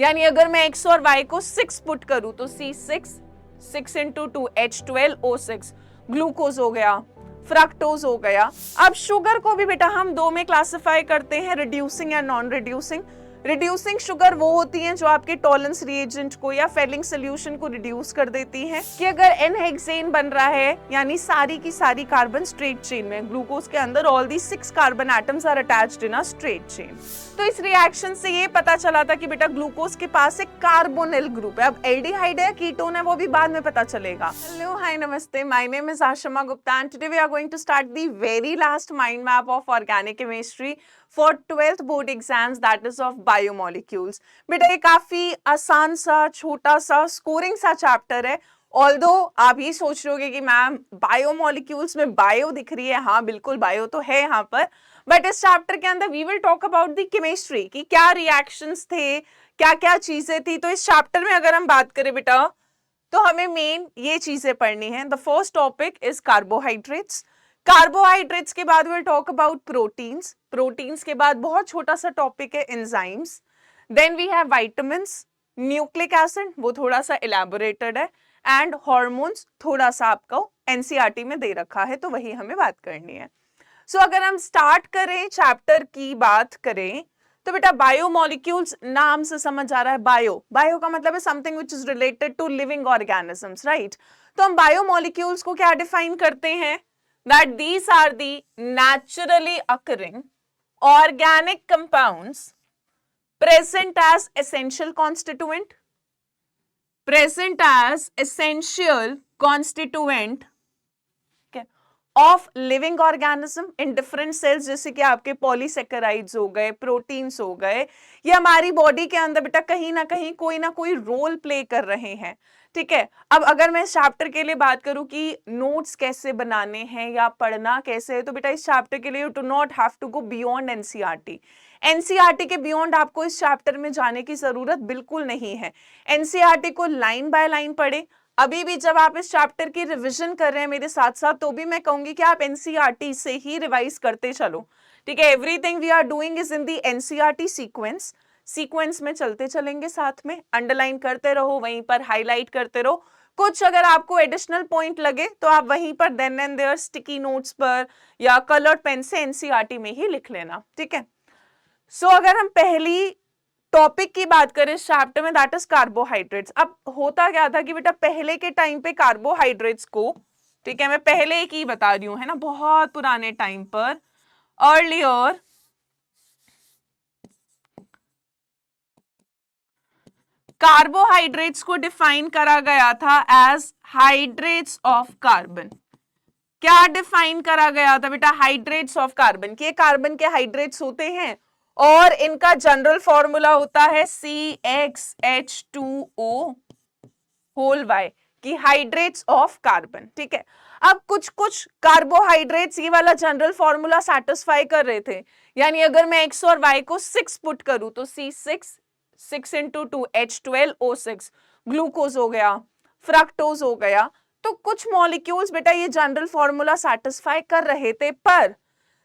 यानी अगर मैं x और y को 6 पुट करूं तो C6, 6 इंटू 2 H12O6 ग्लूकोज हो गया, फ्रक्टोज हो गया। अब शुगर को भी बेटा हम दो में क्लासिफाई करते हैं, रिड्यूसिंग या नॉन रिड्यूसिंग। रिड्यूसिंग शुगर वो होती हैं जो आपके टॉलरेंस रिएजेंट को या फेलिंग सोल्यूशन को रिड्यूस कर देती हैं। कि अगर n-हेक्सेन बन रहा है यानी सारी की सारी कार्बन स्ट्रेट चेन में, ग्लूकोज के अंदर all the 6 carbon atoms are attached in a straight chain. तो इस रिएक्शन से ये पता चला था कि बेटा ग्लूकोज के पास एक कार्बोनिल ग्रुप है। अब एल्डिहाइड है, कीटोन है, वो भी बाद में पता चलेगा। हेलो, हाय, नमस्ते, my name is Ashma Gupta and today we are going to start the very last mind map of organic chemistry for 12th board exams, that is of biomolecules. बेटा ये काफी आसान सा, छोटा सा, स्कोरिंग सा चैप्टर है। ऑल्दो आप ये सोच रहे होगे कि मैम बायोमोलिक्यूल्स में बायो दिख रही है, हाँ बिल्कुल बायो तो है यहाँ पर, बट इस चैप्टर के अंदर we will talk about the chemistry कि क्या रिएक्शंस थे, क्या क्या चीजें थी। तो इस चैप्टर में अगर हम बात करें बेटा तो हमें मेन ये चीजें पढ़नी है। The first topic is carbohydrates. Carbohydrates के बाद will talk about proteins. Proteins के बाद बहुत छोटा सा टॉपिक है enzymes. Then we have vitamins, nucleic acid वो थोड़ा सा इलेबोरेटेड है, एंड हॉर्मोन्स थोड़ा सा आपको एनसीईआरटी में दे रखा है, तो वही हमें बात करनी है। सो अगर हम स्टार्ट करें चैप्टर की बात करें तो बेटा बायोमोलिक्यूल्स नाम से समझ आ रहा है, बायो, बायो का मतलब है something which is related to living organisms, right. तो हम बायोमोलिक्यूल्स को क्या डिफाइन करते हैं, that these are the naturally occurring organic compounds present as essential constituent, present as essential constituent of living organism in different cells, जैसे कि आपके polysaccharides हो गए, प्रोटीन्स हो गए, ये हमारी बॉडी के अंदर बेटा कहीं ना कोई रोल प्ले कर रहे हैं, ठीक है। अब अगर मैं इस चैप्टर के लिए बात करूं कि नोट्स कैसे बनाने हैं या पढ़ना कैसे है, तो बेटा इस चैप्टर के लिए you do not have to go beyond NCERT. NCERT के बियॉन्ड आपको इस चैप्टर में जाने की जरूरत बिल्कुल नहीं है। एनसीईआरटी को लाइन बाय लाइन पढ़े। अभी भी जब आप इस चैप्टर की रिवीजन कर रहे हैं मेरे साथ साथ, तो भी मैं कहूंगी कि आप एनसीईआरटी से ही रिवाइज करते चलो, ठीक है। Everything we are doing is in the NCERT sequence में चलते चलेंगे, साथ में अंडरलाइन करते रहो, वहीं पर हाईलाइट करते रहो। कुछ अगर आपको एडिशनल पॉइंट लगे तो आप वहीं पर then and there sticky notes पर या कलर्ड पेन से एनसीईआरटी में ही लिख लेना, ठीक है। सो अगर हम पहली टॉपिक की बात करें इस चैप्टर में, दैट इज कार्बोहाइड्रेट्स। अब होता क्या था कि बेटा पहले के टाइम पे कार्बोहाइड्रेट्स को, ठीक है, मैं पहले की बता रही हूं, है ना, बहुत पुराने टाइम पर, अर्लियर कार्बोहाइड्रेट्स को डिफाइन करा गया था एज हाइड्रेट्स ऑफ कार्बन। क्या डिफाइन करा गया था बेटा, हाइड्रेट्स ऑफ कार्बन, कि ये कार्बन के हाइड्रेट्स होते हैं और इनका जनरल फॉर्मूला होता है CxH2O होल Y, की हाइड्रेट्स ऑफ कार्बन, ठीक है। अब कुछ कुछ कार्बोहाइड्रेट्स ये वाला जनरल फॉर्मूला सैटिस्फाई कर रहे थे, यानी अगर मैं x और y को 6 पुट करूं तो C6, 6 इंटू 2 H12O6 ग्लूकोज हो गया, फ्रक्टोज हो गया। तो कुछ मॉलिक्यूल्स बेटा ये जनरल फॉर्मूला सैटिस्फाई कर रहे थे, पर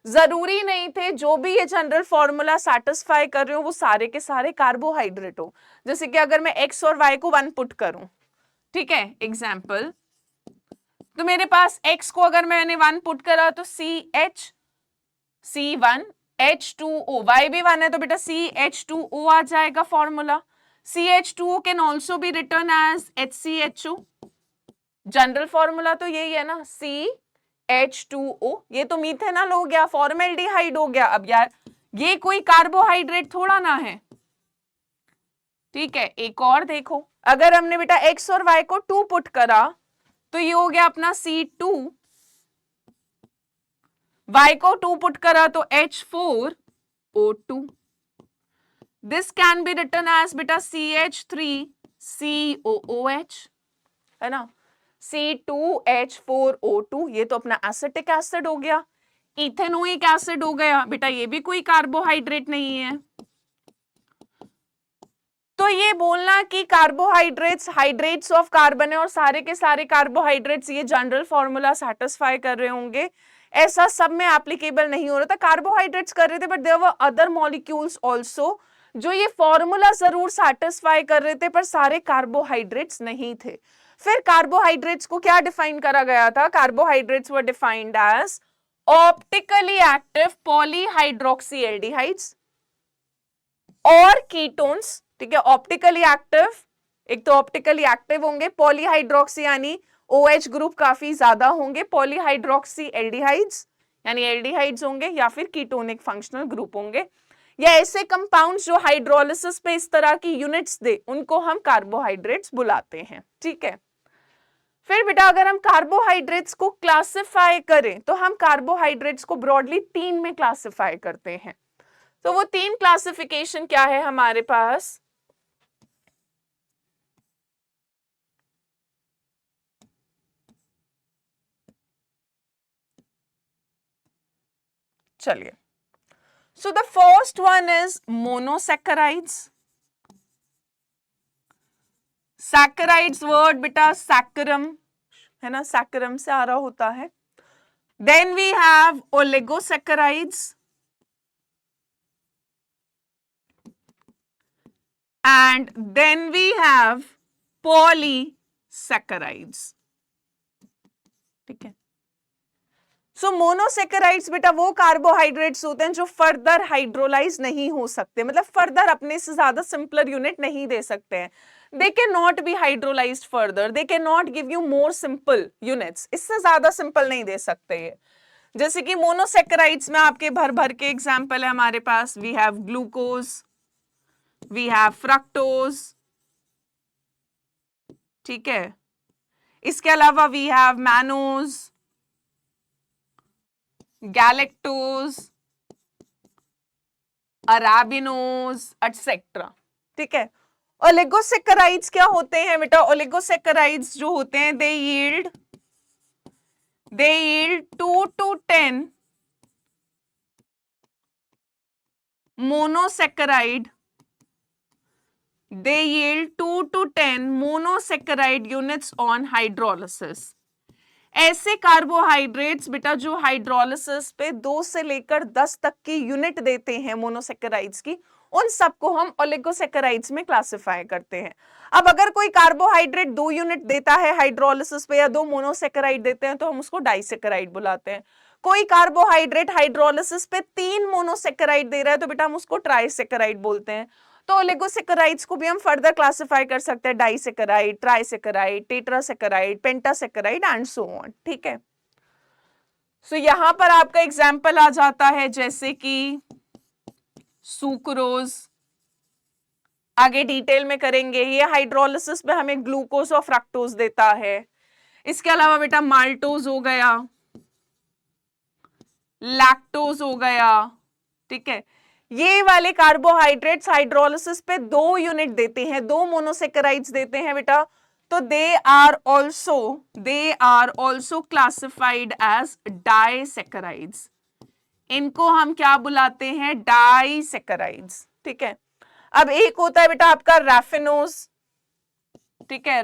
जरूरी नहीं थे जो भी ये जनरल फॉर्मूला सैटिस्फाई कर रहे हो वो सारे के सारे कार्बोहाइड्रेट हो। जैसे कि अगर मैं x और y को 1 पुट करूं, ठीक है, एग्जाम्पल, तो मेरे पास x को अगर मैंने 1 पुट करा तो CH, C1, H2O, y भी 1 है तो बेटा CH2O आ जाएगा formula. CH2O can also be written as HCHO, general formula तो यही है ना, CH2O। ये तो मीथेनॉल हो गया, फॉर्मेल्डिहाइड हो गया। अब यार ये कोई कार्बोहाइड्रेट थोड़ा ना है, ठीक है। एक और देखो, अगर हमने बेटा x और y को 2 पुट करा तो ये हो गया अपना C2, y को 2 पुट करा तो H4O2। This can be written as बेटा CH3COOH, है ना, C2H4O2, ये तो अपना एसिटिक एसिड हो गया। इथेनोइक एसिड हो गया, बेटा ये भी कोई कार्बोहाइड्रेट नहीं है। तो ये बोलना कि कार्बोहाइड्रेट्स हाइड्रेट्स ऑफ कार्बन है और सारे के सारे कार्बोहाइड्रेट्स ये जनरल फॉर्मूला सैटिस्फाई कर रहे होंगे, ऐसा सब में एप्लीकेबल नहीं हो रहा था। कार्बोहाइड्रेट्स कर रहे थे, but there were other molecules also जो ये फॉर्मूला जरूर सेटिस्फाई कर रहे थे पर सारे कार्बोहाइड्रेट्स नहीं थे। फिर कार्बोहाइड्रेट्स को क्या डिफाइन करा गया था? Carbohydrates were defined as optically active polyhydroxy aldehydes और कीटोन्स। ठीक है, ऑप्टिकली एक्टिव, एक तो ऑप्टिकली एक्टिव होंगे, पॉलीहाइड्रोक्सी यानी OH ग्रुप काफी ज्यादा होंगे, पॉलीहाइड्रोक्सी एल्डिहाइड्स यानी एल्डिहाइड्स होंगे, या फिर कीटोनिक फंक्शनल ग्रुप होंगे, या ऐसे कंपाउंड्स जो हाइड्रोलिसिस पे इस तरह की यूनिट्स दे, उनको हम कार्बोहाइड्रेट्स बुलाते हैं। ठीक है, फिर बेटा अगर हम कार्बोहाइड्रेट्स को क्लासिफाई करें तो हम कार्बोहाइड्रेट्स को ब्रॉडली 3 में क्लासिफाई करते हैं। तो वो 3 क्लासिफिकेशन क्या है हमारे पास? चलिए, so the first one is monosaccharides. Saccharides word बेटा saccharum है ना, saccharum से आ रहा होता है। Then we have oligosaccharides and then we have polysaccharides। ठीक है, सो मोनोसेकेराइड्स बेटा वो कार्बोहाइड्रेट्स होते हैं जो फर्दर हाइड्रोलाइज नहीं हो सकते, मतलब फर्दर अपने से ज्यादा सिंपलर यूनिट नहीं दे सकते हैं। They can not be hydrolysed further, they can not give you more simple units, इससे ज्यादा सिंपल नहीं दे सकते ये। जैसे कि मोनोसेकेराइड्स में आपके भर भर के एग्जाम्पल है हमारे पास, we have glucose, we have fructose, ठीक है, इसके अलावा we have mannose, galactose, arabinose etcetera. ठीक है, ओलिगोसेकेराइड्स क्या होते हैं बेटा? ओलिगोसेकेराइड्स जो होते हैं they yield 2 to 10 monosaccharide, they yield 2 to 10 monosaccharide units on hydrolysis। ऐसे कार्बोहाइड्रेट्स बेटा जो हाइड्रोलिसिस पे 2 से लेकर 10 तक की यूनिट देते हैं मोनोसेकेराइड्स की, उन सबको हम ओलिगोसेकेराइड्स में क्लासिफाई करते हैं। अब अगर कोई कार्बोहाइड्रेट 2 यूनिट देता है हाइड्रोलिसिस पे या 2 मोनोसेकेराइड देते हैं तो हम उसको डाइसेकेराइड बुलाते हैं। कोई कार्बोहाइड्रेट हाइड्रोलिसिस पे 3 मोनोसेकेराइड दे रहा है तो बेटा हम उसको ट्राइसेकेराइड बोलते हैं। तो ओलिगोसेकेराइड्स को भी हम फर्दर क्लासिफाई कर सकते हैं, डाइसेकेराइड, ट्राइसेकेराइड, टेट्रासेकेराइड, पेंटासेकेराइड एंड सो ऑन। ठीक है, सो यहां पर आपका एग्जांपल आ जाता है जैसे कि सुक्रोज, आगे डिटेल में करेंगे, ये हाइड्रोलिसिस में हमें ग्लूकोज और फ्रक्टोज देता है। इसके अलावा बेटा माल्टोज हो गया, लैक्टोज हो गया। ठीक है, ये वाले कार्बोहाइड्रेट्स हाइड्रोलिसिस पे 2 यूनिट देते हैं, 2 मोनोसेकेराइड्स देते हैं बेटा, तो they are also classified as disaccharides. इनको हम क्या बुलाते हैं? डाइसेकेराइड्स। ठीक है, अब एक होता है बेटा आपका रैफिनोज। ठीक है,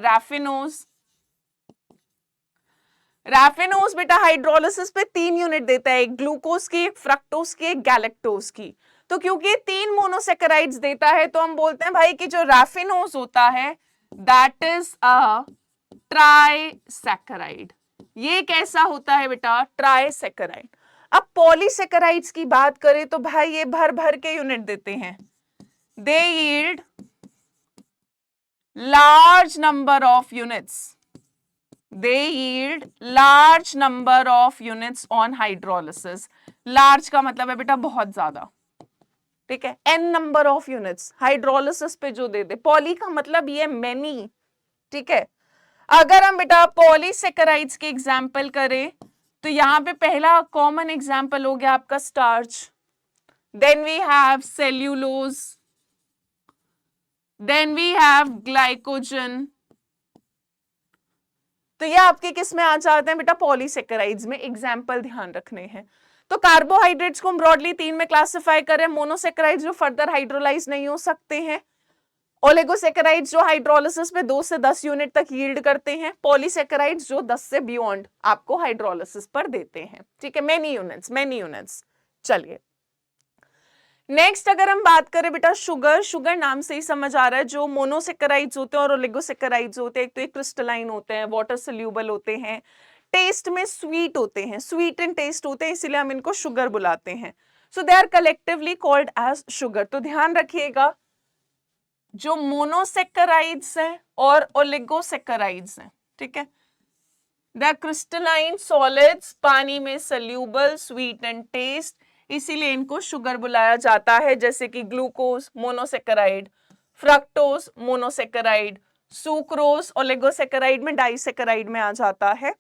रैफिनोज बेटा हाइड्रोलिसिस पे 3 यूनिट देता है, एक ग्लूकोज की, एक फ्रक्टोज की, एक गैलेक्टोज की। तो क्योंकि 3 मोनोसेकेराइड्स देता है तो हम बोलते हैं भाई कि जो रैफिनोज होता है दैट इज अ ट्राइसेकेराइड। ये कैसा होता है बेटा? ट्राइसेकेराइड। अब पॉलीसेकेराइड्स की बात करें तो भाई ये भर भर के यूनिट देते हैं, they yield large number of units, they yield large number of units on hydrolysis। large का मतलब है बेटा बहुत ज्यादा। ठीक है, n number of units hydrolysis पे जो दे दे। पॉली का मतलब ये many। ठीक है, अगर हम बेटा पॉलीसेकेराइड्स के एग्जाम्पल करें तो यहां पे पहला कॉमन एग्जाम्पल हो गया आपका starch, then we have cellulose, then we have glycogen. तो ये आपके किस में आ जाते हैं बेटा? पॉलीसेकेराइड्स में। एग्जाम्पल ध्यान रखने हैं। तो कार्बोहाइड्रेट्स को हम ब्रॉडली 3 में क्लासिफाई करें, मोनोसेकेराइड्स जो फर्दर हाइड्रोलाइज नहीं हो सकते हैं, ओलिगोसेकेराइड्स जो हाइड्रोलिसिस में 2 से 10 यूनिट तक यील्ड करते हैं, पॉलीसेकेराइड्स जो 10 से बियॉन्ड आपको हाइड्रोलिसिस पर देते हैं। ठीक है, मेनी यूनिट्स। चलिए, नेक्स्ट अगर हम बात करें बेटा शुगर, शुगर नाम से ही समझ आ रहा है जो मोनोसेकेराइड्स होते हैं और ओलिगोसेकेराइड्स होते हैं, एक तो एक क्रिस्टलाइन होते हैं, वाटर सोल्यूबल होते हैं, टेस्ट में स्वीट होते हैं, स्वीट इन टेस्ट होते हैं, इसीलिए हम इनको शुगर बुलाते हैं। So they are collectively called as sugar. तो ध्यान रखिएगा जो मोनोसेकेराइड्स हैं और ओलिगोसेकेराइड्स हैं, ठीक है, द क्रिस्टलाइन सॉलिड्स, पानी में सल्यूबल, स्वीट एंड टेस्ट, इसीलिए इनको शुगर बुलाया जाता है। जैसे कि glucose monosaccharide, fructose monosaccharide, sucrose oligosaccharide में डाइसेकेराइड में आ जाता है।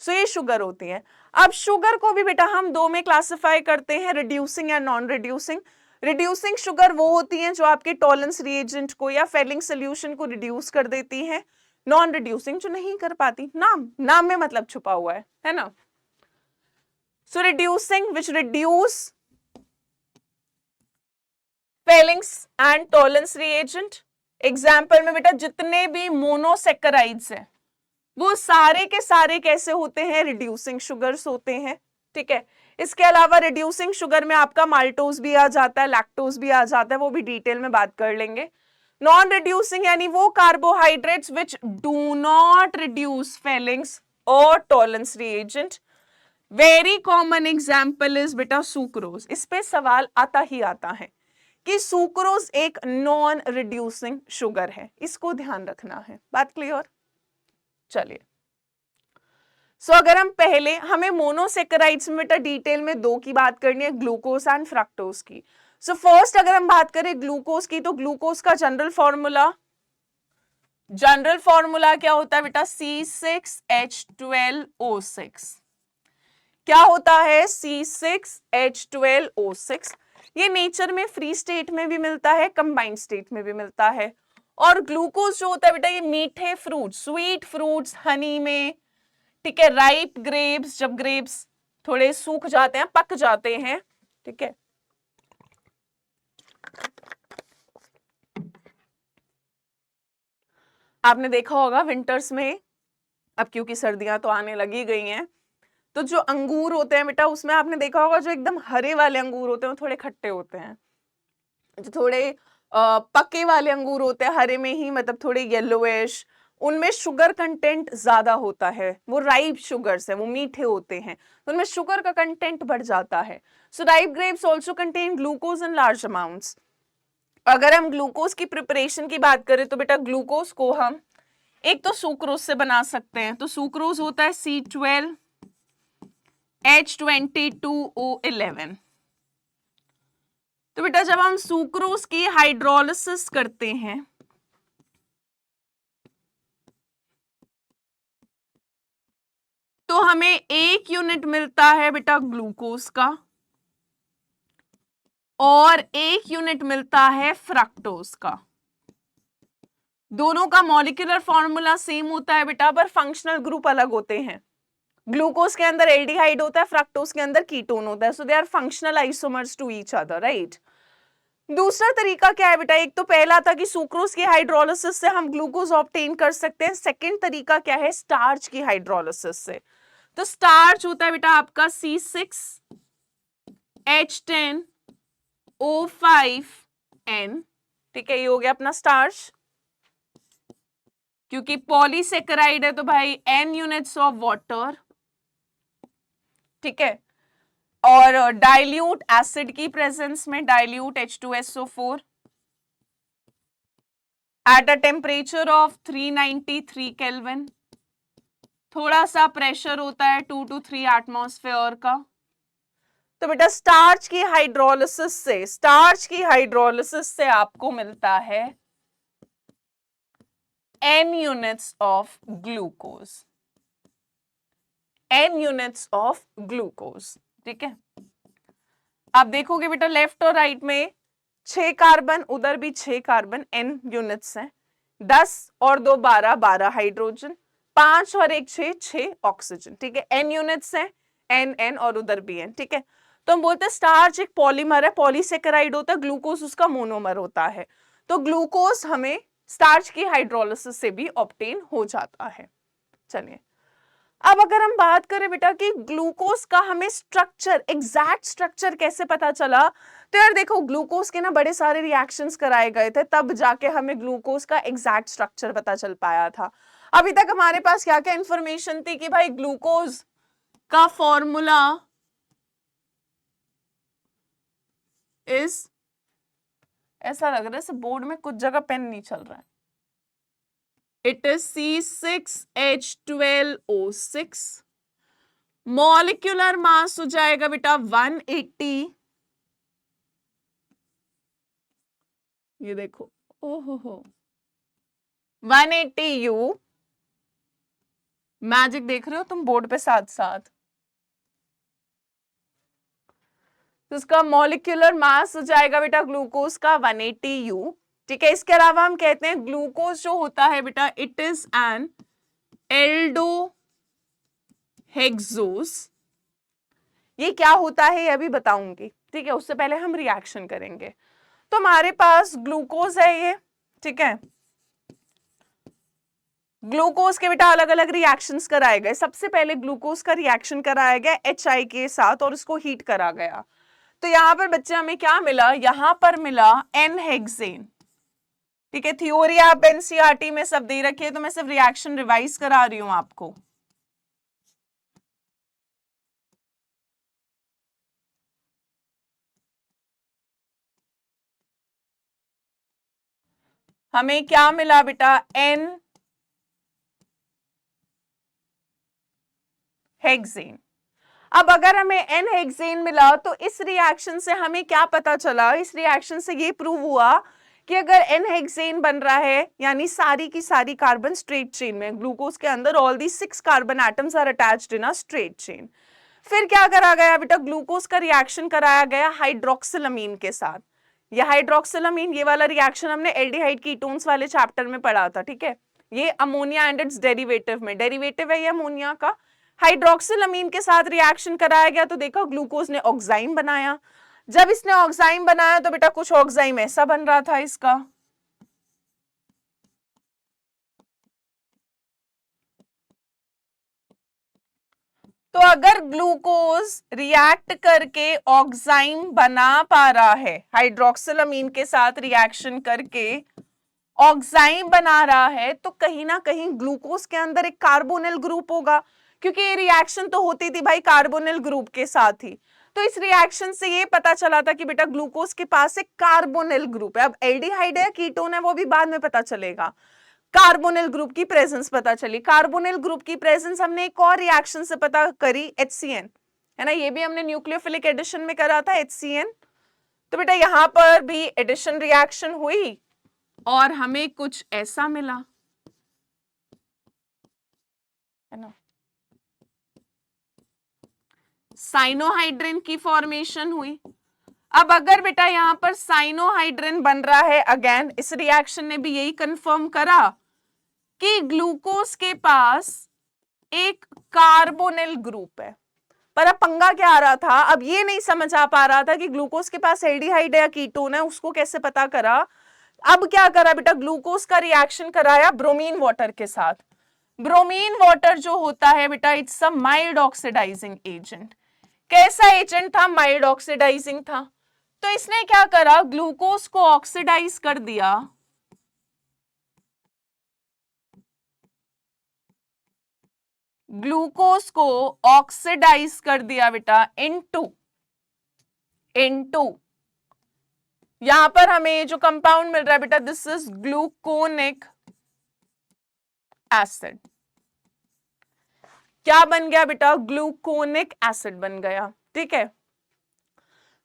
सो ये शुगर होती है। अब शुगर को भी बेटा हम दो में क्लासिफाई करते हैं, रिड्यूसिंग या नॉन रिड्यूसिंग। रिड्यूसिंग शुगर वो होती हैं जो आपके टॉलरेंस रिएजेंट को या फेलिंग सोल्यूशन को रिड्यूस कर देती हैं। नॉन रिड्यूसिंग जो नहीं कर पाती, नाम में मतलब छुपा हुआ है ना। So reducing which reduce Fehling's and Tollens reagent. Example में बेटा जितने भी मोनोसेकेराइड्स हैं वो सारे के सारे कैसे होते हैं, रिड्यूसिंग शुगर्स होते हैं, ठीक है। इसके अलावा रिड्यूसिंग शुगर में आपका माल्टोज भी आ जाता है, लैक्टोज भी आ जाता है, वो भी डिटेल में बात कर लेंगे। नॉन रिड्यूसिंग यानी वो carbohydrates which do not reduce Fehling's और Tollens reagent. Very common example is बेटा सुक्रोज। इस पे सवाल आता ही आता है कि सुक्रोज एक नॉन रिड्यूसिंग शुगर है, इसको ध्यान रखना है। बात क्लियर? चलिए, सो अगर हम पहले हमें मोनोसेकेराइड्स में बेटा डिटेल में दो की बात करनी है, ग्लूकोज एंड फ्रक्टोज की। सो फर्स्ट अगर हम बात करें ग्लूकोज की, तो ग्लूकोज का जनरल फॉर्मूला क्या होता है बेटा, C6H12O6। क्या होता है, C6H12O6। ये नेचर में फ्री स्टेट में भी मिलता है, कंबाइंड स्टेट में भी मिलता है। और ग्लूकोज जो होता है बेटा ये मीठे फ्रूट, स्वीट फ्रूट्स, हनी में, ठीक है, राइप ग्रेप्स, जब ग्रेप्स थोड़े सूख जाते हैं, पक जाते हैं, ठीक है, आपने देखा होगा विंटर्स में, अब क्योंकि सर्दियां तो आने लगी गई हैं, तो जो अंगूर होते हैं बेटा उसमें आपने देखा होगा जो एकदम हरे वाले अंगूर होते हैं वो थोड़े खट्टे होते हैं, जो थोड़े पके वाले अंगूर होते हैं हरे में ही, मतलब थोड़े येलोइश, उनमें शुगर कंटेंट ज्यादा होता है, वो राइप शुगर्स है, वो मीठे होते हैं, तो उनमें शुगर का कंटेंट बढ़ जाता है। So ripe grapes also contain glucose in large amounts. अगर हम ग्लूकोज की प्रिपरेशन की बात करें तो बेटा ग्लूकोज को हम एक तो सुक्रोज से बना सकते हैं, तो सुक्रोज होता है C12H22O11। तो बेटा जब हम सुक्रोज की हाइड्रोलिसिस करते हैं तो हमें एक यूनिट मिलता है बेटा ग्लूकोज का और एक यूनिट मिलता है फ्रक्टोज का। दोनों का मॉलिक्यूलर फॉर्मूला सेम होता है बेटा, पर फंक्शनल ग्रुप अलग होते हैं। ग्लूकोज के अंदर एल्डिहाइड होता है, फ्रक्टोज के अंदर कीटोन होता है, so they are functional isomers to each other, right. दूसरा तरीका क्या है बेटा, एक तो पहला था कि सुक्रोज की हाइड्रोलिसिस से हम ग्लूकोज ऑब्टेन कर सकते हैं, सेकंड तरीका क्या है, स्टार्च की हाइड्रोलिसिस से। तो स्टार्च होता है बेटा आपका C6H10O5N, ठीक है, ये हो गया अपना स्टार्च। क्योंकि पॉलीसेकेराइड है तो भाई N यूनिट्स ऑफ वाटर, ठीक है, और डाइल्यूट एसिड की प्रेजेंस में dilute H2SO4 at a temperature of 393 kelvin, थोड़ा सा प्रेशर होता है 2 to 3 एटमॉस्फेयर का। तो बेटा स्टार्च की हाइड्रोलिसिस से आपको मिलता है N यूनिट्स ऑफ ग्लूकोज, ठीक है। आप देखोगे बेटा लेफ्ट और राइट में 6 कार्बन, उधर भी 6 कार्बन, N यूनिट्स हैं, 10 और 2 12, 12 हाइड्रोजन, 5 और 1 6, 6 ऑक्सीजन, ठीक है, N यूनिट्स हैं, N और उधर भी N, ठीक है। तो हम बोलते हैं स्टार्च एक पॉलीमर है, पॉलीसेकेराइड होता है, ग्लूकोज उसका मोनोमर होता है। तो ग्लूकोज हमें स्टार्च की हाइड्रोलिसिस से भी ऑब्टेन हो जाता है। चलिए, अब अगर हम बात करें बेटा कि ग्लूकोज का हमें स्ट्रक्चर, एग्जैक्ट स्ट्रक्चर कैसे पता चला, तो यार देखो ग्लूकोज के ना बड़े सारे रिएक्शंस कराए गए थे, तब जाके हमें ग्लूकोज का एग्जैक्ट स्ट्रक्चर पता चल पाया था। अभी तक हमारे पास क्या क्या इंफॉर्मेशन थी कि भाई ग्लूकोज का फॉर्मूला इज, ऐसा लग रहा है बोर्ड में कुछ जगह पेन नहीं चल रहा है, it is C6H12O6, molecular mass हो जाएगा बेटा 180, ये देखो ओहो 180U, मैजिक देख रहे हो तुम बोर्ड पे साथ साथ। तो इसका मॉलिक्यूलर मास हो जाएगा बेटा ग्लूकोज का 180U। ठीक है, इसके अलावा हम कहते हैं ग्लूकोज जो होता है बेटा इट इज एन एल्डोहेक्सोज। ये क्या होता है ये अभी बताऊंगी, ठीक है, उससे पहले हम रिएक्शन करेंगे। तो हमारे पास ग्लूकोज है ये, ठीक है, ग्लूकोज के बेटा अलग अलग रिएक्शंस कराए गए। सबसे पहले ग्लूकोज का रिएक्शन कराया गया HI के साथ और उसको हीट करा गया। तो यहां पर बच्चे हमें क्या मिला, यहां पर मिला N-हेक्सेन। ठीक है, थ्योरी आप एनसीईआरटी में सब दे रखी है, तो मैं सिर्फ रिएक्शन रिवाइज करा रही हूं आपको। हमें क्या मिला बेटा, N-हेक्सेन। अब अगर हमें N-हेक्सेन मिला तो इस रिएक्शन से हमें क्या पता चला, इस रिएक्शन से ये प्रूव हुआ कि अगर N-हेक्सेन बन रहा है यानी सारी की सारी कार्बन स्ट्रेट चेन में, ग्लूकोज के अंदर all the 6 carbon atoms are attached in a straight chain. फिर क्या करा गया बेटा, ग्लूकोज का रिएक्शन कराया गया हाइड्रोक्सिलामीन के साथ। ये हाइड्रोक्सिलामीन, ये वाला रिएक्शन हमने एल्डिहाइड कीटोन्स वाले चैप्टर में पढ़ा था। ठीक है, ये अमोनिया एंड इट्स डेरिवेटिव में, डेरिवेटिव है ये अमोनिया का। हाइड्रोक्सिलामीन के साथ रिएक्शन कराया गया तो देखो ग्लूकोज ने ऑक्साइम बनाया। जब इसने ऑक्साइम बनाया तो बेटा कुछ ऑक्साइम ऐसा बन रहा था इसका, तो अगर ग्लूकोज रिएक्ट करके ऑक्साइम बना पा रहा है, हाइड्रोक्सिलामीन के साथ रिएक्शन करके ऑक्साइम बना रहा है, तो कहीं ना कहीं ग्लूकोज के अंदर एक कार्बोनिल ग्रुप होगा, क्योंकि ये रिएक्शन तो होती थी भाई कार्बोनिल ग्रुप के साथ ही। तो इस रिएक्शन से ये पता चला था कि बेटा ग्लूकोज के पास एक कार्बोनिल ग्रुप है। अब एल्डिहाइड है कीटोन है वो भी बाद में पता चलेगा। कार्बोनिल ग्रुप की प्रेजेंस पता चली। कार्बोनिल ग्रुप की प्रेजेंस हमने एक और रिएक्शन से पता करी, HCN, है ना, ये भी हमने न्यूक्लियोफिलिक एडिशन में करा था HCN। तो बेटा यहां पर भी एडिशन रिएक्शन हुई और हमें कुछ ऐसा मिला, है ना, साइनोहाइड्रिन की फॉर्मेशन हुई। अब अगर बेटा यहां पर साइनोहाइड्रिन बन रहा है, अगेन इस रिएक्शन ने भी यही कंफर्म करा कि ग्लूकोज के पास एक कार्बोनिल ग्रुप है। पर अब पंगा क्या आ रहा था, अब ये नहीं समझ आ पा रहा था कि ग्लूकोज के पास एल्डिहाइड है या कीटोन है, उसको कैसे पता करा। अब क्या करा बेटा, ग्लूकोज का रिएक्शन कराया ब्रोमीन वाटर के साथ। ब्रोमीन वाटर जो होता है बेटा it's a mild oxidising agent. कैसा एजेंट था, माइल्ड ऑक्सीडाइजिंग था। तो इसने क्या करा, ग्लूकोज को ऑक्सीडाइज कर दिया, ग्लूकोज को ऑक्सीडाइज कर दिया बेटा इनटू यहां पर हमें जो कंपाउंड मिल रहा है बेटा दिस इज ग्लूकोनिक एसिड। क्या बन गया बेटा, ग्लूकोनिक एसिड बन गया। ठीक है,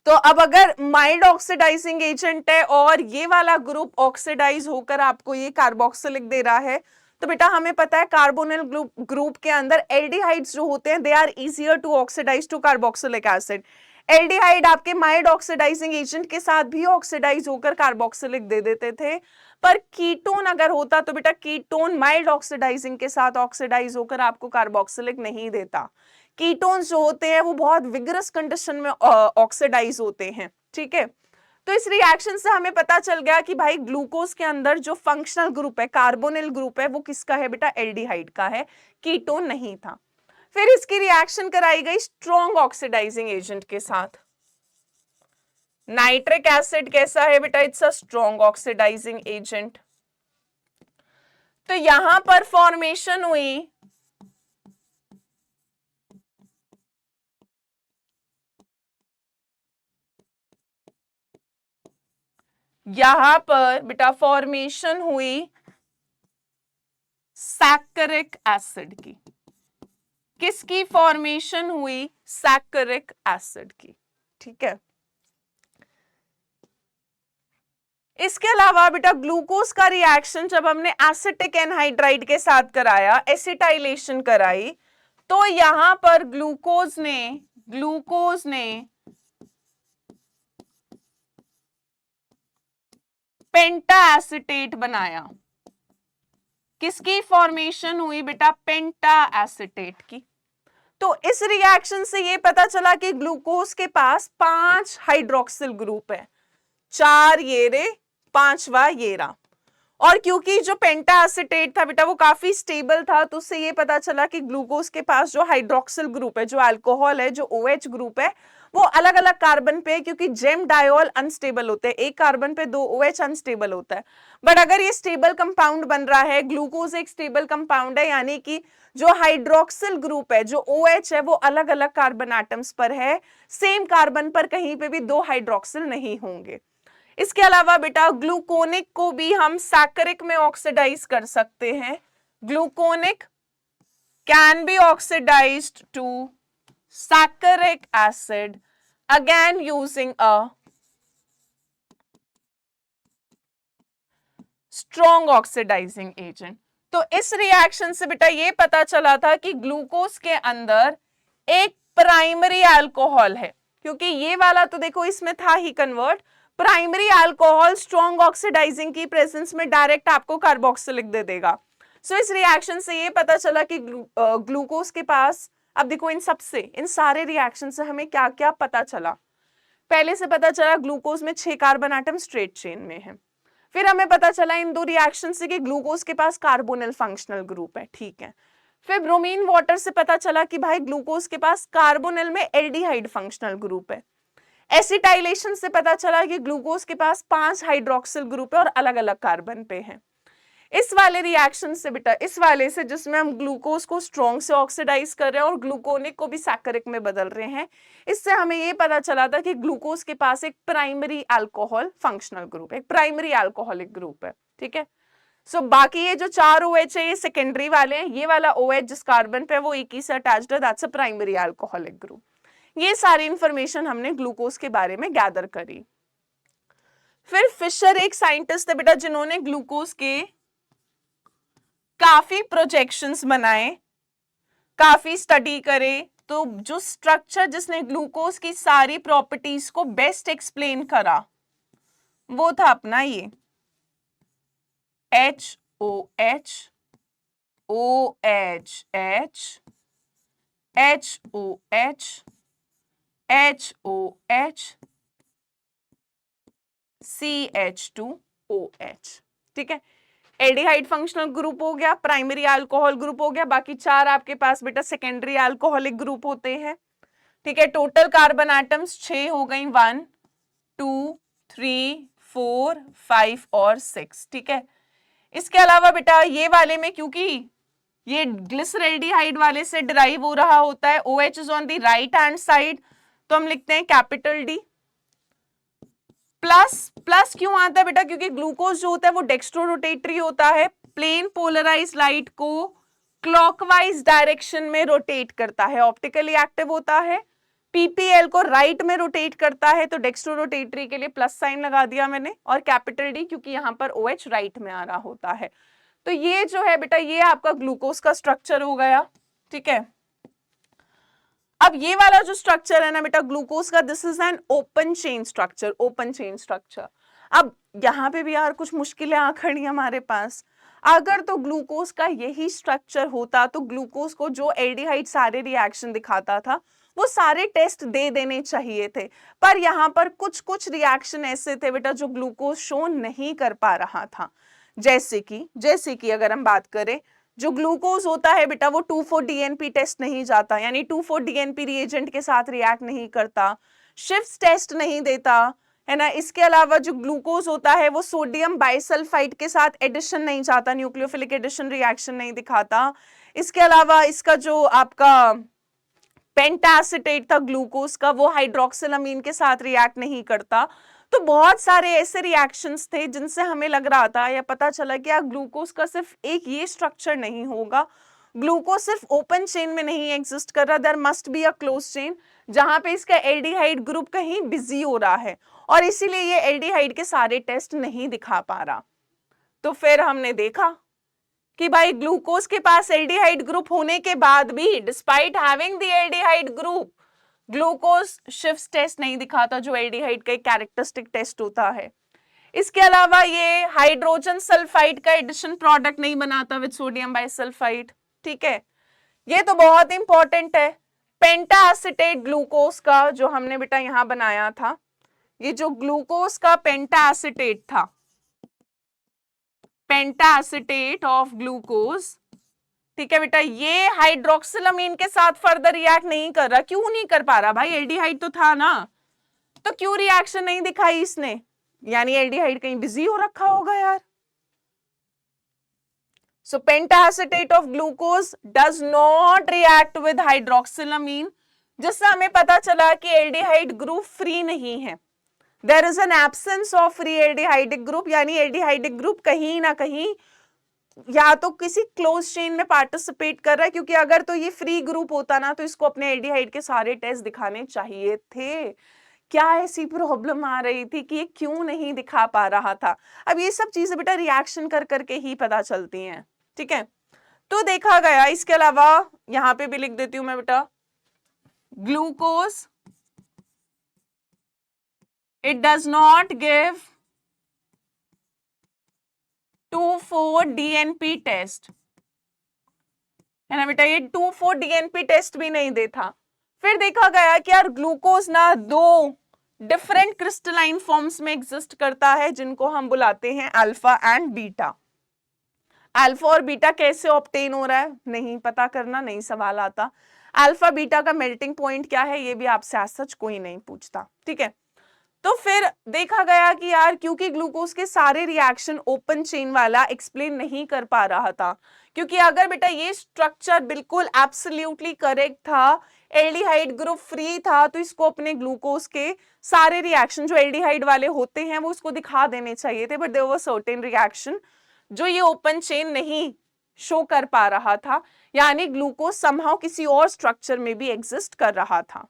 तो अब अगर माइल्ड ऑक्सीडाइजिंग एजेंट है और ये वाला ग्रुप ऑक्सीडाइज होकर आपको ये कार्बोक्सिलिक दे रहा है, तो बेटा हमें पता है कार्बोनिल ग्रुप के अंदर एल्डिहाइड्स जो होते हैं they are easier to oxidise to carboxylic acid. Aldehyde आपके माइल्ड ऑक्सीडाइजिंग एजेंट के साथ भी ऑक्सीडाइज होकर कार्बोक्सिलिक दे देते थे, पर कीटोन अगर होता तो बेटा कीटोन माइल्ड ऑक्सीडाइजिंग के साथ ऑक्सीडाइज होकर आपको कार्बोक्सिलिक नहीं देता। कीटोन्स जो होते हैं वो बहुत विगरस कंडीशन में ऑक्सीडाइज होते हैं। ठीक है, तो इस रिएक्शन से हमें पता चल गया कि भाई ग्लूकोज के अंदर जो फंक्शनल ग्रुप है, कार्बोनिल ग्रुप है, वो किसका है बेटा, एल्डिहाइड का है, कीटोन नहीं था। फिर इसकी रिएक्शन कराई गई स्ट्रॉन्ग ऑक्सीडाइजिंग एजेंट के साथ। नाइट्रिक एसिड कैसा है बेटा? It's a strong oxidising agent. तो यहां पर फॉर्मेशन हुई यहां पर बेटा फॉर्मेशन हुई सैकरिक एसिड की। किसकी फॉर्मेशन हुई? सैकरिक एसिड की। ठीक है। इसके अलावा बेटा ग्लूकोज का रिएक्शन जब हमने एसिटिक एनहाइड्राइड के साथ कराया, एसिटाइलेशन कराई, तो यहां पर ग्लूकोज ने पेंटा एसिटेट बनाया। किसकी फॉर्मेशन हुई बेटा? पेंटा एसिटेट की। तो इस रिएक्शन से ये पता चला कि ग्लूकोज के पास 5 हाइड्रोक्सिल ग्रुप है, 4 ये रे, 5वां ये रहा। और क्योंकि जो पेंटा एसिटेट था बेटा वो काफी स्टेबल था, तो उससे ये पता चला कि ग्लूकोज के पास जो हाइड्रोक्सिल ग्रुप है, जो अल्कोहल है, जो OH ग्रुप है, वो अलग अलग कार्बन पे है, क्योंकि जेम डायोल अनस्टेबल होते हैं, एक कार्बन पे 2 OH अनस्टेबल होता है। बट अगर ये स्टेबल कंपाउंड बन रहा है, ग्लूकोज एक स्टेबल कंपाउंड है, यानी कि जो हाइड्रोक्सिल ग्रुप है, जो OH है, वो अलग अलग कार्बन एटम्स पर है, सेम कार्बन पर कहीं पे भी 2 हाइड्रोक्सिल नहीं होंगे। इसके अलावा बेटा ग्लूकोनिक को भी हम सैकरिक में ऑक्सीडाइज कर सकते हैं। Gluconic can be oxidized to saccharic acid again using a strong oxidising agent. तो इस रिएक्शन से बेटा ये पता चला था कि ग्लूकोज के अंदर एक प्राइमरी अल्कोहल है, क्योंकि ये वाला तो देखो इसमें था ही convert. Primary alcohol strong oxidizing की प्रेजेंस में डायरेक्ट आपको कार्बोक्सिलिक दे देगा। सो इस रिएक्शन से ये पता चला कि ग्लूकोज के पास, अब देखो इन सारे रिएक्शन से हमें क्या क्या पता चला। पहले से पता चला ग्लूकोज में 6 कार्बन एटम स्ट्रेट चेन में है। फिर हमें पता चला इन 2 रिएक्शन से कि ग्लूकोज के पास कार्बोनिल फंक्शनल ग्रुप है। ठीक है। फिर ब्रोमीन वाटर से पता चला कि भाई ग्लूकोज के पास कार्बोनिल में एल्डिहाइड फंक्शनल ग्रुप है। एसिटाइलेशन से पता चला कि ग्लूकोज के पास 5 हाइड्रोक्सिल ग्रुप है और अलग अलग कार्बन पे है। इस वाले रिएक्शन से बेटा, इस वाले से जिसमें हम ग्लूकोज को स्ट्रॉन्ग से ऑक्सीडाइज कर रहे हैं और ग्लूकोनिक को भी सैकरिक में बदल रहे हैं, इससे हमें ये पता चला था कि ग्लूकोज के पास एक प्राइमरी अल्कोहल फंक्शनल ग्रुप, एक प्राइमरी अल्कोहलिक ग्रुप है। ठीक है। सो बाकी ये जो 4 OH है ये सेकेंडरी वाले हैं, ये वाला OH जिस कार्बन पे वो एक ही से अटैच्ड है, that's a primary alcoholic group. ये सारी इंफॉर्मेशन हमने ग्लूकोज के बारे में गैदर करी। फिर फिशर एक साइंटिस्ट थे बेटा जिन्होंने ग्लूकोज के काफी प्रोजेक्शंस बनाए, काफी स्टडी करे। तो जो स्ट्रक्चर जिसने ग्लूकोज की सारी प्रॉपर्टीज को बेस्ट एक्सप्लेन करा वो था अपना ये HOH, OHH, HOH, HOH, CH2OH। ठीक है। एल्डिहाइड फंक्शनल ग्रुप हो गया, प्राइमरी अल्कोहल ग्रुप हो गया, बाकी 4 आपके पास बेटा सेकेंडरी अल्कोहलिक ग्रुप होते हैं। ठीक है। टोटल कार्बन एटम्स 6 हो गई, 1 2 3 4 5 और 6। ठीक है। इसके अलावा बेटा ये वाले में क्योंकि ये ग्लिसरल्डिहाइड वाले से डिराइव हो रहा होता है, OH is on the right hand side, तो हम लिखते हैं कैपिटल D। प्लस क्यों आता है बेटा? क्योंकि ग्लूकोज जो होता है वो डेक्स्ट्रोरोटेटरी होता है, प्लेन पोलराइज लाइट को क्लॉकवाइज डायरेक्शन में रोटेट करता है, ऑप्टिकली एक्टिव होता है। PPL को राइट में रोटेट करता है, तो डेक्स्ट्रोरोटेटरी के लिए प्लस साइन लगा दिया मैंने, और कैपिटल D क्योंकि यहां पर OH राइट में आ रहा होता है। तो ये जो है बेटा ये आपका ग्लूकोज का स्ट्रक्चर हो गया। ठीक है। अब ये वाला जो स्ट्रक्चर है ना बेटा ग्लूकोज का, this is an open chain structure, open chain structure. अब यहाँ पे भी यार कुछ मुश्किलें आ खड़ी हमारे पास। अगर तो ग्लूकोज का यही स्ट्रक्चर होता तो ग्लूकोज को जो एल्डिहाइड सारे रिएक्शन दिखाता था वो सारे टेस्ट दे देने चाहिए थे, पर यहाँ पर कुछ कुछ रिएक्शन ऐसे थे बेटा जो ग्लूकोज शो नहीं कर पा रहा था। जैसे कि अगर हम बात करें, जो ग्लूकोज होता है बेटा वो 2,4-DNP टेस्ट नहीं जाता, यानी 2,4-DNP रिएजेंट के साथ रिएक्ट नहीं करता, शिफ्ट टेस्ट नहीं देता, है ना। इसके अलावा जो ग्लूकोज होता है वो सोडियम बाइसल्फाइड के साथ एडिशन नहीं चाहता, न्यूक्लियोफिलिक एडिशन रिएक्शन नहीं दिखाता। इसके अलावा इसका जो आपका पेंटासिटेट था ग्लूकोज का, वो हाइड्रोक्सिलामीन के साथ रिएक्ट नहीं करता। तो बहुत सारे ऐसे रिएक्शंस थे जिनसे हमें लग रहा था या पता चला कि यार ग्लूकोज का सिर्फ एक ये स्ट्रक्चर नहीं होगा, ग्लूकोज सिर्फ ओपन चेन में नहीं एग्जिस्ट कर रहा, there must be a close chain जहां पे इसका एल्डिहाइड ग्रुप कहीं बिजी हो रहा है और इसीलिए ये एल्डिहाइड के सारे टेस्ट नहीं दिखा पा रहा। तो फिर हमने देखा कि भाई ग्लूकोज के पास एल्डिहाइड ग्रुप होने के बाद भी despite having the aldehyde group, glucose शिफ्ट टेस्ट नहीं दिखाता जो एल्डिहाइड का एक कैरेक्टरिस्टिक टेस्ट होता है। इसके अलावा ये हाइड्रोजन सल्फाइड का एडिशन प्रोडक्ट नहीं बनाता विद सोडियम बाइसल्फाइड। ठीक है, ये तो बहुत इंपॉर्टेंट है। पेंटाएसिटेट ग्लूकोज का जो हमने बेटा यहां बनाया था, ये जो ग्लूकोज का पेंटाएसिटेट था, पेंटाएसिटेट ऑफ ग्लूकोज, ठीक है बेटा, ये हाइड्रोक्सिलामीन के साथ फर्दर रिएक्ट नहीं कर रहा। क्यों नहीं कर पा रहा भाई? एल्डिहाइड तो था ना, तो क्यों रिएक्शन नहीं दिखाई इसने? यानी एल्डिहाइड कहीं बिजी हो रखा होगा यार। So pentacetate of glucose does not react with hydroxylamine, जिससे हमें पता चला कि एल्डिहाइड ग्रुप फ्री नहीं है। There is an absence of free aldehydic group, यानी एल्डिहाइडिक ग्रुप कहीं ना कहीं या तो किसी क्लोज चेन में पार्टिसिपेट कर रहा है, क्योंकि अगर तो ये फ्री ग्रुप होता ना तो इसको अपने एल्डिहाइड के सारे टेस्ट दिखाने चाहिए थे। क्या ऐसी प्रॉब्लम आ रही थी कि ये क्यों नहीं दिखा पा रहा था? अब ये सब चीजें बेटा रिएक्शन कर करके ही पता चलती हैं। ठीक है, तो देखा गया। इसके अलावा यहां पे भी लिख देती हूं मैं बेटा, glucose it does not give 2,4 DNP test, है ना बेटा, ये 2,4 DNP टेस्ट भी नहीं देता। फिर देखा गया कि यार ग्लूकोज ना दो डिफरेंट क्रिस्टलाइन फॉर्म्स में एग्जिस्ट करता है जिनको हम बुलाते हैं अल्फा एंड बीटा। अल्फा और बीटा कैसे ऑब्टेन हो रहा है नहीं पता करना, नहीं सवाल आता। अल्फा बीटा का मेल्टिंग पॉइंट क्या है ये भी आपसे आज सच कोई नहीं पूछता। ठीक है, तो फिर देखा गया कि यार क्योंकि ग्लूकोज के सारे रिएक्शन ओपन चेन वाला एक्सप्लेन नहीं कर पा रहा था, क्योंकि अगर बेटा ये स्ट्रक्चर बिल्कुल एब्सोल्युटली करेक्ट था, एल्डिहाइड ग्रुप फ्री था, तो इसको अपने ग्लूकोज के सारे रिएक्शन जो एल्डिहाइड वाले होते हैं वो इसको दिखा देने चाहिए थे, but there was certain reaction जो ये ओपन चेन नहीं शो कर पा रहा था, यानी ग्लूकोज समहाउ किसी और स्ट्रक्चर में भी एग्जिस्ट कर रहा था।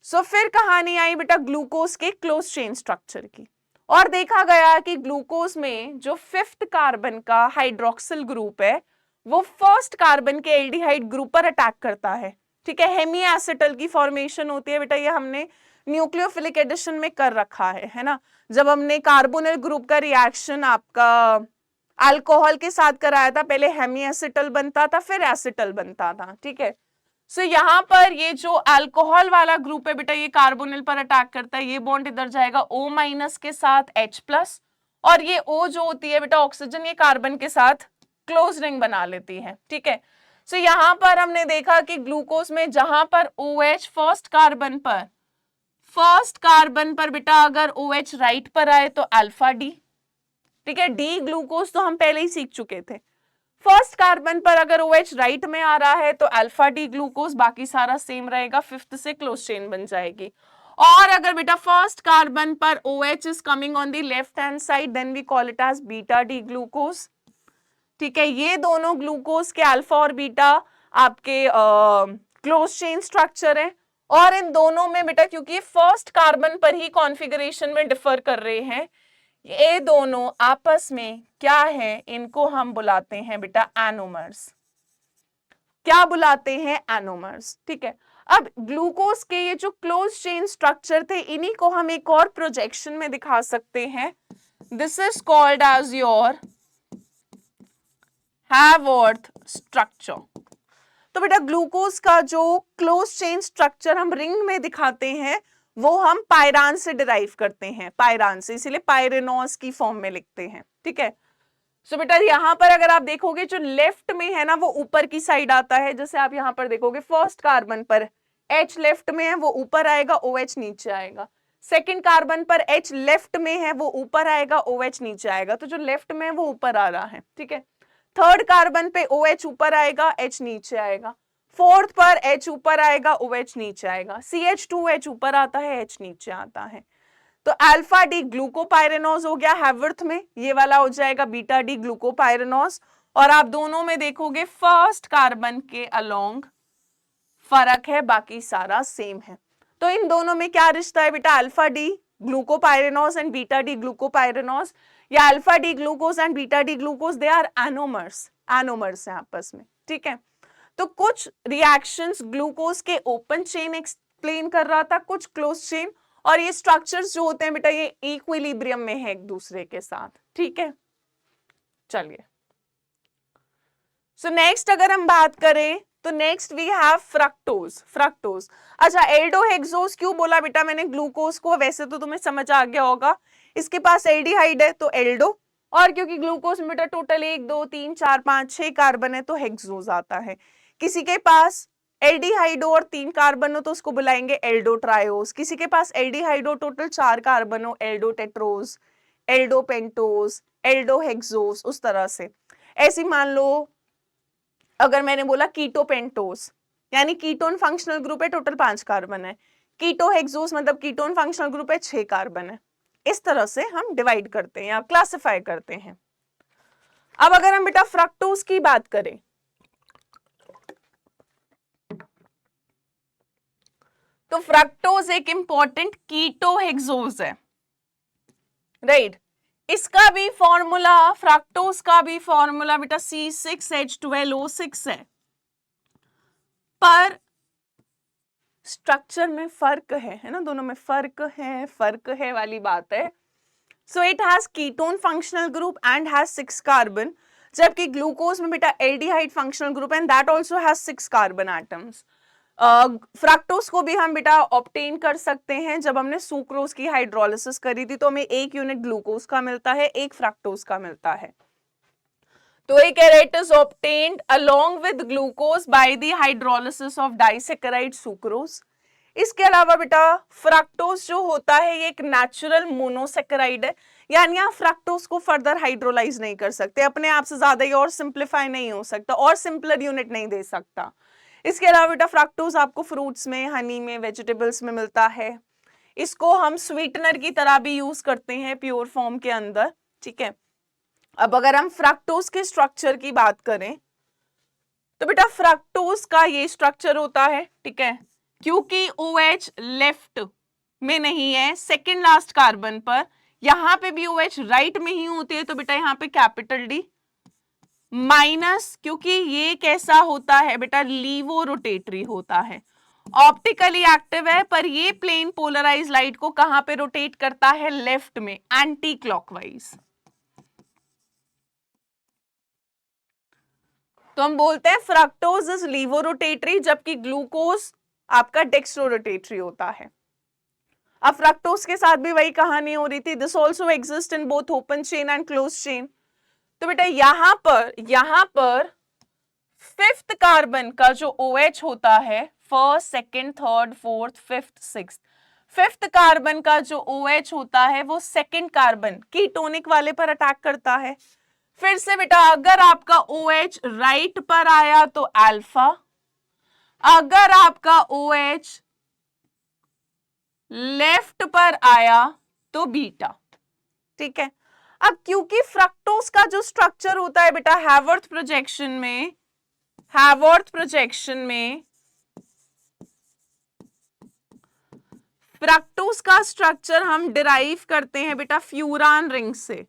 सो फिर कहानी आई बेटा ग्लूकोज के क्लोज चेन स्ट्रक्चर की, और देखा गया कि ग्लूकोज में जो 5th कार्बन का हाइड्रोक्सिल ग्रुप है वो 1st कार्बन के एल्डिहाइड ग्रुप पर अटैक करता है। ठीक है, हेमी एसिटल की फॉर्मेशन होती है बेटा, ये हमने न्यूक्लियोफिलिक एडिशन में कर रखा है ना। जब हमने कार्बोनिल ग्रुप का रिएक्शन आपका अल्कोहल के साथ कराया था, पहले हेमी एसिटल बनता था फिर एसिटल बनता था। ठीक है, सो यहाँ पर ये जो अल्कोहल वाला ग्रुप है बेटा ये कार्बोनिल पर अटैक करता है, ये बॉन्ड इधर जाएगा O- के साथ H+, और ये O जो होती है बेटा ऑक्सीजन, ये कार्बन के साथ क्लोज रिंग बना लेती है। ठीक है, सो यहाँ पर हमने देखा कि ग्लूकोज में जहां पर OH फर्स्ट कार्बन पर बेटा अगर OH राइट पर आए तो अल्फा डी। ठीक है, डी ग्लूकोज तो हम पहले ही सीख चुके थे। फर्स्ट कार्बन पर अगर OH राइट में आ रहा है तो अल्फा डी ग्लूकोज, बाकी सारा सेम रहेगा, 5th से क्लोज चेन बन जाएगी। और अगर बेटा फर्स्ट कार्बन पर OH is coming on the left hand side then we call it as beta D glucose. ठीक है, ये दोनों ग्लूकोज के अल्फा और बीटा आपके क्लोज चेन स्ट्रक्चर है, और इन दोनों में बेटा क्योंकि फर्स्ट कार्बन पर ही कॉन्फ़िगरेशन में डिफर कर रहे हैं, ये दोनों आपस में क्या है, इनको हम बुलाते हैं बेटा एनोमर्स। क्या बुलाते हैं? एनोमर्स। ठीक है, अब ग्लूकोज के ये जो क्लोज चेन स्ट्रक्चर थे इन्हीं को हम एक और प्रोजेक्शन में दिखा सकते हैं। This is called as your Haworth structure. तो बेटा ग्लूकोज का जो क्लोज चेन स्ट्रक्चर हम रिंग में दिखाते हैं वो हम पायरान से डिराइव करते हैं, पायरान से, इसीलिए पायरेनोस की फॉर्म में लिखते हैं। ठीक है, सो बेटा यहां पर अगर आप देखोगे जो लेफ्ट में है ना वो ऊपर की साइड आता है, जैसे आप यहां पर देखोगे फर्स्ट कार्बन पर H लेफ्ट में है वो ऊपर आएगा, OH नीचे आएगा। सेकेंड कार्बन पर H लेफ्ट में है वो ऊपर आएगा, OH नीचे आएगा, तो जो लेफ्ट में है वो ऊपर आ रहा है, ठीक है। थर्ड कार्बन पे OH ऊपर आएगा, H नीचे आएगा। फोर्थ पर H ऊपर आएगा, OH नीचे आएगा। CH2H ऊपर आता है, H नीचे आता है। तो अल्फा डी ग्लूकोपाइरेनोज हो गया हैवर्थ में, ये वाला हो जाएगा बीटा डी ग्लूकोपाइरेनोज। और आप दोनों में देखोगे फर्स्ट कार्बन के अलोंग फर्क है, बाकी सारा सेम है। तो इन दोनों में क्या रिश्ता है बेटा, alpha D glucopyranose and beta D glucopyranose, या alpha D glucose and beta D glucose, they are anomers, anomers हैं आपस में, ठीक है। तो कुछ रिएक्शंस ग्लूकोज के ओपन चेन एक्सप्लेन कर रहा था, कुछ क्लोज चेन, और ये स्ट्रक्चर्स जो होते हैं बेटा ये इक्विलिब्रियम में है एक दूसरे के साथ, ठीक है। चलिए, सो नेक्स्ट अगर हम बात करें तो next we have fructose. Fructose, अच्छा एल्डोहेक्सोज क्यों बोला बेटा मैंने ग्लूकोज को, वैसे तो तुम्हें समझ आ गया होगा, इसके पास एल्डिहाइड है तो एल्डो, और क्योंकि ग्लूकोज में बेटा टोटल 1 2 3 4 5 6 कार्बन है तो हेक्सोज आता है। किसी के पास एल्डिहाइड और 3 कार्बन हो तो उसको बुलाएंगे एल्डोट्रायोज, किसी के पास एल्डिहाइड और टोटल 4 कार्बन हो एल्डोटेट्रोज, एल्डोपेंटोज, एल्डोहेक्सोज, उस तरह से। ऐसी मान लो अगर मैंने बोला कीटोपेंटोज, यानी कीटोन फंक्शनल ग्रुप है, टोटल 5 कार्बन है। कीटोहेक्सोज मतलब कीटोन फंक्शनल ग्रुप है, 6 कार्बन है। इस तरह से हम डिवाइड करते हैं या क्लासिफाई करते हैं। अब अगर हम बेटा फ्रक्टोज की बात करें तो फ्रक्टोज एक इंपॉर्टेंट कीटोहेक्सोज है, राइट। इसका भी फॉर्मूला, फ्रक्टोज का भी फॉर्मूला बेटा C6H12O6 है, पर स्ट्रक्चर में फर्क है ना, दोनों में फर्क है वाली बात है। So it has ketone functional group and has 6 carbon, जबकि ग्लूकोज में बेटा aldehyde functional group and that also has 6 carbon atoms. Fructose को भी हम बेटा ऑब्टेन कर सकते हैं, जब हमने सुक्रोज की हाइड्रोलिसिस करी थी तो हमें 1 यूनिट ग्लूकोज का मिलता है, 1 फ्रक्टोज का मिलता है। तो एक it is obtained along with glucose by the hydrolysis of disaccharide sucrose. इसके अलावा बेटा फ्रक्टोज जो होता है ये एक नेचुरल मोनोसैकेराइड है, यानी आप फ्रक्टोज को फर्दर हाइड्रोलाइज नहीं कर सकते, अपने आप से ज्यादा ही और सिंप्लीफाई नहीं हो सकता और सिंपलर यूनिट नहीं दे सकता। इसके अलावा बेटा फ्रक्टोज आपको फ्रूट्स में, हनी में, वेजिटेबल्स में मिलता है। इसको हम स्वीटनर की तरह भी यूज करते हैं प्योर फॉर्म के अंदर, ठीक है। अब अगर हम फ्रक्टोज के स्ट्रक्चर की बात करें तो बेटा फ्रक्टोज का ये स्ट्रक्चर होता है, ठीक है। क्योंकि OH लेफ्ट में नहीं है, सेकेंड लास्ट कार्बन पर, यहां पे भी OH राइट में ही होते हैं, तो बेटा यहाँ पे कैपिटल डी माइनस, क्योंकि ये कैसा होता है बेटा लीवो रोटेटरी होता है, ऑप्टिकली एक्टिव है, पर ये प्लेन पोलराइज लाइट को कहां पे रोटेट करता है, लेफ्ट में, एंटी क्लॉकवाइज। तो हम बोलते हैं फ्रक्टोज इज लीवो रोटेटरी, जबकि ग्लूकोज आपका डेक्स्ट्रो रोटेटरी होता है। अब फ्रक्टोज के साथ भी वही कहानी हो रही थी, this also exist in both open chain and close chain. तो बेटा यहां पर 5th कार्बन का जो OH होता है, first, second, third, fourth, fifth, sixth, 5th carbon का जो OH होता है वो सेकेंड कार्बन कीटोनिक वाले पर अटैक करता है। फिर से बेटा अगर आपका OH राइट पर आया तो अल्फा, अगर आपका OH लेफ्ट पर आया तो बीटा, ठीक है। अब क्योंकि फ्रक्टोज का जो स्ट्रक्चर होता है बेटा हैवर्थ प्रोजेक्शन में फ्रक्टोज का स्ट्रक्चर हम डिराइव करते हैं बेटा फ्यूरान रिंग से।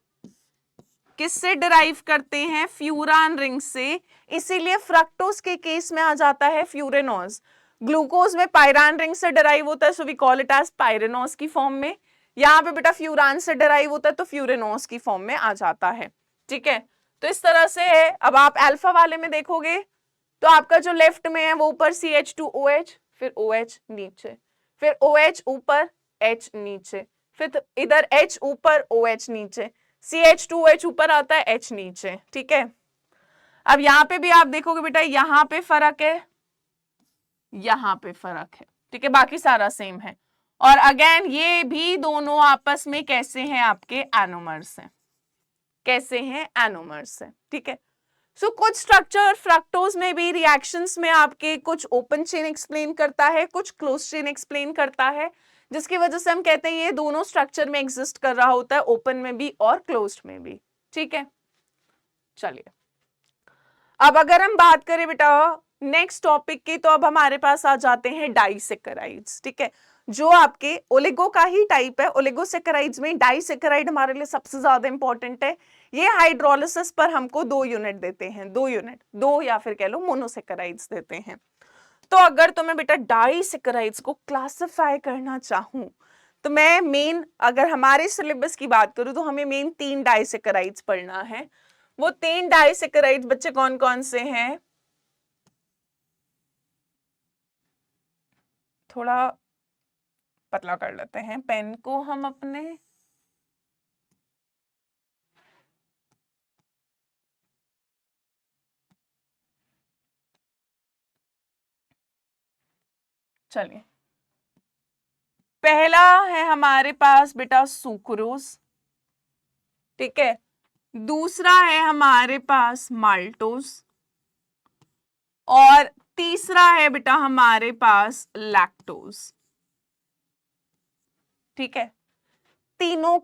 किससे डिराइव करते हैं, फ्यूरान रिंग से, इसीलिए फ्रक्टोज के केस में आ जाता है फ्यूरेनोज। ग्लूकोज में पायरान रिंग से डिराइव होता है, so we call it as pyranose की फॉर्म में। यहाँ पे बेटा फ्यूरान से डिराइव होता है तो फ्यूरेनोज की फॉर्म में आ जाता है, ठीक है। तो इस तरह से है। अब आप अल्फा वाले में देखोगे तो आपका जो लेफ्ट में है वो ऊपर CH2OH, फिर OH नीचे, फिर OH ऊपर, H नीचे, फिर इधर H ऊपर, OH नीचे, CH2OH ऊपर आता है, H नीचे, ठीक है। अब यहाँ पे भी आप देखोगे बेटा यहाँ पे फर्क है, यहाँ पे फर्क है, ठीक है, बाकी सारा सेम है। और अगेन ये भी दोनों आपस में कैसे हैं, आपके एनोमर्स हैं, कैसे हैं, एनोमर्स हैं, ठीक है। सो कुछ स्ट्रक्चर फ्रक्टोज में भी रिएक्शंस में आपके कुछ ओपन चेन एक्सप्लेन करता है, कुछ क्लोज चेन एक्सप्लेन करता है, जिसकी वजह से हम कहते हैं ये दोनों स्ट्रक्चर में एग्जिस्ट कर रहा होता है, ओपन में भी और क्लोज्ड में भी, ठीक है। चलिए अब अगर हम बात करें बेटा नेक्स्ट टॉपिक की, तो अब हमारे पास आ जाते हैं डाइसेकेराइड्स, ठीक है, जो आपके ओलिगो का ही टाइप है। ओलिगोसेकेराइड्स में डाइसेकेराइड हमारे लिए सबसे ज्यादा इंपॉर्टेंट है। ये हाइड्रोलिसिस पर हमको 2 यूनिट देते हैं, 2 यूनिट, 2 या फिर कह लो मोनोसेकेराइड्स देते हैं। तो अगर तुम्हें बेटा डाइसेकेराइड्स को क्लासिफाई करना चाहूं, तो मैं मेन अगर हमारे सिलेबस की बात करूं तो हमें मेन 3 डाइसेकेराइड्स पढ़ना है। वो 3 डाइसेकेराइड्स बच्चे कौन कौन से हैं, थोड़ा पतला कर लेते हैं पेन को हम अपने। चलिए पहला है हमारे पास बेटा सुक्रोज, ठीक है। दूसरा है हमारे पास माल्टोज और तीसरा है बेटा हमारे पास लैक्टोज, ठीक है। तीनों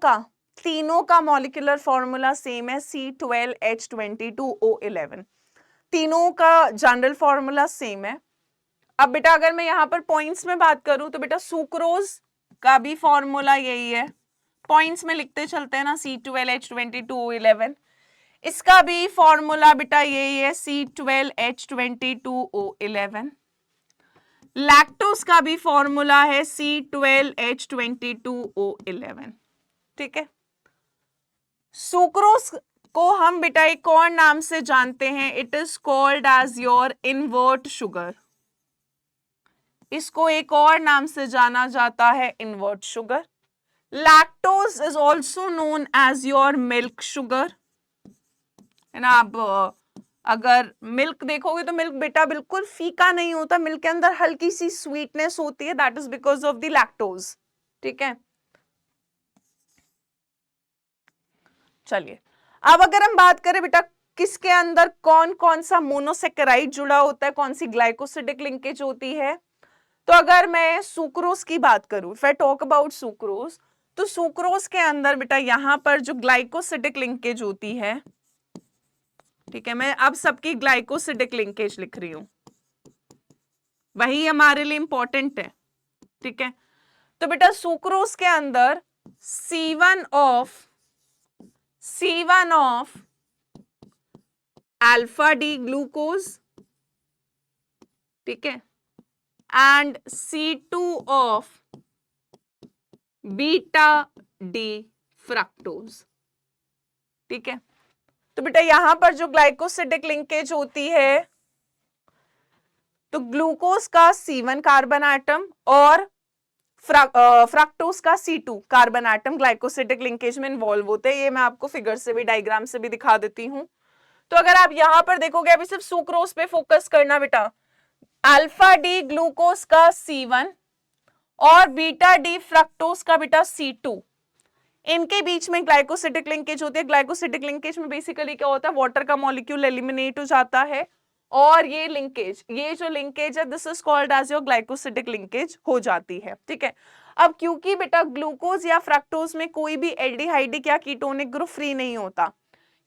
का मॉलिक्यूलर फॉर्मूला सेम है, C12H22O11। तीनों का जनरल फॉर्मूला सेम है। अब बेटा अगर मैं यहां पर पॉइंट्स में बात करूं तो बेटा सुक्रोज का भी फॉर्मूला यही है, पॉइंट्स में लिखते चलते हैं ना, C12H22O11। इसका भी फॉर्मूला बेटा यही है, C12H22O11। लैक्टोज का भी फॉर्मूला है C12H22O11, ठीक है। सुक्रोज को हम बेटा एक और नाम से जानते हैं, it is called as your invert sugar. इसको एक और नाम से जाना जाता है invert sugar. Lactose is also known as your milk sugar, है ना। आप अगर मिल्क देखोगे तो मिल्क बेटा बिल्कुल फीका नहीं होता, मिल्क के अंदर हल्की सी स्वीटनेस होती है, that is because of the lactose, ठीक है। चलिए अब अगर हम बात करें बेटा किसके अंदर कौन कौन सा मोनोसेकेराइड जुड़ा होता है, कौन सी ग्लाइकोसिडिक लिंकेज होती है, तो अगर मैं सुक्रोज की बात करूं, if I talk about sucrose, तो सुक्रोज के अंदर बेटा यहां पर जो ग्लाइकोसिडिक लिंकेज होती है, ठीक है, मैं अब सबकी ग्लाइकोसिडिक लिंकेज लिख रही हूं, वही हमारे लिए इंपॉर्टेंट है, ठीक है। तो बेटा सुक्रोज के अंदर C1 of alpha D glucose, ठीक है, and C2 of beta D fructose, ठीक है। तो बेटा यहां पर जो ग्लाइकोसिडिक लिंकेज होती है, तो ग्लूकोज का C1 कार्बन एटम और फ्रक्टोज का C2 carbon atom glycosidic linkage में इन्वॉल्व होते हैं। ये मैं आपको फिगर से भी, डायग्राम से भी दिखा देती हूं। तो अगर आप यहां पर देखोगे, अभी सिर्फ सुक्रोज पे फोकस करना बेटा, अल्फा डी ग्लूकोज का C1 और बीटा डी फ्रक्टोज का बेटा C2, इनके बीच में ग्लाइकोसिडिक लिंकेज होती है। ग्लाइकोसिडिक लिंकेज में बेसिकली क्या होता है, वाटर का मॉलिक्यूल एलिमिनेट हो जाता है और ये लिंकेज, ये जो लिंकेज है, this is called as your glycosidic linkage हो जाती है, ठीक है। अब क्योंकि बेटा ग्लूकोज या फ्रक्टोज में कोई भी एल्डिहाइडिक या कीटोनिक ग्रुप फ्री नहीं होता,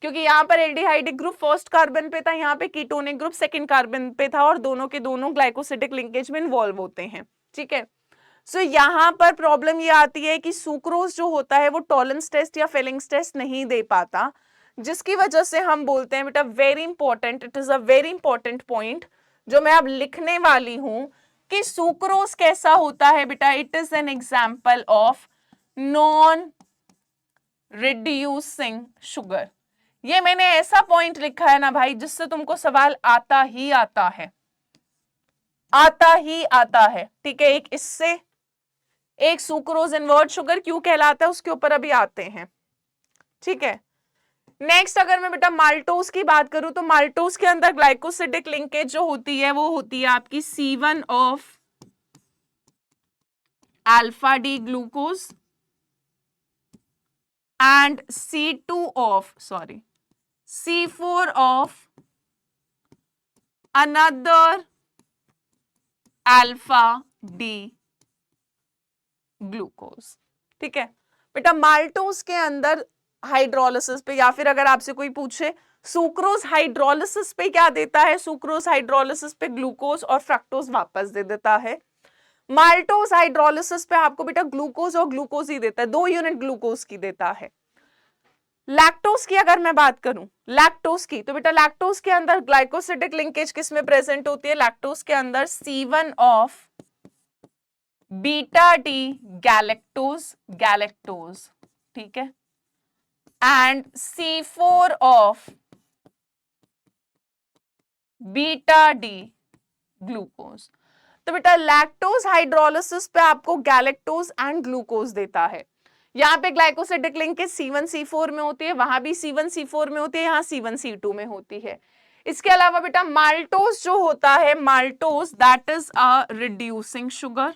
क्योंकि यहाँ पर एल्डिहाइडिक ग्रुप फर्स्ट कार्बन पे था, यहाँ पे कीटोनिक ग्रुप सेकंड कार्बन पे था, और दोनों के दोनों ग्लाइकोसिडिक लिंकेज में इन्वॉल्व होते हैं, ठीक है। सो यहाँ पर प्रॉब्लम ये आती है कि सुक्रोज जो होता है वो टॉलरेंस टेस्ट या फेलिंग्स टेस्ट नहीं दे पाता, जिसकी वजह से हम बोलते हैं बेटा very important, it is a very important point जो मैं अब लिखने वाली हूं, कि सुक्रोज कैसा होता है बेटा, it is an example of non reducing sugar. ये मैंने ऐसा पॉइंट लिखा है ना भाई, जिससे तुमको सवाल आता ही आता है, आता ही आता है, ठीक है। एक इससे, एक सुक्रोज इन्वर्ट शुगर क्यों कहलाता है, उसके ऊपर अभी आते हैं, ठीक है। नेक्स्ट अगर मैं बेटा माल्टोज की बात करूं, तो माल्टोज के अंदर ग्लाइकोसिडिक लिंकेज जो होती है वो होती है आपकी C1 of alpha D glucose and C4 of another alpha D glucose. ठीक है बेटा, माल्टोज के अंदर हाइड्रोलिसिस पे, या फिर अगर आपसे कोई पूछे सुक्रोज हाइड्रोलिसिस पे क्या देता है, सुक्रोज हाइड्रोलिसिस पे ग्लूकोज और फ्रक्टोज वापस दे देता है। माल्टोज हाइड्रोलिसिस पे आपको बेटा ग्लूकोज और ग्लूकोज ही देता है, 2 यूनिट ग्लूकोज की देता है। लैक्टोज की अगर मैं बात करूं, लैक्टोज की, तो बेटा लैक्टोज के अंदर ग्लाइकोसिडिक लिंकेज किसमें प्रेजेंट होती है, लैक्टोज के अंदर C1 of beta D galactose, ठीक है, and C4 of beta D glucose. तो बेटा लैक्टोज हाइड्रोलिसिस पे आपको गैलेक्टोज एंड ग्लूकोज देता है। यहाँ पे ग्लाइकोसिडिक लिंकेज C1 C4 में होती है, वहां भी C1 C4 में होती है, यहाँ C1 C2 में होती है। इसके अलावा बेटा माल्टोज जो होता है, maltose that is a reducing sugar.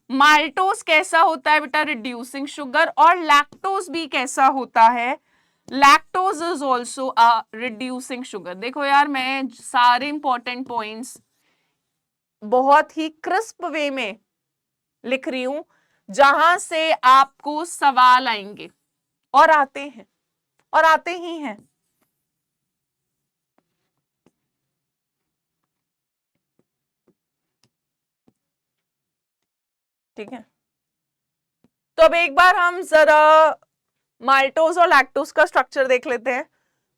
Maltose कैसा होता है बेटा, रिड्यूसिंग शुगर। और लैक्टोज भी कैसा होता है, lactose is also a reducing sugar. देखो यार, मैं सारे इंपॉर्टेंट पॉइंट्स बहुत ही क्रिस्प वे में लिख रही हूं, जहां से आपको सवाल आएंगे, और आते हैं, और आते ही हैं। ठीक है, तो अब एक बार हम जरा माल्टोज और लैक्टोज का स्ट्रक्चर देख लेते हैं।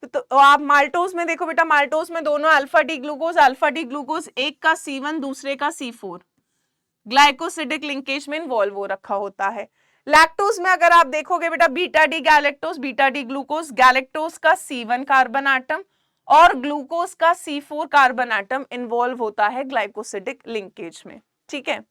तो आप माल्टोज में देखो बेटा, माल्टोज में दोनों अल्फा डी ग्लूकोज, एक का C1 दूसरे का C4, ग्लाइकोसिडिक लिंकेज में इन्वॉल्व हो रखा होता है। लैक्टोज में अगर आप देखोगे बेटा, बीटा डी ग्लूकोज, गैलेक्टोज का C1 कार्बन आटम और ग्लूकोज का C4 कार्बन आटम इन्वॉल्व होता है ग्लाइकोसिडिक लिंकेज में। ठीक है,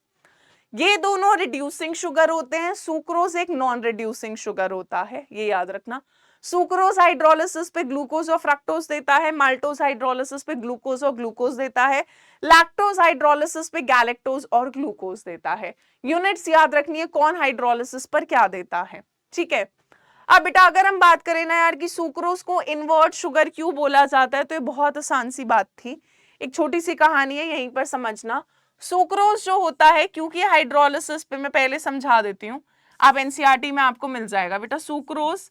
ये दोनों रिड्यूसिंग शुगर होते हैं। सुक्रोज एक नॉन रिड्यूसिंग शुगर होता है, ये याद रखना। सुक्रोज हाइड्रोलिसिस पे ग्लूकोज और फ्रक्टोज देता है, माल्टोज हाइड्रोलिसिस पे ग्लूकोज और ग्लूकोज देता है, लैक्टोज हाइड्रोलिसिस पे गैलेक्टोज और ग्लूकोज देता है। यूनिट्स याद रखनी है कौन हाइड्रोलिसिस पर क्या देता है। ठीक है, अब बेटा अगर हम बात करें ना यार कि सुक्रोज को इनवर्ट शुगर क्यों बोला जाता है, तो ये बहुत आसान सी बात थी, एक छोटी सी कहानी है, यहीं पर समझना। सुक्रोज जो होता है, क्योंकि हाइड्रोलिसिस पे मैं पहले समझा देती हूँ, आप एनसीईआरटी में आपको मिल जाएगा बेटा। सुक्रोज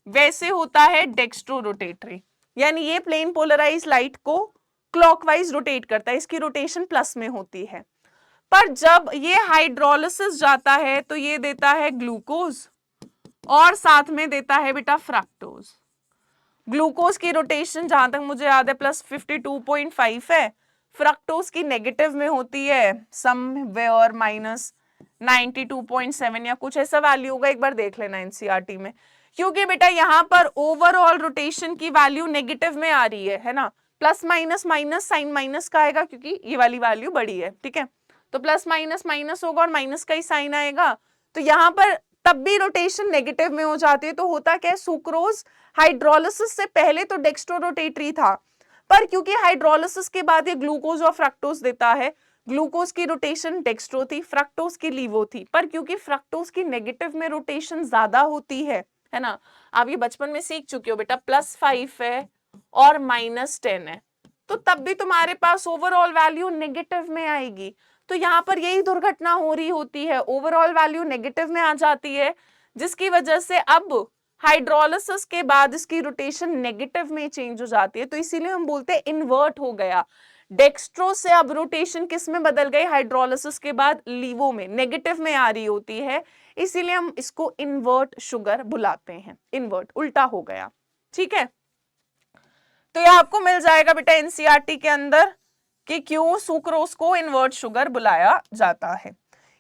वैसे होता है डेक्स्ट्रो रोटेटरी, यानी ये प्लेन पोलराइज लाइट को क्लॉकवाइज रोटेट करता है, इसकी रोटेशन प्लस में होती है। पर जब ये हाइड्रोलिसिस जाता है तो ये देता है ग्लूकोज और साथ में देता है बेटा फ्रक्टोज। ग्लूकोज की रोटेशन जहां तक मुझे याद है प्लस 52.5 है, फ्रक्टोज की नेगेटिव में होती है समवेयर माइनस 92.7 या कुछ ऐसा वैल्यू होगा, एक बार देख लेना एनसीईआरटी में। क्योंकि बेटा यहाँ पर ओवरऑल रोटेशन की वैल्यू नेगेटिव में आ रही है ना, plus minus minus sign minus का आएगा क्योंकि ये वाली वैल्यू बड़ी है। ठीक है, तो प्लस माइनस माइनस होगा और माइनस का ही साइन आएगा, तो यहाँ पर तब भी रोटेशन नेगेटिव में हो जाती है। तो होता क्या है, सुक्रोज हाइड्रोलिसिस से पहले तो डेक्स्ट्रो रोटेटरी था, पर क्योंकि हाइड्रोलिसिस के बाद ये ग्लूकोज और फ्रक्टोज देता है, ग्लूकोज की रोटेशन डेक्स्ट्रो थी, फ्रक्टोज की लीवो थी, पर क्योंकि फ्रक्टोज की नेगेटिव में रोटेशन ज्यादा होती है ना, आप ये बचपन में सीख चुके हो बेटा, +5 है और -10 है, तो तब भी तुम्हारे पास ओवरऑल वैल्यू नेगेटिव में आएगी। तो यहाँ पर यही दुर्घटना हो रही होती है, ओवरऑल वैल्यू नेगेटिव में आ जाती है, जिसकी वजह से अब हाइड्रोलिसिस के बाद इसकी रोटेशन नेगेटिव में चेंज हो जाती है। तो इसीलिए हम बोलते हैं इन्वर्ट हो गया, डेक्स्ट्रो से अब रोटेशन किस में बदल गई, हाइड्रोलिसिस के बाद लीवो में, नेगेटिव में आ रही होती है, इसीलिए हम इसको इन्वर्ट शुगर बुलाते हैं। इन्वर्ट उल्टा हो गया। ठीक है, तो ये आपको मिल जाएगा बेटा एनसीईआरटी के अंदर कि क्यों सुक्रोज को इन्वर्ट शुगर बुलाया जाता है।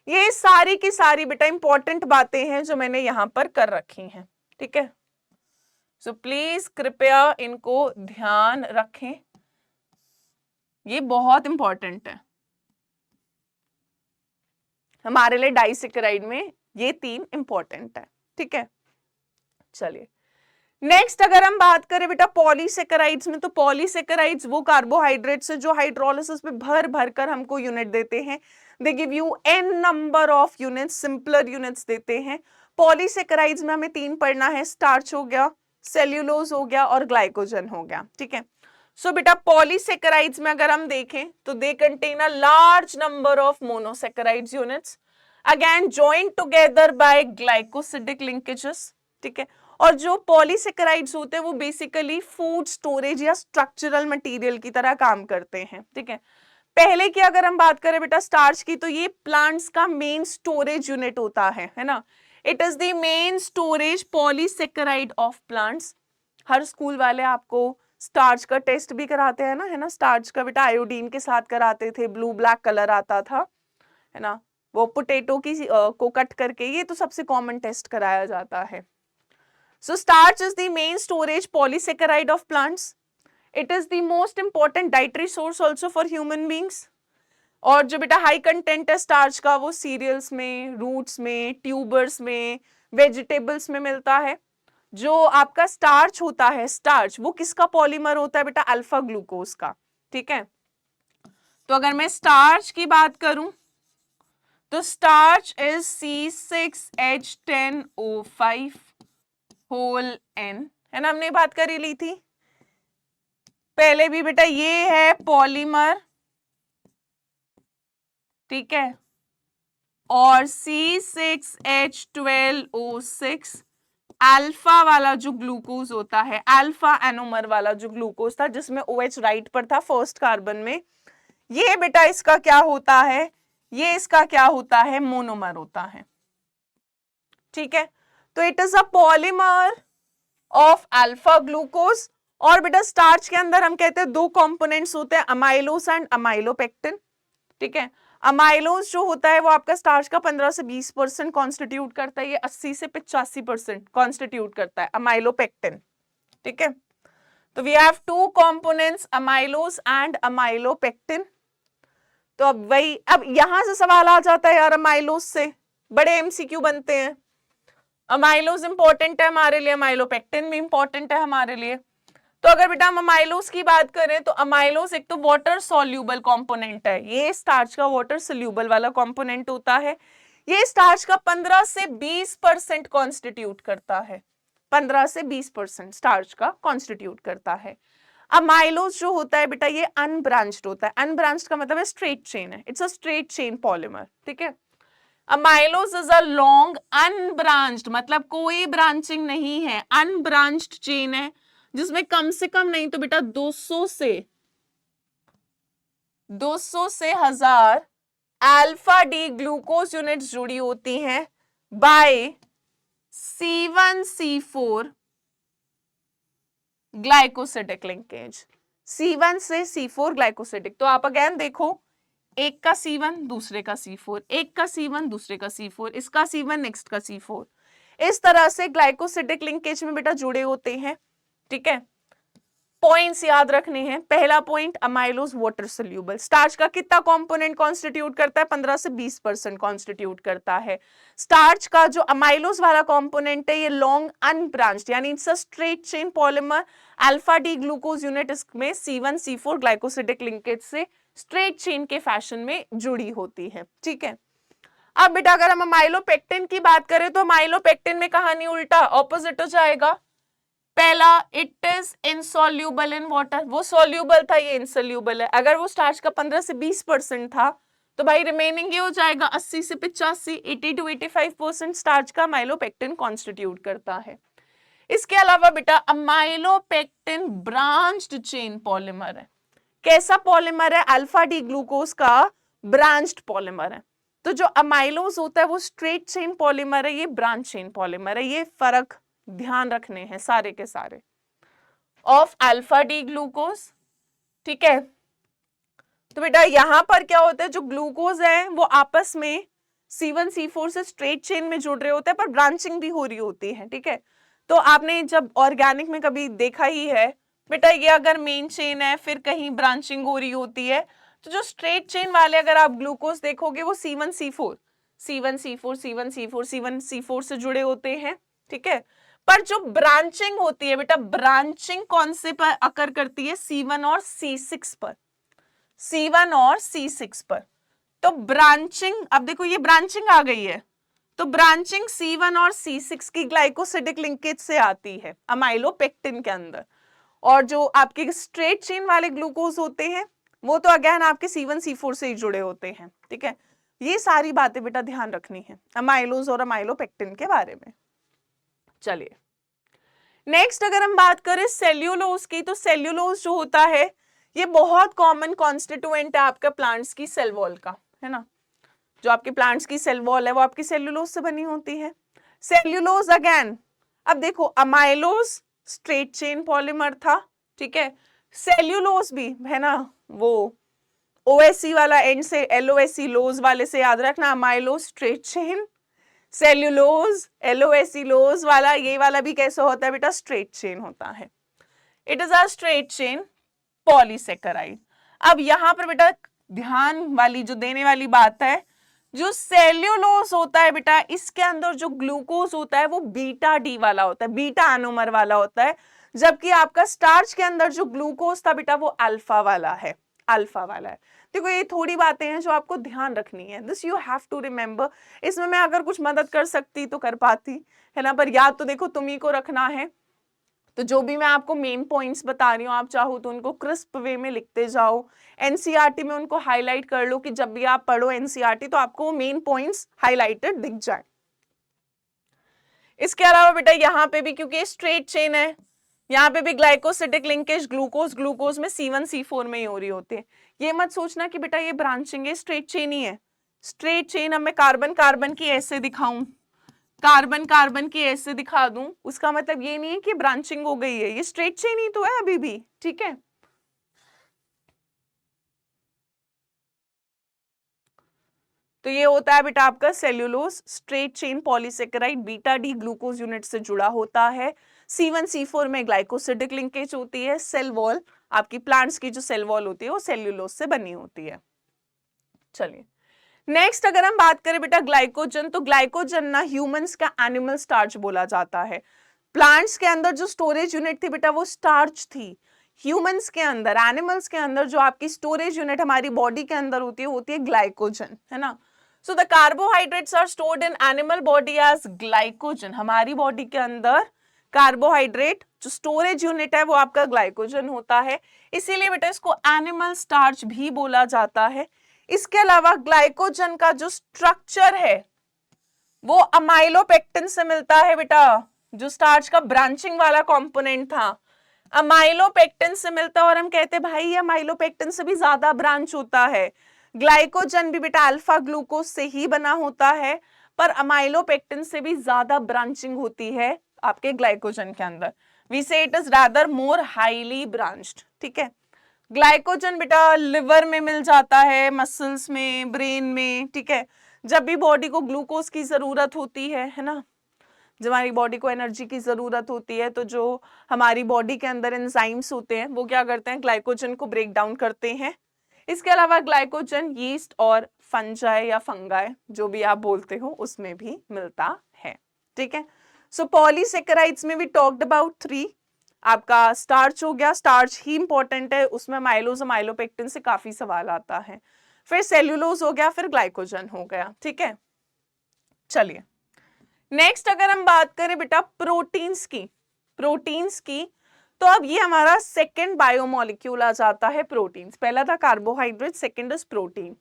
ये सारी की सारी बेटा इंपॉर्टेंट बातें हैं जो मैंने यहां पर कर रखी हैं। ठीक है, सो प्लीज कृपया इनको ध्यान रखें, ये बहुत इंपॉर्टेंट है हमारे लिए। डाइसैकेराइड में ये 3 इंपॉर्टेंट है। ठीक है, चलिए नेक्स्ट अगर हम बात करें बेटा पॉलीसेकेराइड्स में, तो पॉलीसेकेराइड्स वो कार्बोहाइड्रेट्स है जो हाइड्रोलिसिस में भर भर कर हमको यूनिट देते हैं। They give you n number of units, simpler units देते हैं। पॉलीसेकेराइड्स में हमें 3 पढ़ना है, स्टार्च हो गया, सेल्यूलोज हो गया और ग्लाइकोजन हो गया, ठीक है। सो बेटा पॉलीसेकेराइड्स में अगर हम देखें तो they contain a large number of monosaccharides units, again joined together by glycosidic linkages, ठीक है। और जो पॉलीसेकेराइड्स होते हैं वो बेसिकली फूड स्टोरेज या स्ट्रक्चरल मटेरियल की तरह काम करते हैं, ठीक है। पहले की अगर हम बात करें बेटा स्टार्च की, तो ये प्लांट्स का मेन स्टोरेज यूनिट होता है ना। It is the main storage polysaccharide of plants. Her school वाले आपको स्टार्च का टेस्ट भी कराते हैं ना, है ना। स्टार्च का बेटा आयोडीन के साथ कराते थे, ब्लू ब्लैक कलर आता था, है ना। वो पोटैटो की को कट करके, ये तो सबसे कॉमन टेस्ट कराया जाता है। So starch is the main storage polysaccharide of plants. It is the most important dietary source also for human beings. और जो बेटा हाई कंटेंट है स्टार्च का, वो सीरियल्स में, रूट्स में, ट्यूबर्स में, वेजिटेबल्स में मिलता है। जो आपका स्टार्च होता है, स्टार्च वो किसका पॉलीमर होता है बेटा? अल्फा ग्लूकोज का, ठीक है। तो अगर मैं स्टार्च की बात करूं तो starch is C6H10O5 whole N, है ना, हमने बात करी ली थी पहले भी बेटा। ये है पॉलीमर, ठीक है, और C6H12O6 अल्फा वाला जो ग्लूकोज होता है, अल्फा एनोमर वाला जो ग्लूकोज था जिसमें OH राइट पर था फर्स्ट कार्बन में, ये बेटा इसका क्या होता है? ये इसका क्या होता है? मोनोमर होता है, ठीक है। तो it is a polymer of alpha glucose. और बेटा स्टार्च के अंदर हम कहते हैं 2 कंपोनेंट्स होते हैं, अमाइलोस एंड अमाइलोपेक्टिन, ठीक है। अमाइलोस जो होता है वो आपका स्टार्च का 15 से 20% कॉन्स्टिट्यूट करता है, ये 80 से 85% कॉन्स्टिट्यूट करता है अमाइलोपेक्टिन, ठीक है। तो we have 2 components, amylose and amylopectin. तो अब वही, अब यहां से सवाल आ जाता है यार, अमाइलोस से बड़े MCQ बनते हैं। अमाइलोस इंपॉर्टेंट है हमारे लिए, अमाइलोपेक्टिन भी इंपॉर्टेंट है हमारे लिए। तो अगर बेटा हम अमाइलोस की बात करें तो अमाइलोस एक तो वाटर सॉल्यूबल कंपोनेंट है, ये स्टार्च का वाटर सॉल्यूबल वाला कंपोनेंट होता है। ये स्टार्च का 15 से 20% कॉन्स्टिट्यूट करता है, 15 से 20% स्टार्च का कॉन्स्टिट्यूट करता है। अमाइलोस जो होता है बेटा ये अनब्रांच्ड होता है, अनब्रांच्ड का मतलब है स्ट्रेट चेन है, it's a straight chain polymer, ठीक है। Amylose is a long unbranched, मतलब कोई ब्रांचिंग नहीं है, अनब्रांच्ड चेन है जिसमें कम से कम नहीं तो बेटा 200 से 1000 अल्फा डी ग्लूकोज यूनिट्स जुड़ी होती हैं bye C1C4 glycosidic linkage, C1 से C4 ग्लाइकोसिडिक। तो आप अगेन देखो, एक का C1 दूसरे का C4, एक का C1 दूसरे का C4, इसका C1 नेक्स्ट का C4, इस तरह से ग्लाइकोसिडिक लिंकेज में बेटा जुड़े होते हैं, ठीक है। पॉइंट्स याद रखने हैं। पहला point, amylose water soluble, starch का कितना कंपोनेंट कॉन्स्टिट्यूट करता है? 15 से 20% कॉन्स्टिट्यूट करता है। स्टार्च का जो अमाइलोस वाला कंपोनेंट है ये लॉन्ग अनब्रांच्ड, यानी it's a straight chain polymer, alpha D glucose unit इसमें C1C4 ग्लाइकोसिडिक लिंकेज से स्ट्रेट चेन के फैशन में जुड़ी होती है, ठीक है। अब बेटा अगर हम अमाइलोपेक्टिन की बात करें तो अमाइलोपेक्टिन में कहानी उल्टा, ऑपोजिट हो जाएगा। पहला, it is insoluble in water, वो सॉल्यूबल था, ये इनसॉल्यूबल है। अगर वो स्टार्च का 15 से 20% था तो भाई रिमेनिंग ये हो जाएगा 80 से 85, 80 to 85% स्टार्च का अमाइलोपेक्टिन कॉन्स्टिट्यूट करता है। इसके अलावा बेटा अमाइलोपेक्टिन ब्रांच्ड चेन पॉलीमर है। कैसा पॉलीमर है? अल्फा डी ग्लूकोज का ब्रांच्ड पॉलीमर है। तो जो अमाइलोज होता है वो स्ट्रेट चेन पॉलीमर है, ये ब्रांच चेन पॉलीमर है। ये फर्क ध्यान रखने हैं सारे के सारे ऑफ अल्फा डी ग्लूकोज, ठीक है। तो बेटा यहां पर क्या होता है, जो ग्लूकोज है वो आपस में C1C4 से स्ट्रेट चेन में जुड़ रहे होते हैं पर ब्रांचिंग भी हो रही होती है, ठीक है। तो आपने जब ऑर्गेनिक में कभी देखा ही है बेटा, ये अगर मेन चेन है फिर कहीं ब्रांचिंग हो रही होती है, तो जो स्ट्रेट चेन वाले अगर आप ग्लूकोज देखोगे वो C1C4 से जुड़े होते हैं, ठीक है। पर जो ब्रांचिंग होती है बेटा, ब्रांचिंग कौन से पर अकर करती है? C1 और C6 पर, C1 और C6 पर। तो ब्रांचिंग, अब देखो ये ब्रांचिंग आ गई है, तो ब्रांचिंग C1 और C6 की ग्लाइकोसिडिक लिंकेज से आती है अमाइलोपेक्टिन के अंदर। और जो आपके स्ट्रेट चेन वाले ग्लूकोज होते हैं वो तो अगेन आपके C1 C4 से ही जुड़े होते हैं, ठीक है। ये सारी बातें बेटा ध्यान रखनी है अमाइलोज और अमाइलोपेक्टिन के बारे में। चलिए नेक्स्ट अगर हम बात करें सेल्यूलोज की, तो सेल्यूलोज जो होता है ये बहुत कॉमन कॉन्स्टिट्यूएंट है आपका प्लांट्स की सेल वॉल का, है ना। जो आपके प्लांट्स की सेल वॉल है वो आपकी सेल्यूलोज से बनी होती है। सेल्यूलोज अगेन, अब देखो अमाइलोज स्ट्रेट चेन पॉलीमर था, ठीक है। सेल्यूलोज भी है ना, वो OSC वाला एंड से LOSC लोज वाले से याद रखना, amylose straight chain, cellulose LOSC लोज वाला, ये वाला भी कैसा होता है बेटा, स्ट्रेट चेन होता है। It is a straight chain polysaccharide. अब यहां पर बेटा ध्यान वाली जो देने वाली बात है, जो सेल्यूलोज होता है बेटा इसके अंदर जो ग्लूकोज होता है वो बीटा डी वाला होता है, बीटा एनोमर वाला होता है, जबकि आपका स्टार्च के अंदर जो ग्लूकोज था बेटा वो अल्फा वाला है, अल्फा वाला है। देखो ये थोड़ी बातें हैं जो आपको ध्यान रखनी है, this you have to remember. इसमें मैं अगर कुछ मदद कर सकती तो कर पाती, है ना, पर याद तो देखो तुम्ही को रखना है। तो जो भी मैं आपको मेन पॉइंट्स बता रही हूँ आप चाहो तो उनको क्रिस्प वे में लिखते जाओ, एनसीईआरटी में उनको हाईलाइट कर लो कि जब भी आप पढ़ो एनसीईआरटी तो आपको मेन पॉइंट्स हाईलाइटेड दिख जाए। इसके अलावा बेटा यहाँ पे भी क्योंकि स्ट्रेट चेन है, यहाँ पे भी ग्लाइकोसिडिक लिंकेज ग्लूकोज ग्लूकोज में C1 C4 में ही हो रही होती है। ये मत सोचना कि बेटा ये ब्रांचिंग है, स्ट्रेट चेन ही है। स्ट्रेट चेन अब मैं कार्बन कार्बन की ऐसे दिखाऊं, कार्बन कार्बन की ऐसे दिखा दूं, उसका मतलब ये नहीं है कि ब्रांचिंग हो गई है, ये स्ट्रेट चेन ही तो है अभी भी, ठीक है। तो ये होता है बेटा आपका cellulose straight chain polysaccharide, beta D glucose unit से जुड़ा होता है। C1 C4 में ग्लाइकोसिडिक लिंकेज होती है। सेल वॉल आपकी प्लांट्स की जो सेल वॉल होती है वो सेल्यूलोज से बनी होती है। चलिए नेक्स्ट अगर हम बात करें बेटा ग्लाइकोजन, तो ग्लाइकोजन ना ह्यूमंस का एनिमल स्टार्च बोला जाता है। प्लांट्स के अंदर जो स्टोरेज यूनिट थी बेटा वो स्टार्च थी। ह्यूमंस के अंदर, एनिमल्स के अंदर जो आपकी स्टोरेज यूनिट हमारी बॉडी के अंदर होती है ग्लाइकोजन, है ना। So the carbohydrates are stored in animal body as glycogen. हमारी बॉडी के अंदर कार्बोहाइड्रेट जो स्टोरेज यूनिट है वो आपका ग्लाइकोजन होता है, इसीलिए बेटा इसको एनिमल स्टार्च भी बोला जाता है। इसके अलावा ग्लाइकोजन का जो स्ट्रक्चर है वो अमाइलोपेक्टिन से मिलता है बेटा, जो स्टार्च का ब्रांचिंग वाला कंपोनेंट था अमाइलोपेक्टिन से मिलता है। और हम कहते हैं भाई ये अमाइलोपेक्टिन से भी ज्यादा ब्रांच होता है। ग्लाइकोजन भी बेटा अल्फा ग्लूकोज से ही बना होता है, पर अमाइलोपेक्टिन से भी ज्यादा ब्रांचिंग होती है आपके ग्लाइकोजन के अंदर। वी से it is rather more highly branched, ठीक है। ग्लाइकोजन बेटा लिवर में मिल जाता है, मसल्स में, ब्रेन में, ठीक है। जब भी बॉडी को ग्लूकोज की जरूरत होती है ना, जब हमारी बॉडी को एनर्जी की जरूरत होती है तो जो हमारी बॉडी के अंदर एंजाइम्स होते हैं वो क्या करते हैं, ग्लाइकोजन को ब्रेक डाउन करते हैं। इसके अलावा ग्लाइकोजन यीस्ट और फंजाई या फंगाई जो भी आप बोलते हो उसमें भी मिलता है, ठीक है। सो पॉलीसेकेराइड्स में वी टॉक्ड अबाउट 3। आपका स्टार्च हो गया, स्टार्च ही इंपॉर्टेंट है, उसमें माइलोज और माइलोपेक्टिन से काफी सवाल आता है। फिर सेल्यूलोज हो गया, फिर ग्लाइकोजन हो गया, ठीक है। चलिए नेक्स्ट अगर हम बात करें बेटा प्रोटीन्स की, तो अब ये हमारा सेकंड बायोमोलिक्यूल आ जाता है प्रोटीन्स। पहला था कार्बोहाइड्रेट, सेकंड इज प्रोटीन।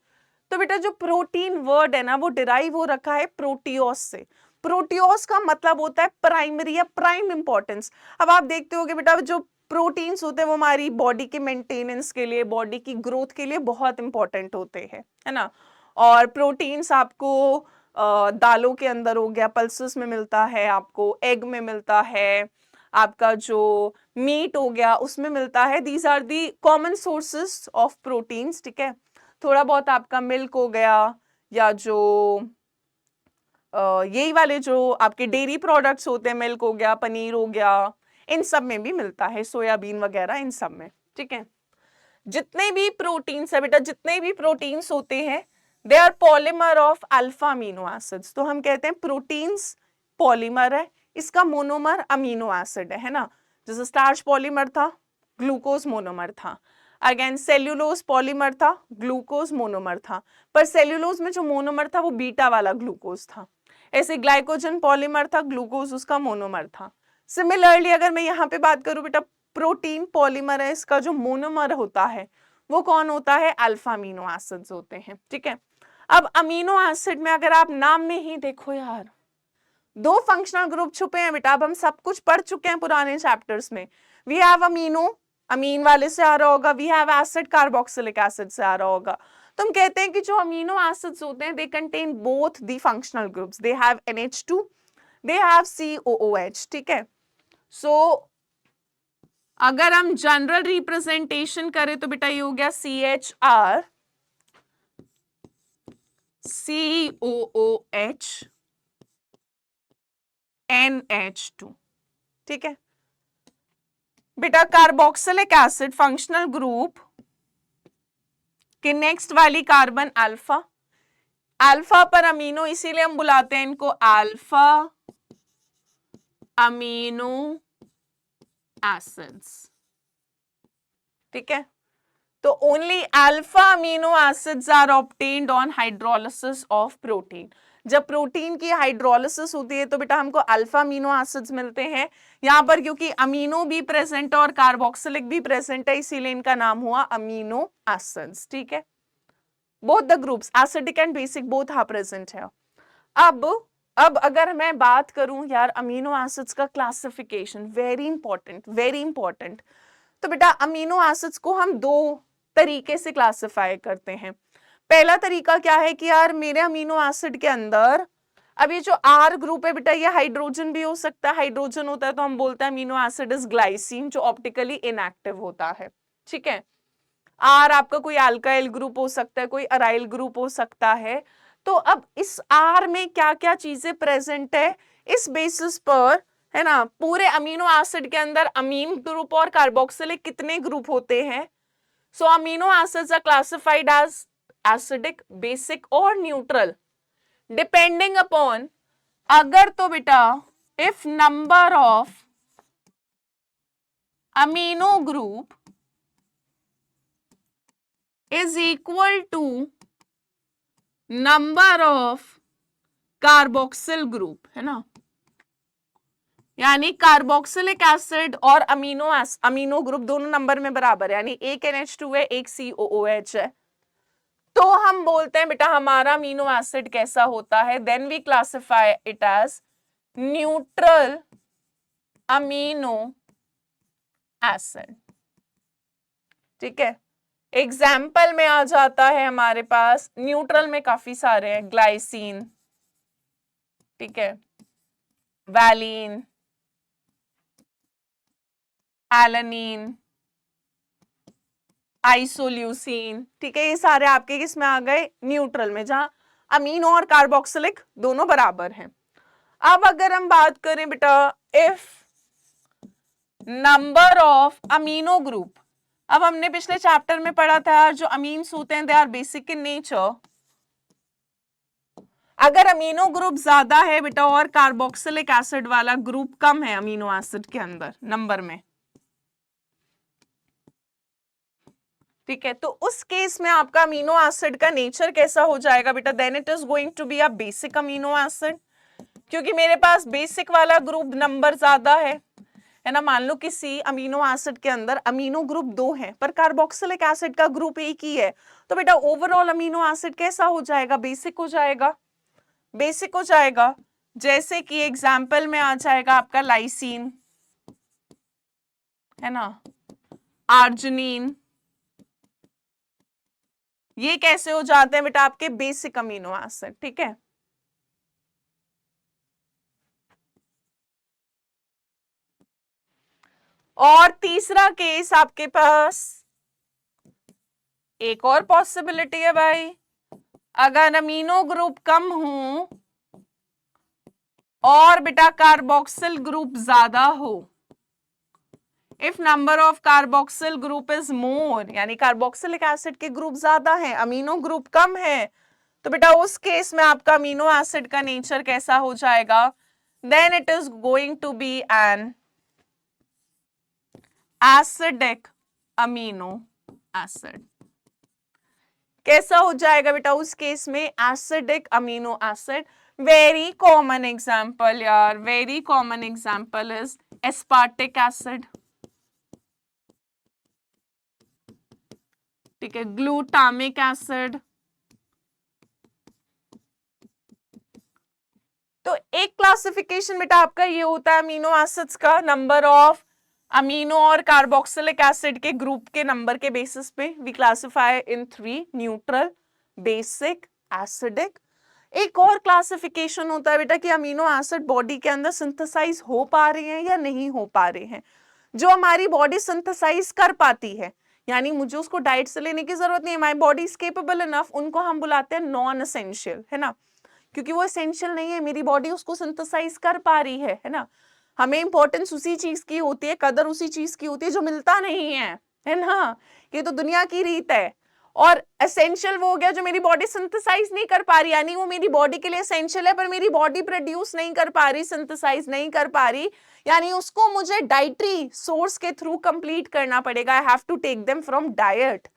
तो बेटा जो प्रोटीन वर्ड है ना वो डिराइव हो रखा है प्रोटियोस से। प्रोटियोस का मतलब होता है प्राइमरी या प्राइम इंपॉर्टेंस। अब आप देखते होगे बेटा जो प्रोटीन्स होते हैं वो हमारी बॉडी के मेंटेनेंस के लिए, बॉडी की ग्रोथ के लिए बहुत इंपॉर्टेंट होते हैं, है ना। और प्रोटीन्स आपको दालों के अंदर हो गया, पल्सेस में मिलता है, आपको एग में मिलता है, आपका जो मीट हो गया उसमें मिलता है। These are the common sources of proteins, ठीक है। थोड़ा बहुत आपका मिल्क हो गया या जो यही वाले जो आपके डेयरी प्रोडक्ट्स होते हैं, मिल्क हो गया, पनीर हो गया, इन सब में भी मिलता है, सोयाबीन वगैरह इन सब में, ठीक है। जितने भी प्रोटीन्स है बेटा, जितने भी प्रोटीन्स होते हैं they are polymer of alpha amino acids. तो हम कहते हैं प्रोटीन्स पॉलीमर है, इसका मोनोमर अमीनो एसिड है ना। जैसे स्टार्च पॉलीमर था, ग्लूकोज मोनोमर था। अगेन सेल्यूलोज पॉलीमर था, ग्लूकोज मोनोमर था, पर सेल्यूलोज में जो मोनोमर था वो बीटा वाला ग्लूकोज था। ऐसे ग्लाइकोजन पॉलीमर था, ग्लूकोज उसका मोनोमर था। सिमिलरली अगर मैं यहाँ पे बात करूं बेटा, प्रोटीन पॉलीमर है, इसका जो मोनोमर होता है वो कौन होता है? अल्फा अमीनो एसिड्स होते हैं। ठीक है, अब अमीनो एसिड में अगर आप नाम में ही देखो यार, दो फंक्शनल ग्रुप छुपे हैं बेटा। अब हम सब कुछ पढ़ चुके हैं पुराने चैप्टर्स में। वी हैव अमीनो, अमीन वाले से आ रहा होगा, we have acid, carboxylic acid से आ रहा होगा। तो हम कहते हैं कि जो अमीनो एसिड्स होते हैं they contain both the functional groups, they have NH2, they have COOH। ठीक है, सो अगर हम जनरल रिप्रेजेंटेशन करें तो बेटा ये हो गया CHR COOH NH2। ठीक है बेटा, कार्बोक्सिलिक एसिड फंक्शनल ग्रुप के नेक्स्ट वाली कार्बन अल्फा, अल्फा पर अमीनो, इसीलिए हम बुलाते हैं इनको अल्फा अमीनो एसिड्स। ठीक है, तो only alpha amino acids are obtained on hydrolysis of protein. जब प्रोटीन की हाइड्रोलिसिस होती है तो बेटा हमको अल्फा अमीनो एसिड्स मिलते हैं। यहां पर क्योंकि अमीनो भी प्रेजेंट है और कार्बोक्सिलिक भी प्रेजेंट है, इसीलिए इनका नाम हुआ अमीनो एसिड्स। ठीक है, both the groups acidic and basic both are present है। अब अगर मैं बात करूं यार अमीनो एसिड्स का क्लासिफिकेशन, वेरी इंपॉर्टेंट। तो बेटा अमीनो एसिड्स को हम दो तरीके से क्लासिफाई करते हैं। पहला तरीका क्या है कि यार मेरे अमीनो एसिड के अंदर अब ये जो R ग्रुप है बेटा, ये हाइड्रोजन भी हो सकता है। हाइड्रोजन होता है तो हम बोलते हैं अमीनो एसिड इज ग्लाइसिन, जो ऑप्टिकली इनएक्टिव होता है। ठीक है, R आपका कोई अल्काइल ग्रुप हो सकता है, कोई अराइल ग्रुप हो सकता है। तो अब इस R में क्या क्या चीजें प्रेजेंट है, इस बेसिस पर है ना, पूरे अमीनो एसिड के अंदर अमीन ग्रुप और कार्बोक्सिलिक कितने ग्रुप होते हैं। So amino acids are classified as acidic, basic और न्यूट्रल डिपेंडिंग अपॉन, अगर तो बेटा if number of amino group is equal to number of carboxyl group, है ना, यानी कार्बोक्सिलिक एसिड और अमीनो ग्रुप दोनों नंबर में बराबर है, यानी एक NH2 है, एक COOH है, तो हम बोलते हैं बेटा हमारा अमीनो एसिड कैसा होता है, then we classify it as neutral amino acid. ठीक है, एग्जाम्पल में आ जाता है हमारे पास, न्यूट्रल में काफी सारे हैं, ग्लाइसिन, ठीक है, वैलिन, एलानिन, आइसोल्यूसिन। ठीक है, ये सारे आपके किस में आ गए? न्यूट्रल में, जहां अमीनो और कार्बोक्सिलिक दोनों बराबर हैं। अब अगर हम बात करें बेटा if number of amino group, अब हमने पिछले चैप्टर में पढ़ा था जो अमीन्स होते हैं they are basic in nature. अगर अमीनो ग्रुप ज्यादा है बेटा और कार्बोक्सिलिक एसिड वाला ग्रुप कम है अमीनो एसिड के अंदर नंबर में, ठीक है, तो उस केस में आपका अमीनो एसिड का नेचर कैसा हो जाएगा बेटा? Then it is going to be a basic amino acid, क्योंकि मेरे पास बेसिक वाला ग्रुप नंबर ज्यादा है ना। मान लो किसी अमीनो एसिड के अंदर अमीनो ग्रुप 2 है पर कार्बोक्सिलिक एसिड का ग्रुप एक ही है, तो बेटा ओवरऑल अमीनो एसिड कैसा हो जाएगा? बेसिक हो जाएगा, बेसिक हो जाएगा। जैसे कि एग्जाम्पल में आ जाएगा आपका लाइसीन, है ना, आर्जिनिन, ये कैसे हो जाते हैं बेटा? आपके बेसिक अमीनो एसिड। ठीक है, और तीसरा केस आपके पास एक और पॉसिबिलिटी है भाई, अगर अमीनो ग्रुप कम हो और बेटा कार्बोक्सिल ग्रुप ज्यादा हो, if number of carboxyl group is more, यानी कार्बोक्सिलिक एसिड के ग्रुप ज्यादा है, अमीनो ग्रुप कम है, तो बेटा उस केस में आपका अमीनो एसिड का नेचर कैसा हो जाएगा? Then it is going to be an acidic amino acid. कैसा हो जाएगा बेटा उस केस में? Acidic amino acid. Very common example यार, very common example is aspartic acid, ठीक है, ग्लूटामिक एसिड। तो एक क्लासिफिकेशन बेटा आपका ये होता है अमीनो एसिड्स का, नंबर ऑफ अमीनो और कार्बोक्सिलिक एसिड के ग्रुप के नंबर के बेसिस पे we classify in 3, neutral, basic, acidic. एक और क्लासिफिकेशन होता है बेटा कि अमीनो एसिड बॉडी के अंदर सिंथेसाइज हो पा रहे हैं या नहीं हो पा रहे हैं। जो हमारी बॉडी सिंथेसाइज कर पाती है, यानी मुझे उसको डाइट से लेने की जरूरत नहीं है, my body is capable enough, उनको हम बुलाते हैं नॉन एसेंशियल, है ना, क्योंकि वो एसेंशियल नहीं है, मेरी बॉडी उसको सिंथेसाइज कर पा रही है ना। हमें इंपॉर्टेंस उसी चीज की होती है, कदर उसी चीज की होती है जो मिलता नहीं है ना। ये तो दुनिया की रीत है। और एसेंशियल वो हो गया जो मेरी बॉडी सिंथेसाइज नहीं कर पा रही, यानी वो मेरी बॉडी के लिए एसेंशियल है पर मेरी बॉडी प्रोड्यूस नहीं कर पा रही, सिंथेसाइज नहीं कर पा रही, यानी उसको मुझे डाइटरी सोर्स के थ्रू कंप्लीट करना पड़ेगा। I have to take them from diet,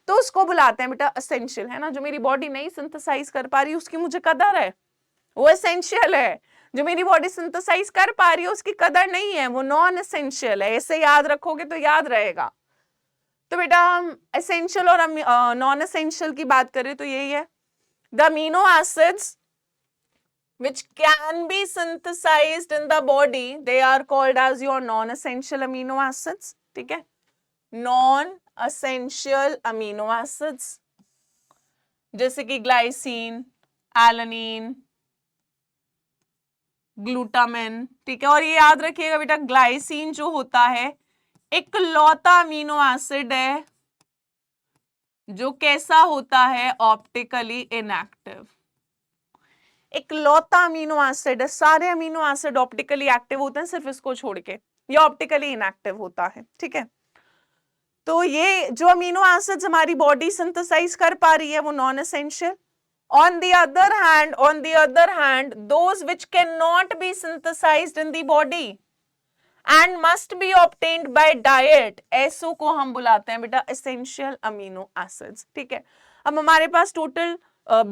तो उसको बुलाते हैं बेटा एसेंशियल, है ना। जो मेरी बॉडी नहीं सिंथेसाइज कर पा रही उसकी मुझे कदर है, वो एसेंशियल है। जो मेरी बॉडी सिंथेसाइज कर पा रही है उसकी कदर नहीं है, वो नॉन एसेंशियल है। ऐसे याद रखोगे तो याद रहेगा। तो बेटा हम एसेंशियल और नॉन एसेंशियल की बात करें तो यही है, the amino acids which can be synthesized in the body, they are called as your non-essential amino acids, ठीक है, non-essential amino acids, जैसे कि ग्लाइसिन, एलानिन, ग्लूटामिन, ठीक है। और ये याद रखिएगा बेटा ग्लाइसिन जो होता है इकलौता अमीनो एसिड है जो कैसा होता है, ऑप्टिकली इनएक्टिव। इकलौता अमीनो एसिड है, सारे अमीनो एसिड ऑप्टिकली एक्टिव होते हैं सिर्फ इसको छोड़ के, ये ऑप्टिकली इनएक्टिव होता है, ठीक है। तो ये जो अमीनो एसिड्स हमारी बॉडी सिंथेसाइज कर पा रही है वो non essential. On the other hand, those which cannot be synthesized in the body and must be obtained by diet, ऐसो को हम बुलाते हैं बेटा essential amino acids, ठीक है। अब हमारे पास टोटल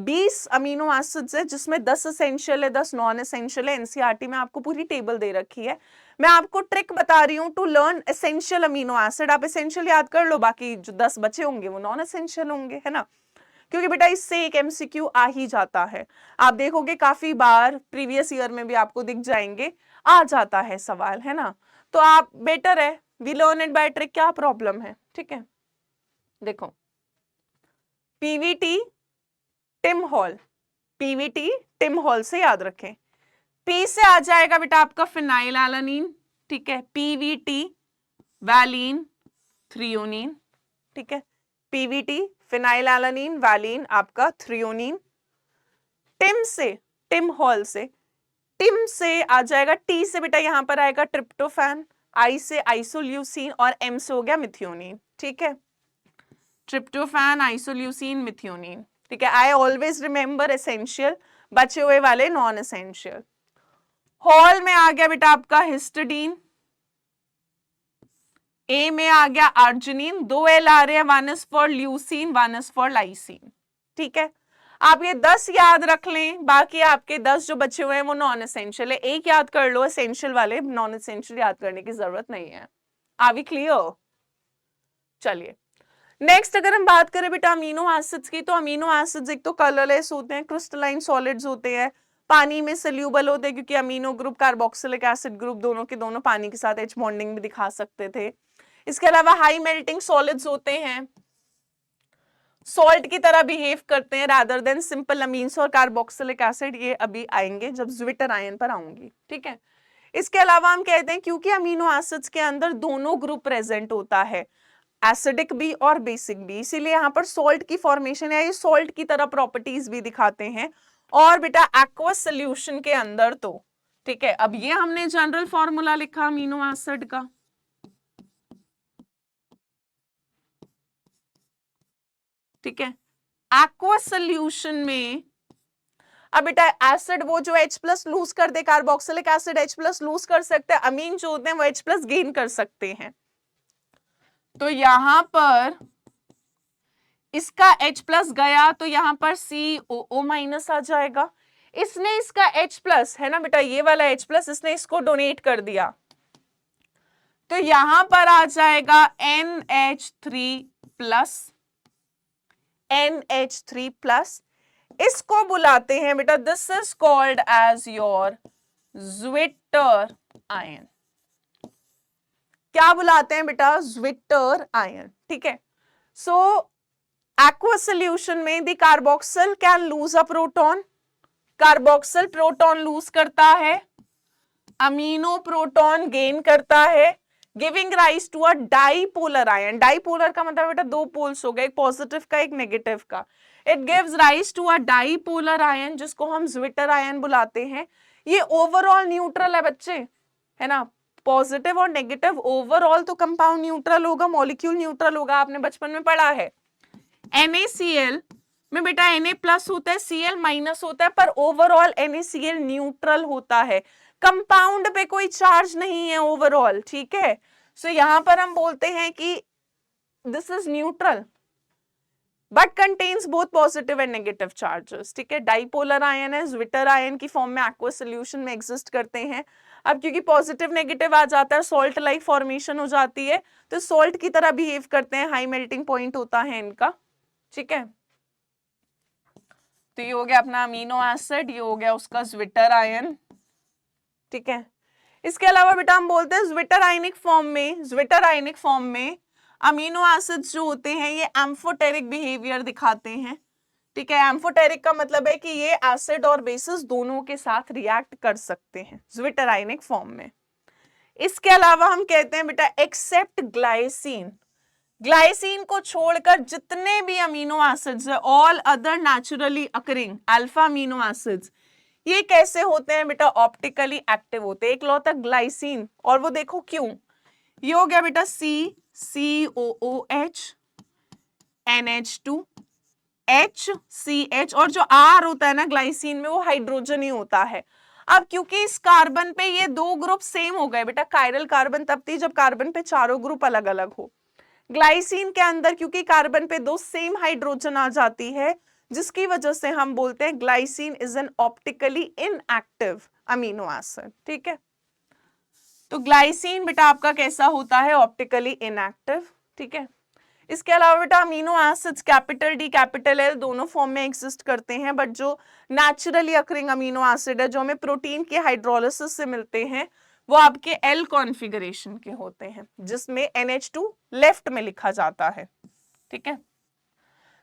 20 अमीनो एसिड्स है जिसमें 10 एसेंशियल है, 10 नॉन एसेंशियल है। एनसीईआरटी में आपको पूरी टेबल दे रखी है। मैं आपको ट्रिक बता रही हूँ to learn essential amino acid. आप एसेंशियल याद कर लो, बाकी जो 10 बचे होंगे वो नॉन एसेंशियल होंगे, है ना, क्योंकि बेटा इससे एक एमसीक्यू आ ही जाता है। आप देखोगे काफी बार प्रीवियस ईयर में भी आपको दिख जाएंगे, आ जाता है सवाल, है ना। तो आप बेटर है we learn it by trick, क्या प्रॉब्लम है, ठीक है। देखो PVT Tim Hall, PVT Tim Hall से याद रखें। पी से आ जाएगा बेटा आपका फिनाइल एलानिन, ठीक है, पीवीटी वैलीन थ्रियोनिन, ठीक है, पीवीटी फिनाइल एलानिन वैलीन आपका थ्रियोनिन। टिम से, टिम हॉल से, टिम से आ जाएगा, टी से बेटा यहां पर आएगा ट्रिप्टोफैन, आई से आइसोल्यूसिन और एम से हो गया मिथियोनिन, ठीक है, ट्रिप्टोफैन आइसोल्यूसिन मिथियोनिन, ठीक है। आई ऑलवेज रिमेंबर एसेंशियल, बचे हुए वाले नॉन एसेंशियल। हॉल में आ गया बेटा आपका हिस्टिडीन, ए में आ गया अर्जिनिन, 2 एल आ रहे हैं, 1 is for leucine, 1 is for lysine, ठीक है। आप ये 10 याद रख लें, बाकी आपके 10 जो बचे हुए हैं वो नॉन एसेंशियल है। एक याद कर लो एसेंशियल वाले, नॉन एसेंशियल याद करने की जरूरत नहीं है। Are we clear? चलिए नेक्स्ट अगर हम बात करें बेटा अमीनो एसिड्स की, तो अमीनो एसिड्स एक तो कलरलेस होते हैं, क्रिस्टलाइन सॉलिड्स होते हैं, पानी में सोल्यूबल होते हैं, क्योंकि amino group carboxylic acid group दोनों के दोनों पानी के साथ एच बॉन्डिंग भी दिखा सकते थे। इसके अलावा हाई मेल्टिंग सॉलिड्स होते हैं, सॉल्ट की तरह बिहेव करते हैं रादर देन सिंपल अमीन्स और कार्बोक्सिलिक एसिड, ये अभी आएंगे जब ज्विटर आयन पर आऊंगी, ठीक है। इसके अलावा हम कहते हैं क्योंकि अमीनो एसिड्स के अंदर दोनों ग्रुप प्रेजेंट होता है, एसिडिक भी और बेसिक भी, इसीलिए यहाँ पर सॉल्ट की फॉर्मेशन या ये सॉल्ट की तरह प्रॉपर्टीज भी दिखाते हैं। और बेटा एक्वस सोल्यूशन के अंदर तो, ठीक है, अब ये हमने जनरल फॉर्मूला लिखा अमीनो एसिड का, ठीक है। एक्वस सोल्यूशन में अब बेटा एसिड वो जो H+ लूज कर दे, कार्बोक्सिलिक एसिड H+ लूज कर सकते हैं, अमीन जो होते हैं वो H+ गेन कर सकते हैं। तो यहां पर इसका H प्लस गया तो यहाँ पर COO माइनस आ जाएगा। इसने इसका H प्लस है ना बेटा, ये वाला H प्लस इसने इसको डोनेट कर दिया, तो यहां पर आ जाएगा NH3 प्लस, NH3 प्लस। इसको बुलाते हैं बेटा, this is called as your zwitterion. क्या बुलाते हैं बेटा? Zwitterion. ठीक है। सो aqueous solution में the carboxyl can lose a proton, carboxyl proton lose करता है, अमीनो प्रोटॉन गेन करता है, giving rise to a dipolar ion. Dipolar का मतलब बेटा दो पोल्स हो गए, एक पॉजिटिव का एक नेगेटिव का। It gives rise to a dipolar ion जिसको हम ज्विटर आयन बुलाते हैं। ये ओवरऑल न्यूट्रल है बच्चे, है ना, पॉजिटिव और नेगेटिव ओवरऑल तो कंपाउंड न्यूट्रल होगा, मॉलिक्यूल न्यूट्रल होगा, आपने बचपन में पढ़ा है। NaCl में बेटा Na प्लस होता है, Cl माइनस होता है, पर ओवरऑल NaCl न्यूट्रल होता है, कंपाउंड पे कोई चार्ज नहीं है ओवरऑल। ठीक है। सो यहां पर हम बोलते हैं कि this is neutral but contains both positive and negative charges. ठीक है। डाइपोलर आयन है, ज्विटर आयन की फॉर्म में एक्वस सॉल्यूशन में एग्जिस्ट करते हैं। अब क्योंकि पॉजिटिव नेगेटिव आ जाता है, सॉल्ट लाइक फॉर्मेशन हो जाती है, तो सॉल्ट की तरह बिहेव करते हैं, हाई मेल्टिंग पॉइंट होता है इनका। ठीक है। तो ये हो गया अपना अमीनो एसिड, ये हो गया उसका ज्विटर आयन। ठीक है। इसके अलावा बेटा हम बोलते हैं ज्विटर आयनिक फॉर्म में अमीनो एसिड्स जो होते हैं ये एम्फोटेरिक बिहेवियर दिखाते हैं। ठीक है। एम्फोटेरिक का मतलब है कि ये एसिड और बेसिस दोनों के साथ रिएक्ट कर सकते हैं ज्विटर आयनिक फॉर्म में। इसके अलावा हम कहते हैं बेटा एक्सेप्ट ग्लाइसिन, ग्लाइसिन को छोड़कर जितने भी अमीनो एसिड्स है, all other naturally occurring alpha amino acids, ये कैसे होते हैं बेटा? ऑप्टिकली एक्टिव होते हैं, इकलौता ग्लाइसिन। और वो देखो क्यों, ये हो गया बेटा CCOOH NH2 HCH, और जो R होता है ना ग्लाइसिन में, वो हाइड्रोजन ही होता है। अब क्योंकि इस कार्बन पे ये दो ग्रुप सेम हो गए बेटा, कायरल कार्बन तब थी जब कार्बन पे चारों ग्रुप अलग अलग हो। ग्लाइसिन के अंदर क्योंकि कार्बन पे दो सेम हाइड्रोजन आ जाती है, जिसकी वजह से हम बोलते हैं glycine is an optically inactive amino acid. ठीक है। तो ग्लाइसिन बेटा आपका कैसा होता है? Optically inactive. ठीक है। इसके अलावा बेटा amino acids capital D capital L दोनों फॉर्म में एग्जिस्ट करते हैं, बट जो नेचुरली अकरिंग अमीनो एसिड है जो हमें प्रोटीन के हाइड्रोलिसिस से मिलते हैं, वो आपके एल कॉन्फ़िगरेशन के होते हैं, जिसमें NH2 लेफ्ट में लिखा जाता है। ठीक है।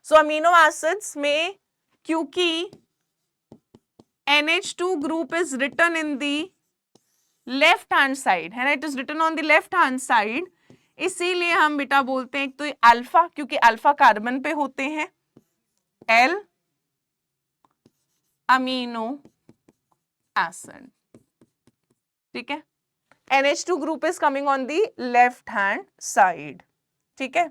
सो अमीनो एसिड्स में क्योंकि NH2 group is written in the left hand side, है ना, it is written on the left hand side, इसीलिए हम बेटा बोलते हैं एक तो अल्फा, क्योंकि अल्फा कार्बन पे होते हैं, एल अमीनो एसिड। ठीक है। NH2 group is coming on the left hand side. ठीक है।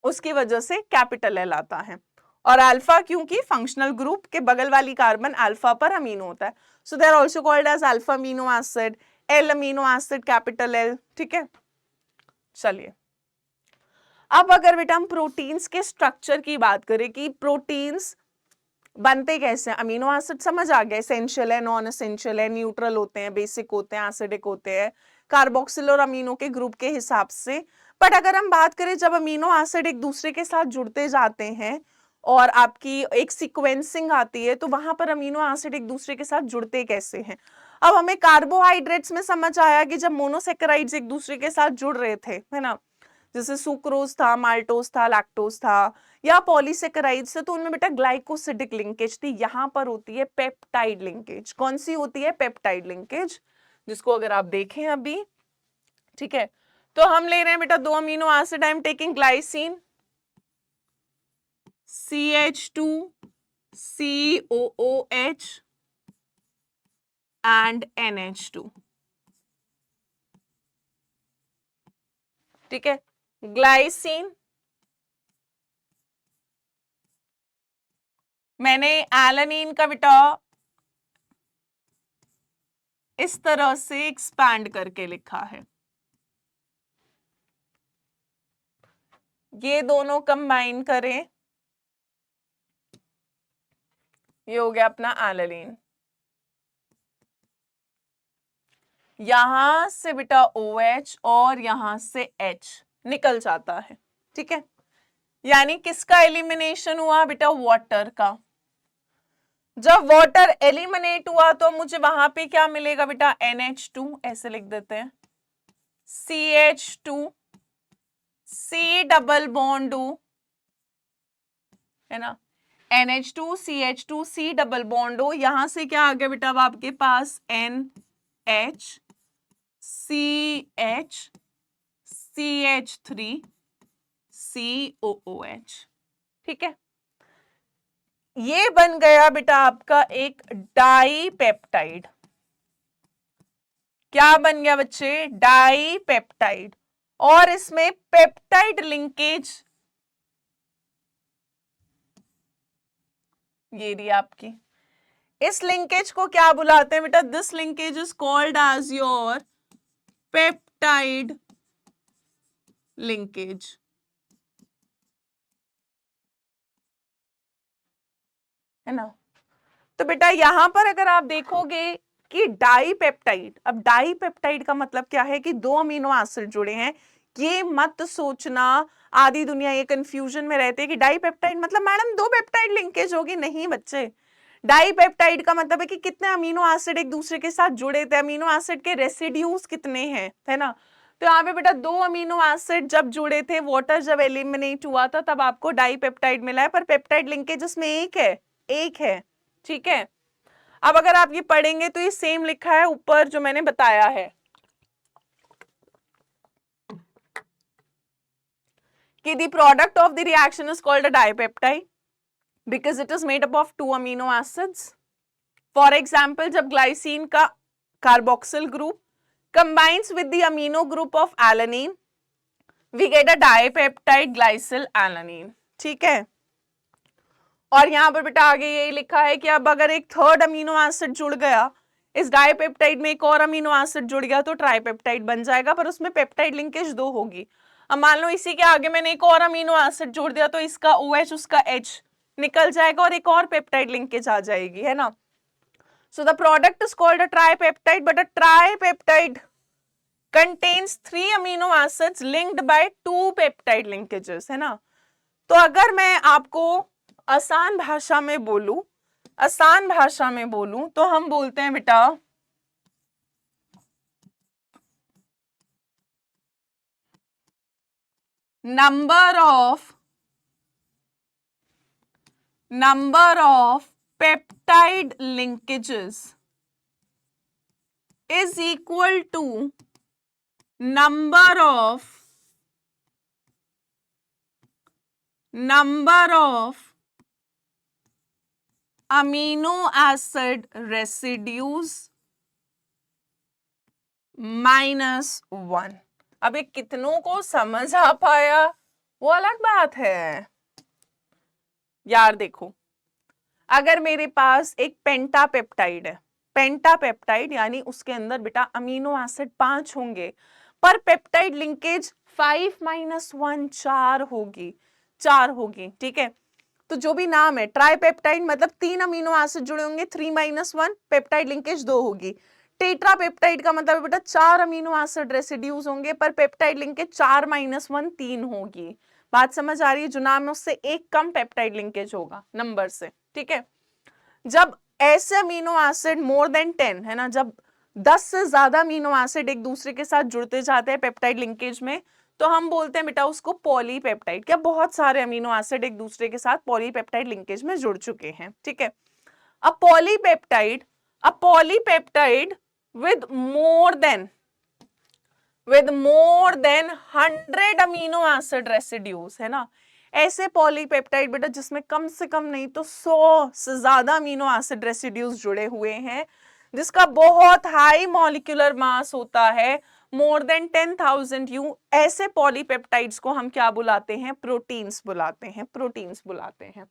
उसकी वजह से कैपिटल एल आता है। और अल्फा क्योंकि फंक्शनल ग्रुप के बगल वाली कार्बन अल्फा पर अमीनो होता है, so they are also called as alpha amino acid, L amino acid, capital L. ठीक है। चलिए अब अगर बेटा हम प्रोटीन्स के स्ट्रक्चर की बात करें कि प्रोटीन्स बनते कैसे हैं, अमीनो एसिड समझ आ गया, एसेंशियल है, नॉन एसेंशियल है, न्यूट्रल होते हैं, बेसिक होते हैं, एसिडिक होते हैं, कार्बोक्सिल और अमीनो के ग्रुप के हिसाब से। बट अगर हम बात करें जब अमीनो एसिड एक दूसरे के साथ जुड़ते जाते हैं और आपकी एक सीक्वेंसिंग आती है, तो वहां पर अमीनो एसिड एक दूसरे के साथ जुड़ते कैसे हैं। अब हमें कार्बोहाइड्रेट्स में समझ आया कि जब मोनोसेकेराइड्स एक दूसरे के साथ जुड़ रहे थे, है ना, जैसे सुक्रोज था, माल्टोज था, लैक्टोज था, या पॉलीसेकेराइड्स से, तो उनमें बेटा ग्लाइकोसिडिक लिंकेज थी। यहां पर होती है पेप्टाइड लिंकेज। कौन सी होती है? पेप्टाइड लिंकेज, जिसको अगर आप देखें अभी, ठीक है, तो हम ले रहे हैं बेटा दो amino acid, I am taking glycine CH2 COOH and NH2। ठीक है। ग्लाइसिन मैंने एलानिन का बेटा इस तरह से एक्सपैंड करके लिखा है, ये दोनों कंबाइन करें, ये हो गया अपना एलानीन। यहां से बेटा OH और यहां से H निकल जाता है, ठीक है। यानी किसका एलिमिनेशन हुआ बेटा? वाटर का। जब वाटर एलिमिनेट हुआ तो मुझे वहां पे क्या मिलेगा बेटा? NH2, ऐसे लिख देते हैं, CH2, C double bond O, है ना, NH2 CH2 C double bond O। यहां से क्या आ गया बेटा अब आपके पास? NH CH CH3 COOH, ठीक है। ये बन गया बेटा आपका एक डाईपेप्टाइड। क्या बन गया बच्चे? डाईपेप्टाइड। और इसमें पेप्टाइड लिंकेज ये रही आपकी। इस लिंकेज को क्या बुलाते हैं बेटा? This linkage is called as your peptide linkage. है ना। तो बेटा यहां पर अगर आप देखोगे कि डाईपेप्टाइड, अब डाईपेप्टाइड का मतलब क्या है कि दो अमीनो एसिड जुड़े हैं। ये मत सोचना, आधी दुनिया ये कंफ्यूजन में रहते हैं कि डाईपेप्टाइड मतलब मैडम दो पेप्टाइड लिंकेज होगी। नहीं बच्चे, डाईपेप्टाइड का मतलब है कि कितने अमीनो एसिड एक दूसरे के साथ जुड़े थे, अमीनो एसिड के रेसिड्यूज कितने हैं, है ना। तो यहाँ पे बेटा दो अमीनो एसिड जब जुड़े थे, वाटर जब एलिमिनेट हुआ था, तब आपको डाईपेप्टाइड मिला है। पर पेप्टाइड लिंकेज इसमें एक है, एक है, ठीक है। अब अगर आप ये पढ़ेंगे तो ये सेम लिखा है ऊपर जो मैंने बताया है कि the product of the reaction is called a dipeptide because it is made up of two amino acids. For example, जब ग्लाइसिन का carboxyl group combines with the amino group of alanine, we get a dipeptide glycyl alanine, ठीक है। और यहां पर बेटा आगे यही लिखा है कि अब अगर एक थर्ड अमीनो एसिड जुड़ गया, इस डाईपेप्टाइड में एक और अमीनो एसिड जुड़ गया तो ट्राईपेप्टाइड बन जाएगा, पर उसमें पेप्टाइड लिंकेज दो होगी। अब मान लो इसी के आगे मैंने एक और अमीनो एसिड जोड़ दिया तो इसका OH उसका H निकल जाएगा और एक और पेप्टाइड लिंकेज आ जाएगी, है ना। So the product is called a tripeptide, but a tripeptide contains 3 amino acids linked by 2 peptide linkages, है ना। तो अगर मैं आपको आसान भाषा में बोलूं, आसान भाषा में बोलूं तो हम बोलते हैं बेटा number of peptide linkages is equal to number of amino acid residues -1। अब ये कितनों को समझ आ पाया वो अलग बात है। यार देखो, अगर मेरे पास एक पेंटापेप्टाइड है, पेंटापेप्टाइड यानी उसके अंदर बेटा अमीनो एसिड 5 होंगे, पर पेप्टाइड लिंकेज 5-1 4 होगी, 4 होगी, ठीक है। तो जो भी नाम है, ट्राईपेप्टाइड मतलब 3 अमीनो एसिड जुड़े होंगे, 3-1 पेप्टाइड लिंकेज 2 होगी। टेट्रापेप्टाइड का मतलब बेटा 4 अमीनो एसिड रेसिड्यूज होंगे, पर पेप्टाइड लिंकेज 4-1 3 होगी। बात समझ आ रही है? जो नाम है उससे एक कम पेप्टाइड लिंकेज होगा नंबर से, ठीक है। जब ऐसे अमीनो एसिड मोर देन 10, है ना, जब 10 से ज्यादा अमीनो एसिड एक दूसरे के साथ जुड़ते जाते हैं पेप्टाइड लिंकेज में, तो हम बोलते हैं बेटा उसको पॉलीपेप्टाइड। क्या बहुत सारे अमीनो एसिड एक दूसरे के साथ पॉलीपेप्टाइड लिंकेज में जुड़ चुके हैं, ठीक है। A polypeptide with more than 100 amino acid residues, है ना। ऐसे पॉलीपेप्टाइड बेटा जिसमें कम से कम नहीं तो 100 से ज्यादा अमीनो एसिड रेसिड्यूज जुड़े हुए हैं, जिसका बहुत हाई मॉलिक्यूलर मास होता है, मोर देन 10,000 U, ऐसे पॉलीपेप्टाइड्स को हम क्या बुलाते हैं? प्रोटीन्स बुलाते हैं, प्रोटीन्स बुलाते हैं,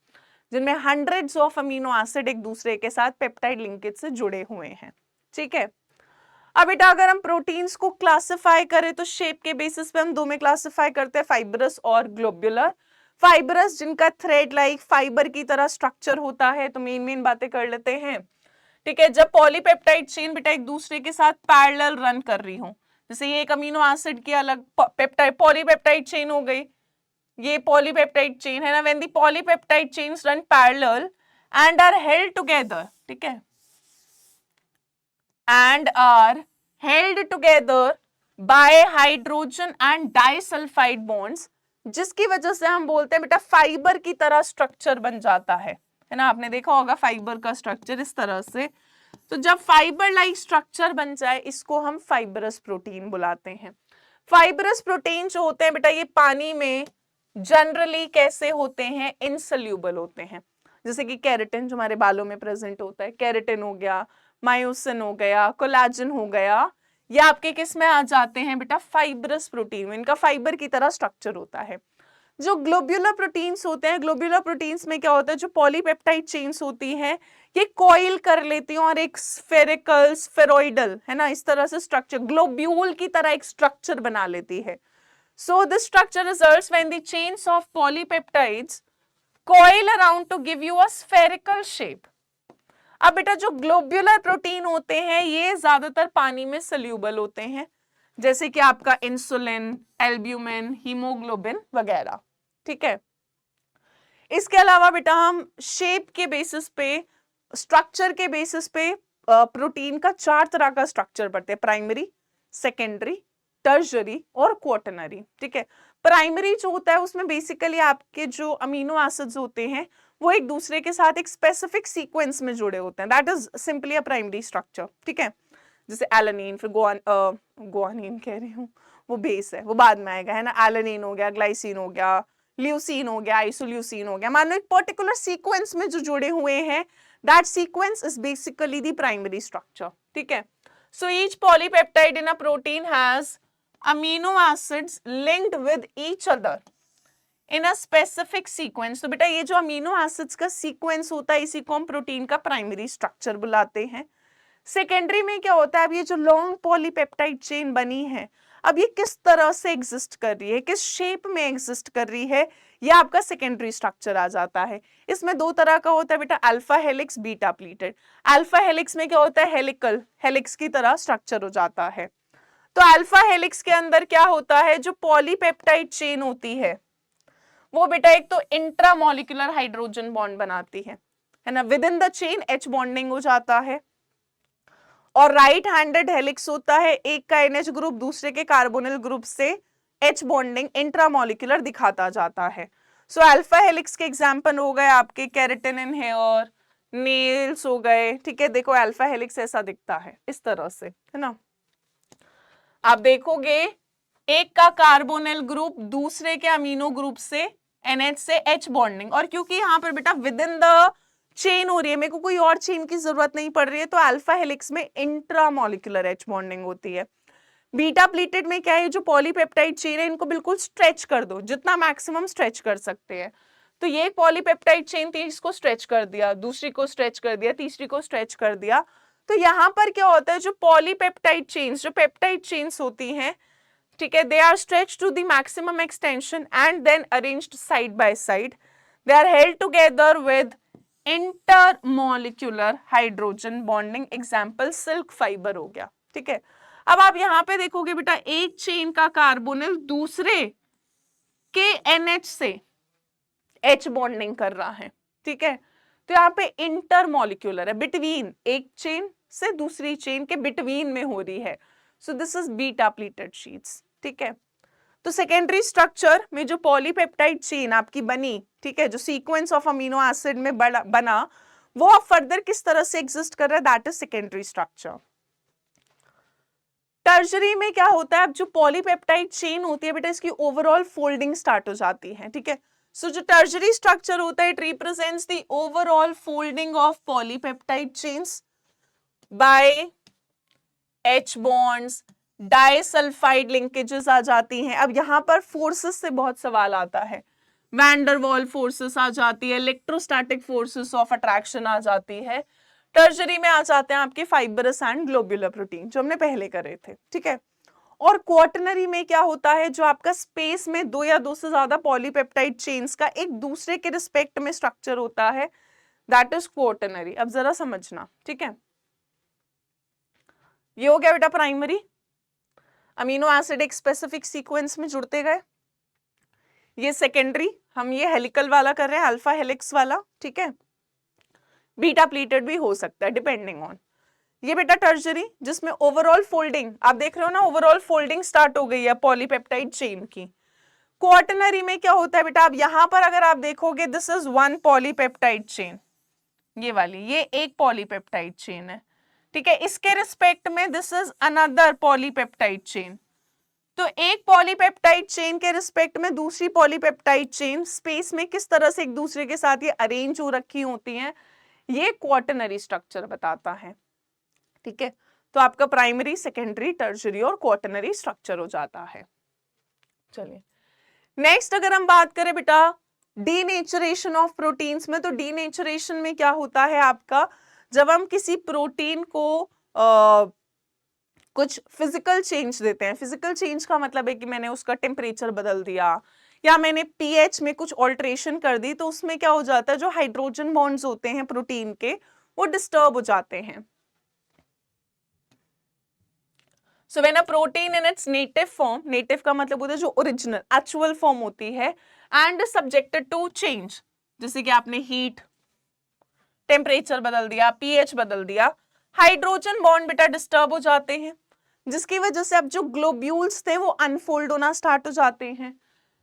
जिनमें हंड्रेड्स ऑफ अमीनो एसिड एक दूसरे के साथ पेप्टाइड लिंकेज से जुड़े हुए हैं, ठीक है। अब बेटा अगर हम प्रोटीन्स को क्लासिफाई करें तो शेप के बेसिस पे हम दो में क्लासिफाई करते हैं, फाइब्रस और ग्लोब्युलर। फाइब्रस जिनका थ्रेड लाइक फाइबर की तरह स्ट्रक्चर होता है, तो मेन बातें कर लेते हैं। ठीक है, जब पॉलीपेप्टाइड चेन बेटा एक दूसरे के साथ पैरेलल रन कर रही हो, जैसे ये एक अमीनो एसिड की अलग पेप्टाइड पॉलीपेप्टाइड चेन हो गई, ये पॉलीपेप्टाइड चेन है ना, when the polypeptide chains run parallel and are held together, ठीक है, and are held together by hydrogen and disulfide bonds, जिसकी वजह से हम बोलते हैं बेटा फाइबर की तरह स्ट्रक्चर बन जाता है ना। आपने देखा होगा फाइबर का स्ट्रक्चर इस तरह से। तो जब फाइबर लाइक स्ट्रक्चर बन जाए इसको हम फाइबरस प्रोटीन बुलाते हैं। फाइबरस प्रोटीन जो होते हैं बेटा ये पानी में जनरली कैसे होते हैं, इनसोल्यूबल होते हैं। जैसे कि कैरेटिन जो हमारे बालों में प्रेजेंट होता है, कैरेटिन हो गया, मायोसिन हो गया, कोलाजन हो गया, ये आपके किस में आ जाते हैं बेटा, फाइब्रस प्रोटीन में। इनका फाइबर की तरह स्ट्रक्चर होता है। जो ग्लोब्यूलर प्रोटीन्स होते हैं, ग्लोब्यूलर प्रोटीन्स में क्या होता है, जो पॉलीपेप्टाइड चेन्स होती हैं ये कॉइल कर लेती हैं और एक स्फेरिकल स्फेरॉइडल है ना इस तरह से स्ट्रक्चर, ग्लोब्यूल की तरह एक स्ट्रक्चर बना लेती है। So this structure results when the chains of polypeptides coil around to give you a spherical shape। अब बेटा जो ग्लोब्यूलर प्रोटीन होते हैं ये ज्यादातर पानी में सोल्यूबल होते हैं, जैसे कि आपका इंसुलिन, एल्ब्यूमिन, हीमोग्लोबिन वगैरह। ठीक है, इसके अलावा बेटा हम शेप के बेसिस पे, स्ट्रक्चर के बेसिस पे प्रोटीन का 4 तरह का स्ट्रक्चर पढ़ते हैं, प्राइमरी, सेकेंडरी, टर्शरी और क्वाटरनरी। ठीक है, प्राइमरी जो होता है उसमें बेसिकली आपके जो अमीनो एसिड्स होते हैं वो एक दूसरे के साथ एक स्पेसिफिक सीक्वेंस में जुड़े होते हैं, that is simply a primary structure. ठीक है, जैसे एलानिन, फिर गुआनिन कह रही हूँ, वो बेस है, वो बाद में आएगा है ना। एलानिन हो गया, ग्लाइसिन हो गया, ल्यूसीन हो गया, आइसोल्यूसीन हो गया, मान लो एक पर्टिकुलर सीक्वेंस में जो जुड़े हुए हैं, that sequence is basically the primary structure. ठीक है, so each polypeptide in a protein has amino acids linked with each other in a specific sequence। तो बेटा ये जो अमीनो एसिड्स का सीक्वेंस होता है इसी को हम प्रोटीन का प्राइमरी स्ट्रक्चर बुलाते हैं। सेकेंडरी में क्या होता है, अब ये जो लॉन्ग पॉलीपेप्टाइड चेन बनी है अब ये किस तरह से एग्जिस्ट कर रही है, किस शेप में एग्जिस्ट कर रही है, ये आपका सेकेंडरी स्ट्रक्चर आ जाता है। इसमें 2 तरह का होता है बेटा, alpha helix, beta pleated. Alpha helix में क्या होता है, हेलिकल हेलिक्स की तरह स्ट्रक्चर हो जाता है। तो अल्फा हेलिक्स के अंदर क्या होता है, जो पॉलीपेप्टाइड चेन होती है वो बेटा एक तो इंट्रामोलिकुलर हाइड्रोजन बॉन्ड बनाती है ना, with in the chain H bonding हो जाता है। और राइट हैंडेड हेलिक्स होता है, एक का NH ग्रुप दूसरे के कार्बोनिल ग्रुप से H बॉन्डिंग इंट्रामोलिकुलर दिखाता जाता है। सो अल्फा हेलिक्स के एग्जांपल हो गए आपके केराटिन इन हेयर, नेल्स हो गए। ठीक है, देखो अल्फा हेलिक्स ऐसा दिखता है इस तरह से है ना। आप देखोगे एक का कार्बोनिल ग्रुप दूसरे के अमीनो ग्रुप से NH से H बॉन्डिंग, और क्योंकि यहाँ पर बेटा विद इन द चेन हो रही है, मेरे को कोई और चेन की जरूरत नहीं पड़ रही है, तो अल्फा हेलिक्स में इंट्रामोलिकुलर H बॉन्डिंग होती है। बीटा प्लीटेड में क्या है, जो पॉलीपेप्टाइड चेन है इनको बिल्कुल स्ट्रेच कर दो, जितना मैक्सिमम स्ट्रेच कर सकते हैं। तो ये पॉलीपेप्टाइड चेन थी, इसको स्ट्रेच कर दिया, दूसरी को स्ट्रेच कर दिया, तीसरी को स्ट्रेच कर दिया। तो यहाँ पर क्या होता है, जो पॉलीपेप्टाइड चेन्स, जो पेप्टाइड चेन्स होती हैं, ठीक है, they are stretched to the maximum extension and then arranged side by side. They are held together with intermolecular hydrogen bonding, example silk fibre हो गया। ठीक है, अब आप यहाँ पे देखोगे बेटा एक चेन का कार्बोनिल दूसरे के NH से H बॉन्डिंग कर रहा है। ठीक है, तो यहाँ पे इंटरमोलिक्यूलर है, बिटवीन, एक चेन से दूसरी चेन के बिटवीन में हो रही है। So this is beta pleated sheets. ठीक है, तो सेकेंडरी स्ट्रक्चर में जो पॉलीपेप्टाइड चेन आपकी बनी, ठीक है, जो सीक्वेंस ऑफ अमीनो एसिड में बना वो अब फर्दर किस तरह से एग्जिस्ट कर रहा है, that is secondary structure. Tertiary में क्या होता है, अब जो पॉलीपेप्टाइड चेन होती है बेटा इसकी ओवरऑल फोल्डिंग स्टार्ट हो जाती है। ठीक है, सो जो टर्शरी स्ट्रक्चर होता है it represents the overall folding of polypeptide chains by H bonds, disulphide linkages आ जाती हैं। अब यहाँ पर फोर्सेस से बहुत सवाल आता है, वैन डर वाल फोर्सेस आ जाती है, इलेक्ट्रोस्टैटिक फोर्सेस ऑफ अट्रैक्शन आ जाती है। टर्शरी में आ जाते हैं आपके फाइब्रस एंड ग्लोब्यूलर प्रोटीन, जो हमने पहले करे थे, ठीक है। और क्वाटरनरी में क्या होता है, जो आपका स्पेस में दो या दो से ज्यादा पॉलीपेप्टाइड चेन्स का एक दूसरे के रिस्पेक्ट में स्ट्रक्चर होता है, दैट इज क्वाटरनरी। अब जरा समझना, ठीक है। ये हो गया बेटा प्राइमरी, अमीनो एसिड एक स्पेसिफिक सीक्वेंस में जुड़ते गए। ये सेकेंडरी, हम ये हेलिकल वाला कर रहे हैं, अल्फा हेलिक्स वाला, ठीक है। बीटा प्लीटेड भी हो सकता है डिपेंडिंग ऑन। ये बेटा टर्शरी, जिसमें ओवरऑल फोल्डिंग आप देख रहे हो ना, ओवरऑल फोल्डिंग स्टार्ट हो गई है पॉलीपेप्टाइड चेन की। क्वाटरनरी में क्या होता है बेटा, अब यहां पर अगर आप देखोगे, this is one polypeptide chain, ये वाली, ये एक पॉलीपेप्टाइड चेन है, ठीक है। इसके रिस्पेक्ट में this is another polypeptide chain. तो एक पॉलीपेप्टाइड चेन के रिस्पेक्ट में दूसरी पॉलीपेप्टाइड चेन स्पेस में किस तरह से एक दूसरे के साथ ये अरेंज हो रखी होती हैं, ये क्वाटरनरी स्ट्रक्चर बताता है, ठीक है। तो आपका प्राइमरी, सेकेंडरी, टर्शरी और क्वाटरनरी स्ट्रक्चर हो जाता है। चलिए नेक्स्ट अगर हम बात करें बेटा डीनेचरेशन ऑफ प्रोटीन्स में, तो डीनेचरेशन में क्या होता है आपका, जब हम किसी प्रोटीन को कुछ फिजिकल चेंज देते हैं। फिजिकल चेंज का मतलब है कि मैंने उसका टेम्परेचर बदल दिया या मैंने पीएच में कुछ ऑल्ट्रेशन कर दी, तो उसमें क्या हो जाता है, जो हाइड्रोजन बॉन्ड्स होते हैं प्रोटीन के, वो डिस्टर्ब हो जाते हैं। So when a protein in its native form, native का मतलब होता है जो ओरिजिनल एक्चुअल फॉर्म होती है, एंड सब्जेक्टेड टू चेंज, जैसे कि आपने हीट, टेम्परेचर बदल दिया, पीएच बदल दिया, हाइड्रोजन बॉन्ड बेटा डिस्टर्ब हो जाते हैं, जिसकी वजह से अब जो ग्लोब्यूल्स थे वो अनफोल्ड होना स्टार्ट हो जाते हैं,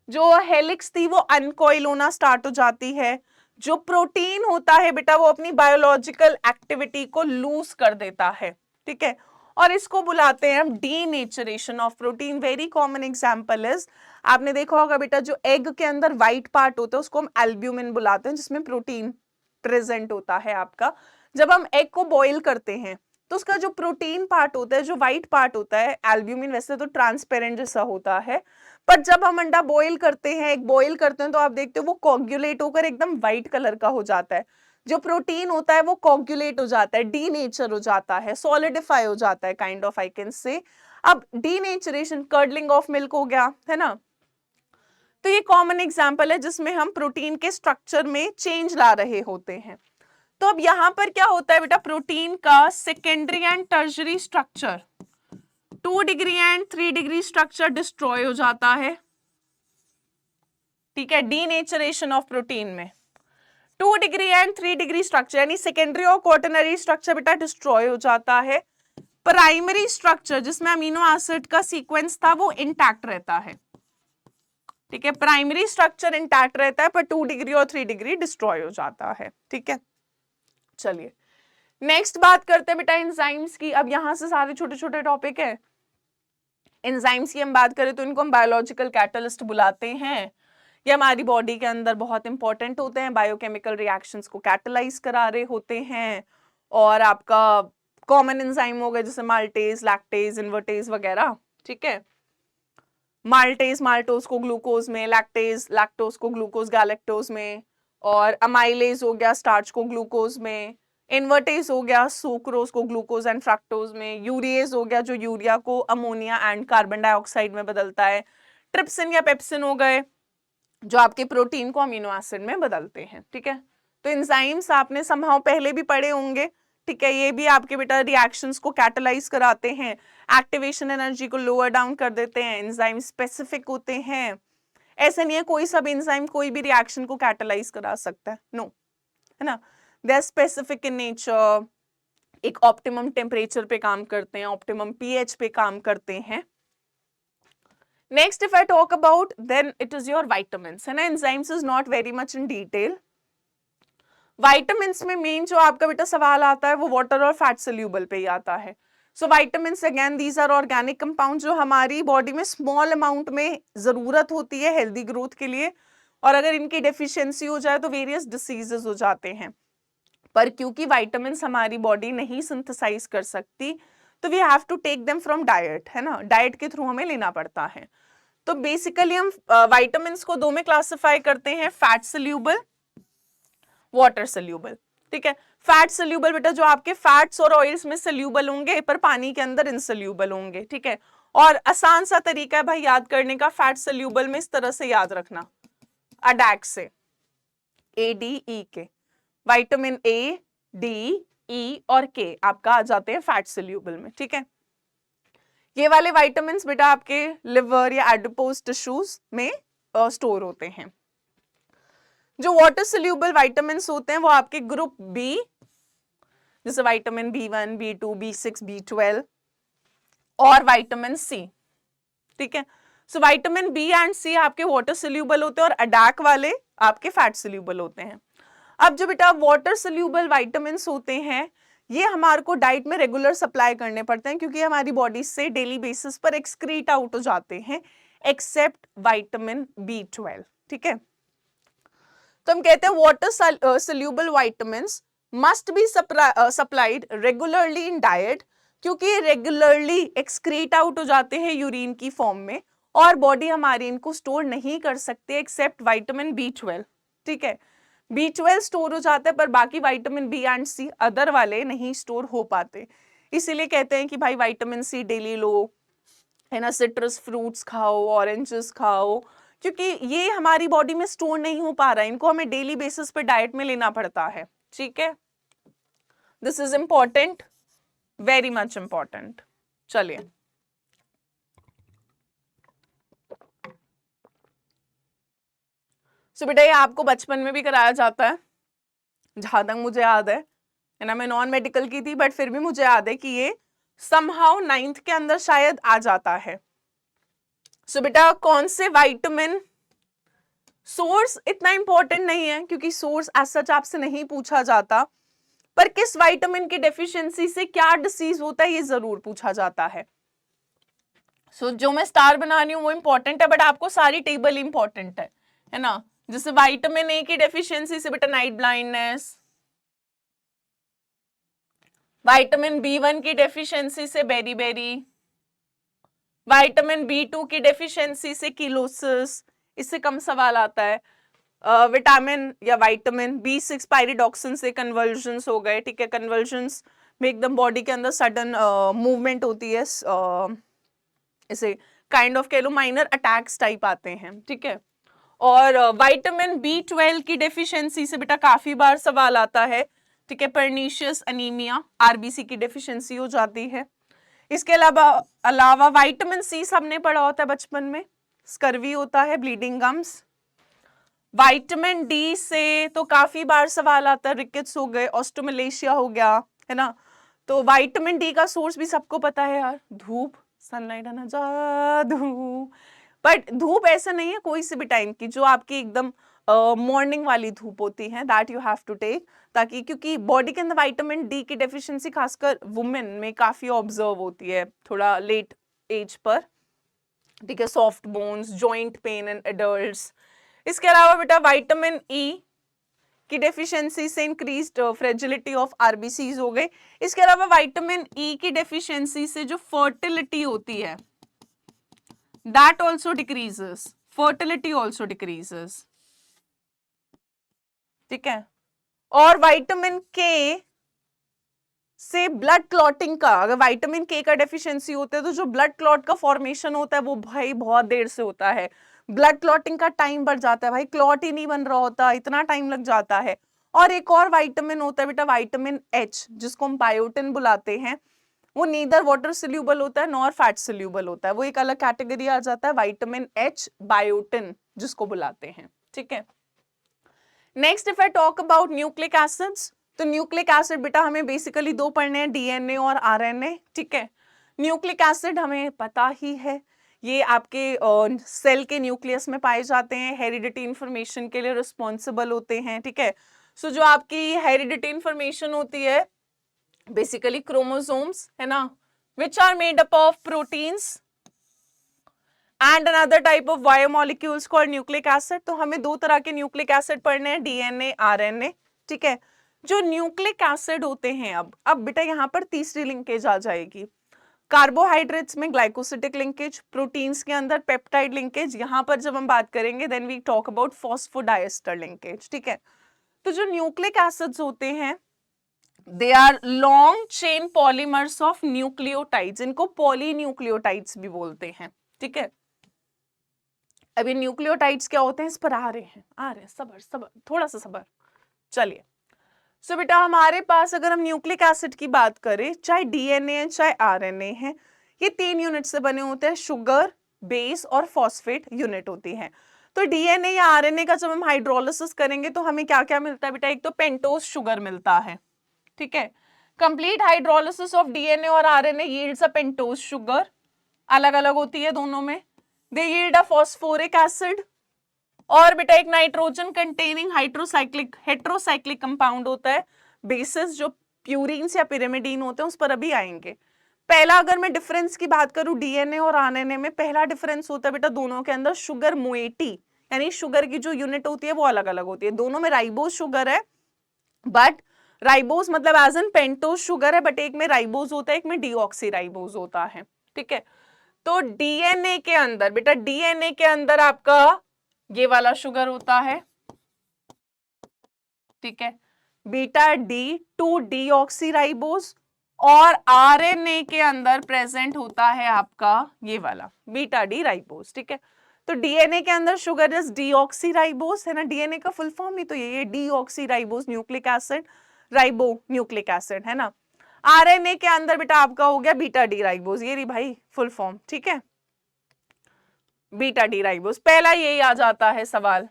जो हेलिक्स थी वो अनकॉइल होना स्टार्ट हो जाती है, जो प्रोटीन होता है बेटा वो अपनी बायोलॉजिकल एक्टिविटी को लूज कर देता है, ठीक है। और इसको बुलाते हैं हम denaturation of protein. Very common example is, आपने देखा होगा बेटा जो एग के अंदर व्हाइट पार्ट होता है उसको हम एल्ब्यूमिन बुलाते हैं, जिसमें प्रोटीन प्रेजेंट होता है आपका। जब हम एग को बॉईल करते हैं तो उसका जो प्रोटीन पार्ट होता है, जो व्हाइट पार्ट होता है, एल्ब्यूमिन वैसे तो ट्रांसपेरेंट जैसा होता है, पर जब हम अंडा बॉईल करते हैं, एग बॉईल करते हैं, तो आप देखते हो वो कोगुलेट होकर एकदम व्हाइट कलर का हो जाता है। जो प्रोटीन होता है वो कोगुलेट हो जाता है, डीनेचर हो जाता है, सॉलिडिफाई हो जाता है, kind of I can say. अब डीनेचरेशन, कर्डलिंग ऑफ मिल्क हो गया, है ना। तो ये कॉमन एग्जांपल है जिसमें हम प्रोटीन के स्ट्रक्चर में चेंज ला रहे होते हैं। तो अब यहां पर क्या होता है बेटा, प्रोटीन का secondary and tertiary structure, 2 degree and 3 degree structure destroy हो जाता है, ठीक है। डीनेचरेशन ऑफ प्रोटीन में 2 डिग्री एंड 3 डिग्री स्ट्रक्चर यानी सेकेंडरी और क्वाटरनरी स्ट्रक्चर बेटा डिस्ट्रॉय हो जाता है। प्राइमरी स्ट्रक्चर जिसमें अमीनो एसिड का सीक्वेंस था वो इंटैक्ट रहता है, ठीक है। प्राइमरी स्ट्रक्चर इंटैक्ट रहता है पर 2 डिग्री और 3 डिग्री डिस्ट्रॉय हो जाता है, ठीक है। चलिए नेक्स्ट बात करते हैं बेटा एंजाइम्स की। अब यहां से सारे छोटे छोटे टॉपिक है। एंजाइम्स की हम बात करें तो इनको हम बायोलॉजिकल कैटलिस्ट बुलाते हैं। ये हमारी बॉडी के अंदर बहुत इंपॉर्टेंट होते हैं, बायोकेमिकल रिएक्शंस को कैटलाइज करा रहे होते हैं। और आपका कॉमन एंजाइम हो गए जैसे माल्टेज, लैक्टेज, इन्वर्टेज वगैरह, ठीक है। माल्टेज माल्टोज को ग्लूकोज में, लैक्टेज लैक्टोज को ग्लूकोज गैलेक्टोज में, और अमाइलेज हो गया स्टार्च को ग्लूकोज में, इन्वर्टेज हो गया सुक्रोज को ग्लूकोज एंड फ्रक्टोज में, यूरिएज हो गया जो यूरिया को अमोनिया एंड कार्बन डाइऑक्साइड में बदलता है, ट्रिप्सिन या पेप्सिन हो गए जो आपके प्रोटीन को अमीनो एसिड में बदलते हैं, ठीक है। तो एंजाइम्स आपने समहाउ पहले भी पढ़े होंगे, ठीक है। ये भी आपके बेटा रिएक्शंस को कैटलाइज कराते हैं, एक्टिवेशन एनर्जी को लोअर डाउन कर देते हैं, एंजाइम स्पेसिफिक होते हैं। ऐसा नहीं है कोई सब एंजाइम कोई भी रिएक्शन को कैटलाइज करा सकता है, नो, है ना। They are specific in nature, एक ऑप्टिमम टेम्परेचर पे काम करते हैं, ऑप्टिमम पीएच पे काम करते हैं। Next if I talk about then it is your vitamins, है ना। Enzymes is not very much in detail. Vitamins में मेन जो आपका बेटा सवाल आता है वो वाटर और फैट सोल्यूबल पे ही आता है। So vitamins again these are organic compound जो हमारी बॉडी में स्मॉल अमाउंट में जरूरत होती है हेल्दी ग्रोथ के लिए, और अगर इनकी डेफिशिएंसी हो जाए तो वेरियस डिसीजेस हो जाते हैं। पर क्योंकि विटामिन्स हमारी बॉडी नहीं सिंथेसाइज कर सकती तो we have to take them from diet, है ना। डाइट के थ्रू हमें लेना पड़ता है। तो बेसिकली हम विटामिन्स को दो में क्लासिफाई करते हैं, फैट सोल्यूबल, वाटर सोल्यूबल, ठीक है। फैट सोल्यूबल बेटा जो आपके फैट्स और ऑयल्स में सोल्यूबल होंगे पर पानी के अंदर इनसोल्यूबल होंगे, ठीक है। और आसान सा तरीका है भाई याद करने का, फैट सोल्यूबल में इस तरह से याद रखना, अडैक से, ADE के, विटामिन A, D, E और K आपका आ जाते हैं फैट सोल्यूबल में, ठीक है। ये वाले विटामिन बेटा आपके लिवर या एडिपोज टिश्यूज में स्टोर होते हैं। जो वाटर सोल्यूबल विटामिन होते हैं वो आपके ग्रुप बी, जैसे vitamin B1, B2, B6, B12 और विटामिन सी, ठीक है। सो विटामिन बी एंड सी आपके वाटर सोल्यूबल होते हैं और अडैक वाले आपके फैट सोल्यूबल होते हैं। अब जो बेटा वाटर सोल्यूबल विटामिन होते हैं ये हमारे को डाइट में रेगुलर सप्लाई करने पड़ते हैं क्योंकि हमारी बॉडी से डेली बेसिस पर एक्सक्रीट आउट हो जाते हैं, एक्सेप्ट विटामिन B12, ठीक है। तो हम कहते हैं water soluble vitamins must be supplied regularly in diet, क्योंकि रेगुलरली एक्सक्रीट आउट हो जाते हैं यूरिन की फॉर्म में और बॉडी हमारी इनको स्टोर नहीं कर सकते एक्सेप्ट विटामिन B12, ठीक है। B12 स्टोर हो जाता है पर बाकी vitamin B and C other वाले नहीं स्टोर हो पाते। इसीलिए कहते हैं कि भाई विटामिन सी डेली लो, है ना, सिट्रस फ्रूट्स खाओ, ऑरेंजेस खाओ, क्योंकि ये हमारी बॉडी में स्टोर नहीं हो पा रहा है, इनको हमें डेली बेसिस पे डाइट में लेना पड़ता है, ठीक है। This is important, very much important. चलिए सो बेटा ये आपको बचपन में भी कराया जाता है जहां तक मुझे याद है ना, मैं नॉन मेडिकल की थी बट फिर भी मुझे याद है कि ये समहाउ 9th के अंदर शायद आ जाता है। सो बेटा कौन से विटामिन, सोर्स इतना इंपॉर्टेंट नहीं है क्योंकि सोर्स एज सच आपसे नहीं पूछा जाता, पर किस विटामिन की डेफिशिएंसी से क्या डिसीज होता है ये जरूर पूछा जाता है। सो जो मैं स्टार बना रही हूँ वो इंपॉर्टेंट है बट आपको सारी टेबल इंपॉर्टेंट है ना। जैसे विटामिन ए की डेफिशिएंसी से बेटा नाइट ब्लाइंडनेस, विटामिन B1 की डेफिशिएंसी से बेरी बेरी, विटामिन B2 की डेफिशिएंसी से किलोसिस, इससे कम सवाल आता है। विटामिन या विटामिन B6 पायरिडॉक्सिन से कन्वर्जन्स हो गए, ठीक है। कन्वर्जन्स में एकदम बॉडी के अंदर सडन मूवमेंट होती है, इसे काइंड ऑफ कह लो माइनर अटैक्स टाइप आते हैं, ठीक है। और विटामिन B12 की डेफिशिएंसी से बेटा काफी बार सवाल आता है, ठीक है। पर्नीशियस अनीमिया, RBC की डेफिशिएंसी हो जाती है। इसके अलावा विटामिन सी सबने पढ़ा होता है बचपन में, स्कर्वी होता है, ब्लीडिंग गम्स। विटामिन डी से तो काफी बार सवाल आता है, रिकेट्स हो गए, ऑस्टोमलेशिया हो गया, है ना। तो विटामिन डी का सोर्स भी सबको पता है यार, धूप, सनलाइट है ना, जादू। बट धूप ऐसा नहीं है कोई से भी टाइम की, जो आपकी एकदम मॉर्निंग वाली धूप होती है, that you have to take, ताकि क्योंकि बॉडी के अंदर विटामिन डी की डेफिशिएंसी खासकर वुमेन में काफी ऑब्जर्व होती है थोड़ा लेट एज पर, ठीक है। Soft bones, joint pain in adults. इसके अलावा बेटा विटामिन ई की डेफिशिएंसी से इंक्रीज्ड फ्रेजिलिटी ऑफ आरबीसीज हो गए। इसके अलावा विटामिन ई की डेफिशिएंसी से जो फर्टिलिटी होती है that also decreases, fertility also decreases, ठीक है। और विटामिन के से ब्लड क्लॉटिंग का, अगर विटामिन के का डेफिशिएंसी होता है तो जो ब्लड क्लॉट का फॉर्मेशन होता है वो भाई बहुत देर से होता है, ब्लड क्लॉटिंग का टाइम बढ़ जाता है, भाई क्लॉट ही नहीं बन रहा होता, इतना टाइम लग जाता है। और एक और विटामिन होता है बेटा विटामिन एच, जिसको हम बायोटिन बुलाते हैं, वो नीदर वाटर सोल्यूबल होता है नॉर फैट सोल्यूबल होता है, वो एक अलग कैटेगरी आ जाता है, विटामिन एच बायोटिन जिसको बुलाते हैं, ठीक है। Next if I talk about nucleic acids, तो न्यूक्लिक एसिड बेटा हमें बेसिकली दो पढ़ने हैं, डीएनए और आरएनए, ठीक है। न्यूक्लिक एसिड हमें पता ही है, ये आपके सेल के न्यूक्लियस में पाए जाते हैं, हेरिडिटी इंफॉर्मेशन के लिए रिस्पॉन्सिबल होते हैं, ठीक है। सो जो आपकी हेरिडिटी इंफॉर्मेशन होती है बेसिकली क्रोमोसोम्स, है ना, which are made up of proteins and another type of biomolecules called nucleic acid। तो हमें दो तरह के न्यूक्लिक एसिड पढ़ने हैं, डीएनए, आरएनए, ठीक है। जो न्यूक्लिक एसिड होते हैं, अब बेटा यहाँ पर तीसरी लिंकेज आ जाएगी, कार्बोहाइड्रेट्स में ग्लाइकोसिटिक लिंकेज, प्रोटीन्स के अंदर पेप्टाइड लिंकेज, यहाँ पर जब हम बात करेंगे then we talk about phosphodiester linkage, ठीक है। तो जो न्यूक्लिक एसिड्स होते हैं they are long chain polymers of nucleotides, इनको पॉलीन्यूक्लियोटाइड्स भी बोलते हैं, ठीक है। अभी न्यूक्लियोटाइड्स क्या होते हैं इस पर आ रहे हैं, सबर सबर, थोड़ा सा सबर। चलिए, सो बेटा हमारे पास अगर हम न्यूक्लिक एसिड की बात करें, चाहे डीएनए है चाहे आरएनए है, ये 3 यूनिट से बने होते हैं, शुगर, बेस और फॉस्फेट यूनिट होती है। तो डीएनए या आरएनए का जब हम हाइड्रोलिसिस करेंगे तो हमें क्या क्या मिलता है बेटा, एक तो पेंटोज शुगर मिलता है, ठीक है। कंप्लीट हाइड्रोलिसिस ऑफ डीएनए और आरएनए यील्ड्स अ पेंटोज शुगर, अलग अलग होती है दोनों में। दे यील्ड अ फॉस्फोरिक एसिड, और बेटा एक नाइट्रोजन कंटेनिंग हेट्रोसाइक्लिक कंपाउंड होता है। बेसिस जो प्यूरिन्स या पिरिमिडीन होते हैं उस पर अभी आएंगे। पहला अगर मैं डिफरेंस की बात करूं डीएनए और आरएनए में, पहला डिफरेंस होता है बेटा दोनों के अंदर शुगर मोइटी, यानी शुगर की जो यूनिट होती है वो अलग अलग होती है। दोनों में राइबोज शुगर है, बट राइबोज मतलब एज एन पेंटोज शुगर है, बट एक में राइबोज होता है, एक में डीऑक्सी राइबोज होता है, ठीक है। तो डीएनए के अंदर बेटा, डीएनए के अंदर आपका ये वाला शुगर होता है, ठीक है, बीटा डी 2 डीऑक्सीराइबोज, और आरएनए के अंदर प्रेजेंट होता है आपका ये वाला बीटा डी राइबोज, ठीक है। तो डीएनए के अंदर शुगर इज डीऑक्सीराइबोज, है ना, डीएनए का फुल फॉर्म ही तो ये deoxyribose nucleic acid, ribo nucleic acid, है ना। आरएनए के अंदर बेटा आपका हो गया बीटा डी राइबोज, ये रही भाई फुल फॉर्म, ठीक है, बीटा डी राइबोज। पहला यही आ जाता है सवाल।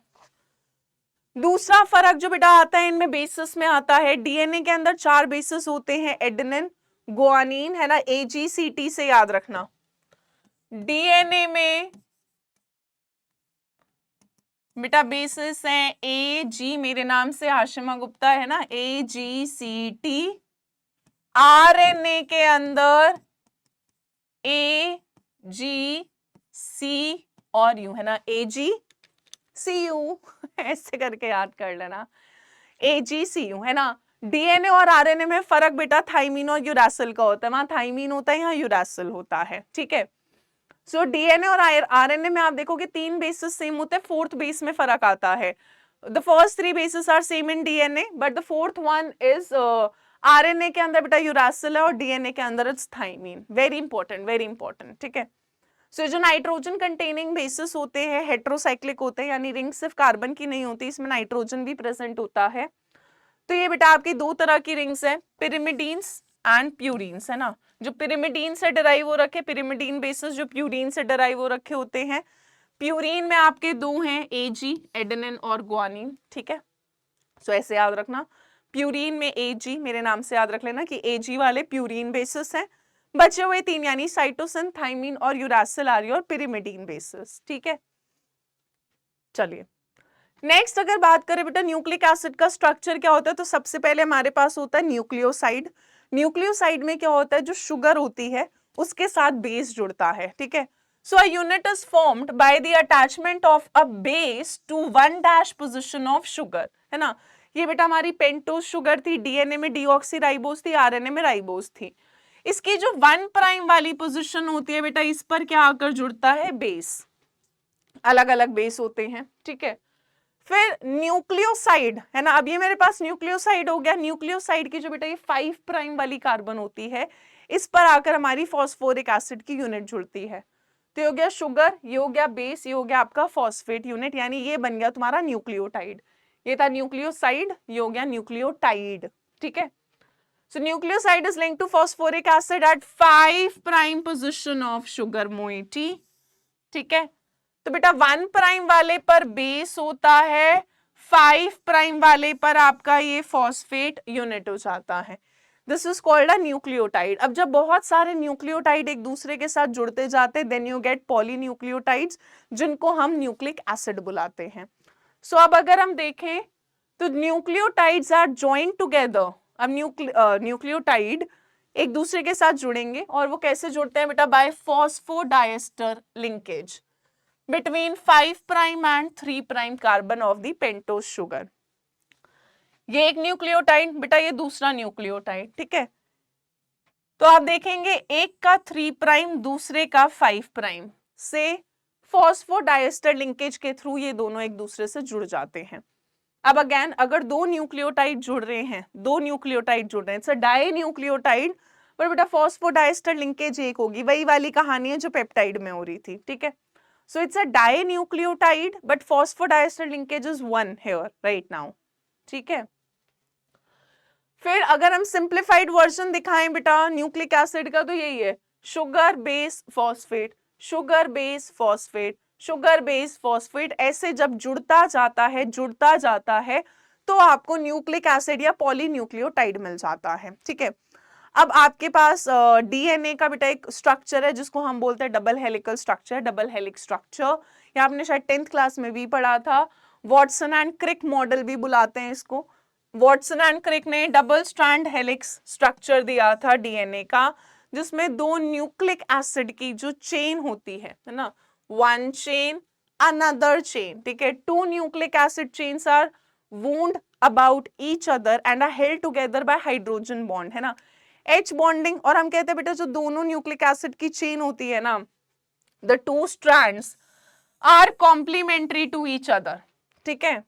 दूसरा फर्क जो बेटा आता है इनमें बेसिस में आता है, डीएनए के अंदर 4 बेसिस होते हैं, एडेनिन, गुआनिन, है ना, एजीसीटी से याद रखना। डीएनए में बेटा बेसिस है ए जी, मेरे नाम से हाशिमा गुप्ता, है ना, एजीसीटी। आरएनए के अंदर ए जी सी और यू, है ना, एजी सी यू ऐसे करके याद कर लेना, AGCU, है ना। डीएनए और आरएनए में फर्क बेटा थाइमीन और यूरासिल का होता है, वहां थाइमीन होता है, यहाँ यूरासिल होता है, ठीक है। सो डीएनए और आरएनए में आप देखोगे 3 बेसिस सेम होते हैं, 4th बेस में फर्क आता है। The first 3 bases are same in DNA, but the 4th one is RNA के अंदर बेटा यूरासिल है और डीएनए के अंदर इट्स थाइमीन। वेरी इंपॉर्टेंट, ठीक है। सो जो नाइट्रोजन कंटेनिंग बेसिस होते हैं हेट्रोसाइक्लिक होते हैं, यानी रिंग सिर्फ कार्बन की नहीं होती, इसमें नाइट्रोजन भी प्रेजेंट होता है। तो ये बेटा आपकी 2 तरह की रिंग्स है, पिरिमिडीन्स एंड प्यूरिन्स, है ना। जो पिरिमिडीन से डिराइव हो रखे, पिरिमिडीन बेसिस जो प्यूरिन से डिराइव हो रखे होते हैं। प्यूरिन में आपके 2 हैं, एजी, एडेनिन और गुआनिन, ठीक है। सो ऐसे याद रखना, प्यूरिन में एजी, मेरे नाम से याद रख लेना कि एजी वाले प्यूरिन बेसिस हैं। बचे हुए 3 यानी साइटोसिन, थाइमीन और यूरासिल आ रही है, और पिरिमिडीन बेसिस, ठीक है। चलिए नेक्स्ट अगर बात करें बेटा न्यूक्लिक एसिड का स्ट्रक्चर क्या होता है, तो सबसे पहले हमारे पास होता है न्यूक्लियोसाइड। न्यूक्लियोसाइड में क्या होता है, जो शुगर होती है उसके साथ बेस जुड़ता है, ठीक है। So a unit is formed by the attachment of a base to 1' position of sugar, है ना। ये बेटा हमारी पेंटोज शुगर थी, डीएनए में डीऑक्सीराइबोज थी, आरएनए में राइबोज थी। इसकी जो 1' वाली पोजीशन होती है बेटा, इस पर क्या आकर जुड़ता है, बेस, अलग अलग बेस होते हैं, ठीक है। फिर न्यूक्लियोसाइड, है ना, अब ये मेरे पास न्यूक्लियोसाइड हो गया। न्यूक्लियोसाइड की जो बेटा ये 5' वाली कार्बन होती है, इस पर आकर हमारी फॉस्फोरिक एसिड की यूनिट जुड़ती है। तो ये हो गया शुगर, ये हो गया बेस, ये हो गया आपका फॉस्फेट यूनिट, यानी ये बन गया तुम्हारा न्यूक्लियोटाइड। ये था न्यूक्लियोसाइड, ये हो गया न्यूक्लियोटाइड, ठीक है। So nucleoside is linked to phosphoric acid at 5' position of sugar moiety, ठीक है। तो बेटा 1' वाले पर बेस होता है, 5' वाले पर आपका ये फॉस्फेट यूनिट हो जाता है। This is called a nucleotide. अब जब बहुत सारे न्यूक्लियोटाइड एक दूसरे के साथ जुड़ते जाते, देन यू गेट पॉलीन्यूक्लियोटाइड्स, जिनको हम न्यूक्लिक एसिड बुलाते हैं। सो अब अगर हम देखें तो न्यूक्लियोटाइड्स आर जॉइंड टुगेदर। अब न्यूक्लियोटाइड एक दूसरे के साथ जुड़ेंगे, और वो कैसे जुड़ते हैं बेटा, by phosphodiester linkage between 5' and 3' carbon of the pentose sugar. ये एक न्यूक्लियोटाइड बेटा, ये दूसरा न्यूक्लियोटाइड, ठीक है। तो आप देखेंगे एक का 3' दूसरे का 5' से फॉस्फोडाइएस्टर लिंकेज के थ्रू ये दोनों एक दूसरे से जुड़ जाते हैं। अब अगेन अगर दो न्यूक्लियोटाइड जुड़ रहे हैं, इट्स अ डाई न्यूक्लियोटाइड, पर बेटा फॉस्फोडाइस्टर लिंकेज एक होगी, वही वाली कहानी है जो पेप्टाइड में हो रही थी, ठीक है। So it's a dinucleotide but phosphodiester linkage is 1 here right now, ठीक है। फिर अगर हम सिंप्लीफाइड वर्जन दिखाएं बेटा न्यूक्लिक एसिड का, तो यही है sugar base phosphate, sugar base phosphate, sugar base phosphate, ऐसे जब जुड़ता जाता है तो आपको न्यूक्लिक एसिड या पॉलीन्यूक्लियोटाइड मिल जाता है, ठीक है। अब आपके पास डीएनए का बेटा एक स्ट्रक्चर है जिसको हम बोलते हैं double helical structure, double helix structure, ये आपने शायद 10th क्लास में भी पढ़ा था। वॉटसन एंड क्रिक मॉडल भी बुलाते हैं इसको। वॉटसन एंड क्रिक ने डबल स्ट्रैंड हेलिक्स स्ट्रक्चर दिया था डीएनए का, जिसमें दो न्यूक्लिक एसिड की जो चेन होती है ना, वन चेन अनदर चेन, ठीक है, two nucleic acid chains are wound about each other and are held together by hydrogen bond, है ना, H bonding। और हम कहते हैं बेटा जो दोनों न्यूक्लिक एसिड की चेन होती है ना, the two strands are complementary to each other, ठीक है,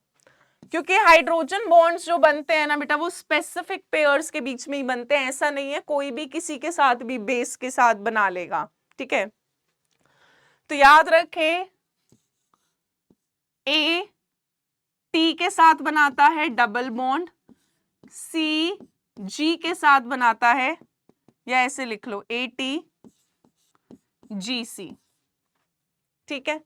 क्योंकि हाइड्रोजन बॉन्ड्स जो बनते हैं ना बेटा वो स्पेसिफिक पेयर्स के बीच में ही बनते हैं, ऐसा नहीं है कोई भी किसी के साथ भी बेस के साथ बना लेगा, ठीक है। तो याद रखें ए टी के साथ बनाता है डबल बॉन्ड, सी जी के साथ बनाता है, या ऐसे लिख लो ए टी जी सी, ठीक है।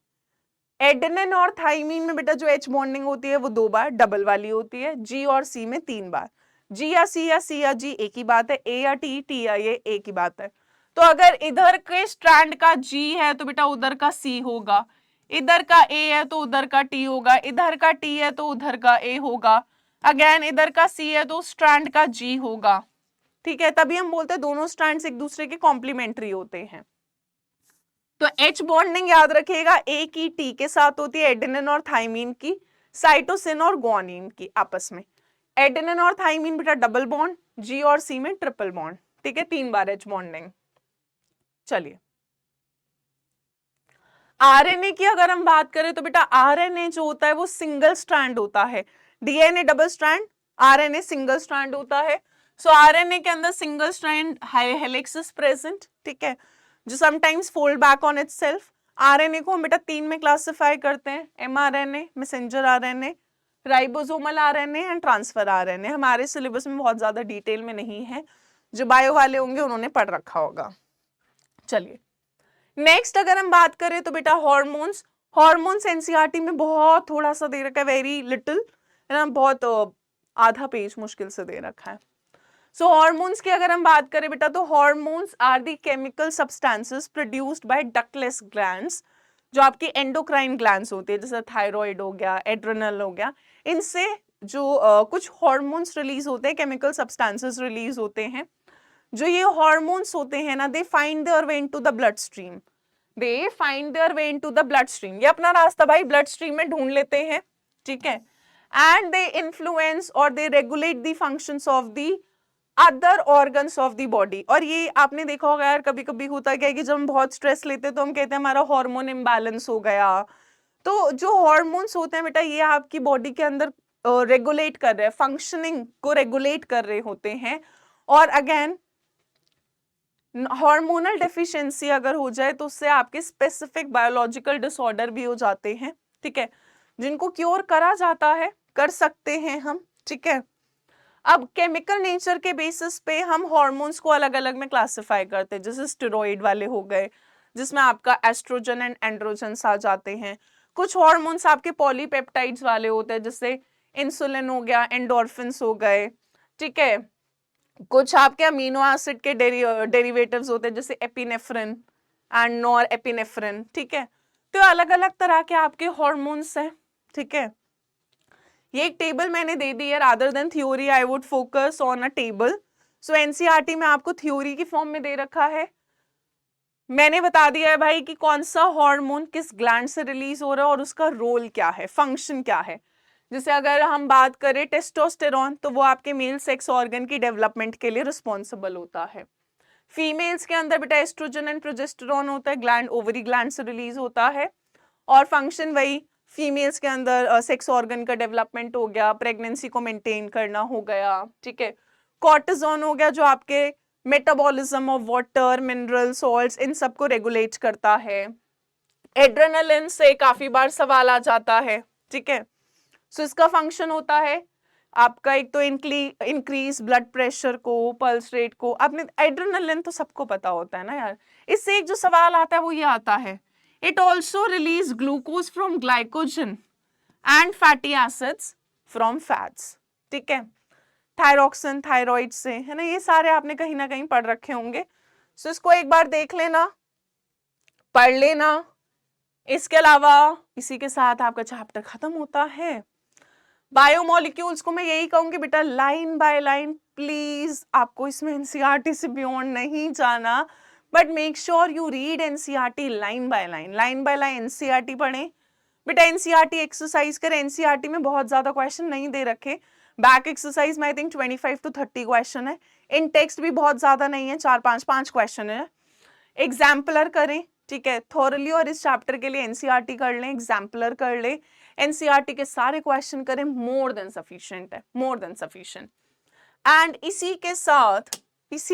एडेनिन और थाइमीन में बेटा जो एच बॉन्डिंग होती है वो 2 बार डबल वाली होती है, जी और सी में 3 बार, जी या सी या सी या जी एक ही बात है, ए या टी, टी या ये एक ही बात है। तो अगर इधर के स्ट्रैंड का जी है तो बेटा उधर का सी होगा, इधर का ए है तो उधर का टी होगा, इधर का टी है तो उधर का ए होगा, अगेन इधर का सी है तो स्ट्रैंड का जी होगा, ठीक है। तभी हम बोलते हैं दोनों स्ट्रैंड्स एक दूसरे के कॉम्प्लीमेंट्री होते हैं। तो एच बॉन्डिंग याद रखिएगा ए की टी के साथ होती है, एडेनिन और थाइमीन की, साइटोसिन और ग्वानिन की आपस में, एडेनिन और थाइमीन बेटा डबल बॉन्ड, जी और सी में ट्रिपल बॉन्ड, ठीक है, 3 बार एच बॉन्डिंग। चलिए आरएनए की अगर हम बात करें तो बेटा आरएनए जो होता है वो सिंगल स्ट्रैंड होता है, DNA double strand, RNA single strand होता है। सो आरएनए के अंदर single strand helix is present, ठीक है, जो sometimes fold back on itself. RNA को हम बेटा 3 में क्लासिफाई करते हैं, mRNA, messenger RNA, ribosomal RNA and transfer RNA. हमारे सिलेबस में बहुत ज्यादा डिटेल में नहीं है, जो बायो वाले होंगे उन्होंने पढ़ रखा होगा। चलिए नेक्स्ट अगर हम बात करें तो बेटा हॉर्मोन्स, हॉर्मोन्स एनसीईआरटी में बहुत थोड़ा सा दे रखा है, वेरी लिटिल, है ना, बहुत आधा पेज मुश्किल से दे रखा है। सो हॉर्मोन्स की अगर हम बात करें बेटा तो hormones are the chemical substances produced by ductless glands, जो आपकी एंडोक्राइन ग्लैंड्स होती है, जैसे थायराइड हो गया, एड्रेनल हो गया, इनसे जो कुछ हॉर्मोन्स रिलीज होते हैं, केमिकल सब्सटेंसेस रिलीज होते हैं। जो ये हॉर्मोन्स होते हैं ना, they find their way into the blood stream, they find their way into the blood stream, ये अपना रास्ता भाई ब्लड स्ट्रीम में ढूंढ लेते हैं, ठीक है, एंड दे इन्फ्लुएंस और they regulate the functions of the other organs of the body. और ये आपने देखा होगा यार, कभी कभी होता है कि जब हम बहुत स्ट्रेस लेते हैं तो हम कहते हैं हमारा हार्मोन इम्बैलेंस हो गया। तो जो हॉर्मोन्स होते हैं बेटा ये आपकी बॉडी के अंदर रेगुलेट कर रहे हैं, फंक्शनिंग को रेगुलेट कर रहे होते हैं। और अगेन हार्मोनल डेफिशिएंसी अगर हो जाए तो उससे आपके स्पेसिफिक बायोलॉजिकल डिसऑर्डर भी हो जाते हैं, ठीक है, जिनको क्योर करा जाता है, कर सकते हैं हम, ठीक है। अब केमिकल नेचर के बेसिस पे हम हार्मोन्स को अलग अलग में क्लासिफाई करते हैं, जैसे स्टेरॉइड वाले हो गए जिसमें आपका एस्ट्रोजन एंड एंड्रोजन्स आ जाते हैं, कुछ हार्मोन्स आपके पॉलीपेप्टाइड्स वाले होते हैं, जैसे इंसुलिन हो गया, एंडोर्फिन्स हो गए, ठीक है, कुछ आपके अमीनो एसिड के डेरिवेटिव्स होते हैं जैसे एपिनेफ्रिन एंड नॉर एपिनेफ्रिन, ठीक है। तो अलग अलग तरह के आपके हार्मोन्स हैं, ठीक है। ये एक टेबल मैंने दे दी है, rather than theory I would focus on a table. So NCERT में आपको थ्योरी की फॉर्म में दे रखा है, मैंने बता दिया है भाई कि कौन सा हार्मोन किस ग्लैंड से रिलीज हो रहा है और उसका रोल क्या है, फंक्शन क्या है। जैसे अगर हम बात करें टेस्टोस्टेरॉन तो वो आपके मेल सेक्स ऑर्गन की डेवलपमेंट के लिए रिस्पॉन्सिबल होता है। फीमेल्स के अंदर बेटा एस्ट्रोजन एंड प्रोजेस्टेरॉन होता है, ग्लैंड ओवरी ग्लैंड से रिलीज होता है, और फंक्शन वही फीमेल्स के अंदर सेक्स ऑर्गन का डेवलपमेंट हो गया, प्रेगनेंसी को मेंटेन करना हो गया, ठीक है। कॉर्टिजोन हो गया जो आपके metabolism of water, mineral, salts, इन सबको रेगुलेट करता है। एड्रेनलिन से काफी बार सवाल आ जाता है, ठीक है। सो इसका फंक्शन होता है आपका एक तो इंक्रीज ब्लड प्रेशर को, पल्स रेट को। आपने एड्रेनलिन तो सबको पता होता है ना यार। इससे एक जो सवाल आता है वो ये आता है, it also release glucose from glycogen and fatty acids from fats, ठीक है। थायरॉक्सिन थायराइड से, है ना, ये सारे आपने कहीं ना कहीं पढ़ रखे होंगे। सो इसको एक बार देख लेना, पढ़ लेना। इसके अलावा इसी के साथ आपका चैप्टर खत्म होता है। बायोमोलिक्यूल्स को मैं यही कहूंगी बेटा, लाइन बाय लाइन प्लीज, आपको इसमें एनसीईआरटी से बियॉन्ड नहीं जाना, but make sure you read NCERT line by line NCERT पढ़ें बेटा। एनसीईआरटी एक्सरसाइज करें, एनसीईआरटी में बहुत ज्यादा क्वेश्चन नहीं दे रखे। बैक एक्सरसाइज में आई थिंक 25 to 30 क्वेश्चन है। इन टेक्स्ट भी बहुत ज्यादा नहीं है, 4-5 क्वेश्चन है। एग्जाम्पलर करें, ठीक है, थॉरली, और इस चैप्टर के लिए एनसीईआरटी कर लें, एग्जाम्पलर कर लें, एनसीईआरटी के सारे क्वेश्चन करें, मोर देन सफिशिएंट है, मोर देन सफिशिएंट। एंड इसी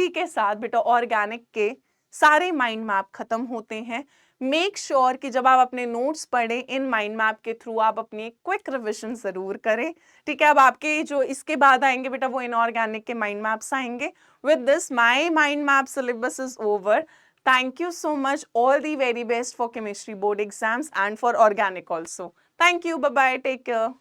के साथ बेटा ऑर्गेनिक के सारे माइंड मैप खत्म होते हैं। मेक श्योर कि जब आप अपने नोट्स पढ़ें, इन माइंड मैप के थ्रू आप अपनी क्विक रिविजन जरूर करें, ठीक है। अब आपके जो इसके बाद आएंगे बेटा वो इनऑर्गेनिक के माइंड मैप्स आएंगे। With this my mind map syllabus is over. Thank you so much. All the very best for chemistry board exams and for organic also. Thank you. Bye bye. Take care.